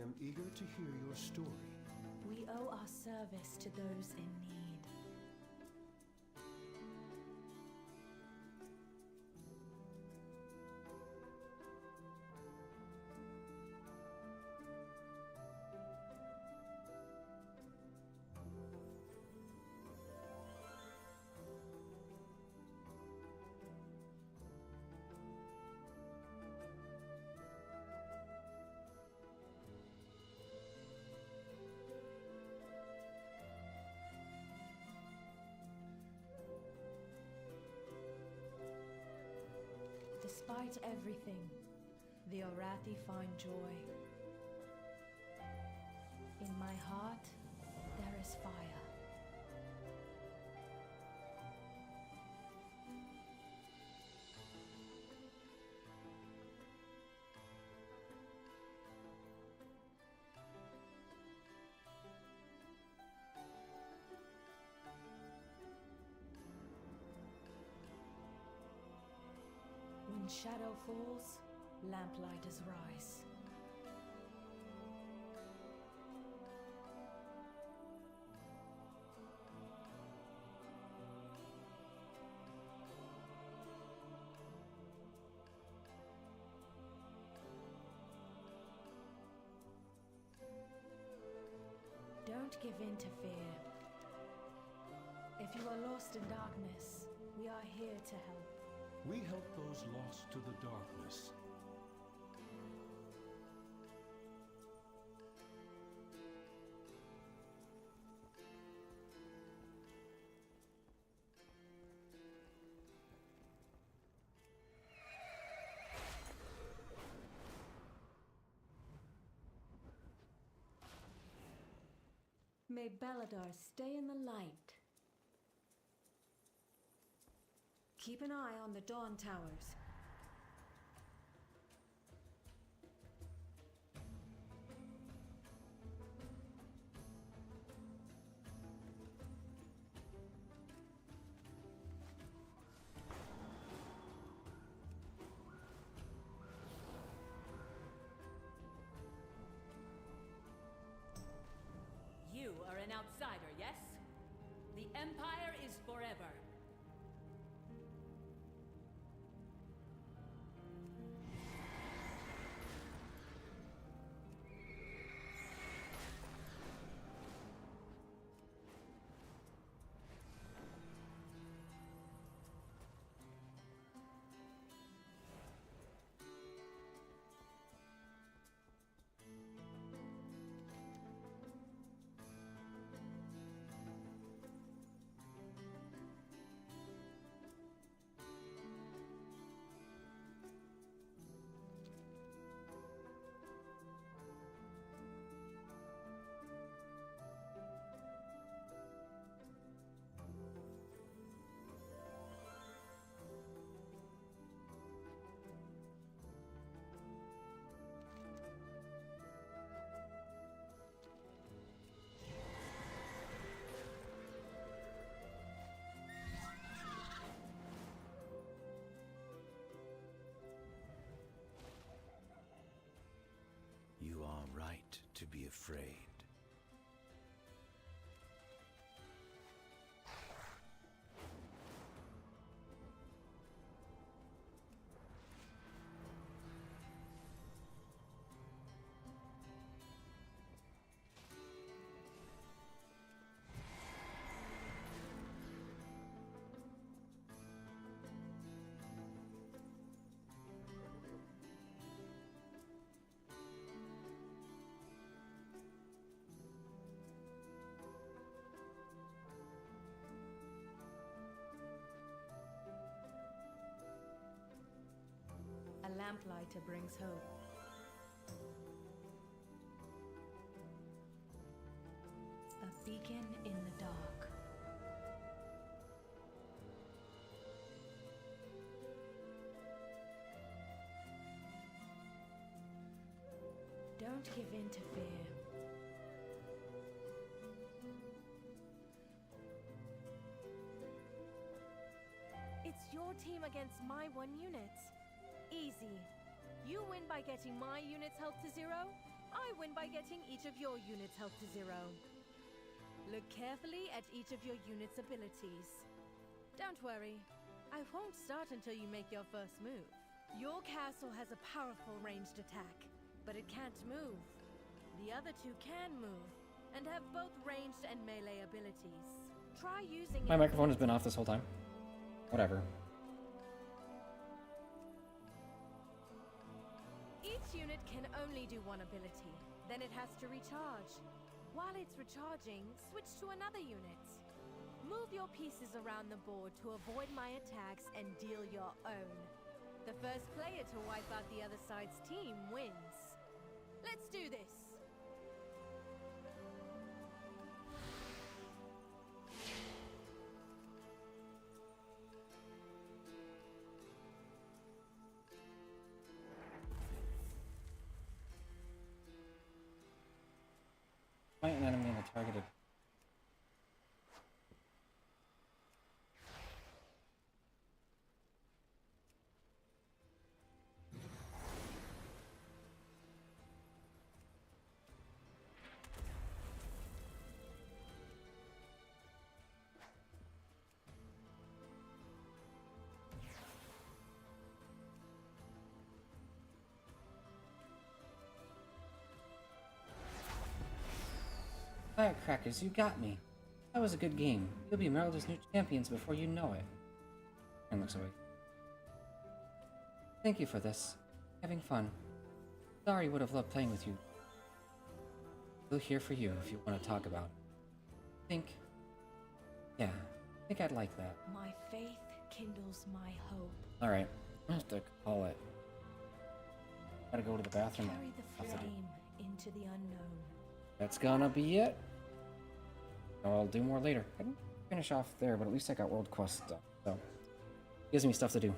am eager to hear your story. We owe our service to those in need. Despite everything, the Orathi find joy. In my heart, there is fire. When shadow falls, lamplighters rise. Don't give in to fear. If you are lost in darkness, we are here to help. We help those lost to the darkness. May Belladar stay in the light. Keep an eye on the Dawn Towers. You are an outsider, yes? The Empire is forever. You are right to be afraid. A lamplighter brings hope. A beacon in the dark. Don't give in to fear. It's your team against my one unit. Easy. You win by getting my units help to zero, I win by getting each of your units' health to 0. Look carefully at each of your units' abilities. Don't worry, I won't start until you make your first move. Your castle has a powerful ranged attack, but it can't move. The other two can move, and have both ranged and melee abilities. Try using My microphone has been off this whole time. Whatever. Each unit can only do one ability, then it has to recharge. While it's recharging, switch to another unit. Move your pieces around the board to avoid my attacks and deal your own. The first player to wipe out the other side's team wins. Let's do this! Fight an enemy in the targeted. Firecrackers, you got me. That was a good game. You'll be Meryl's new champions before you know it. And looks away. Thank you for this. Having fun. Sorry would have loved playing with you. We're here for you if you want to talk about it. Yeah, I think I'd like that. My faith kindles my hope. Alright, I have to call it. Gotta go to the bathroom. Carry the flame into the unknown. That's gonna be it. I'll do more later. I didn't finish off there, but at least I got world quest stuff, so gives me stuff to do.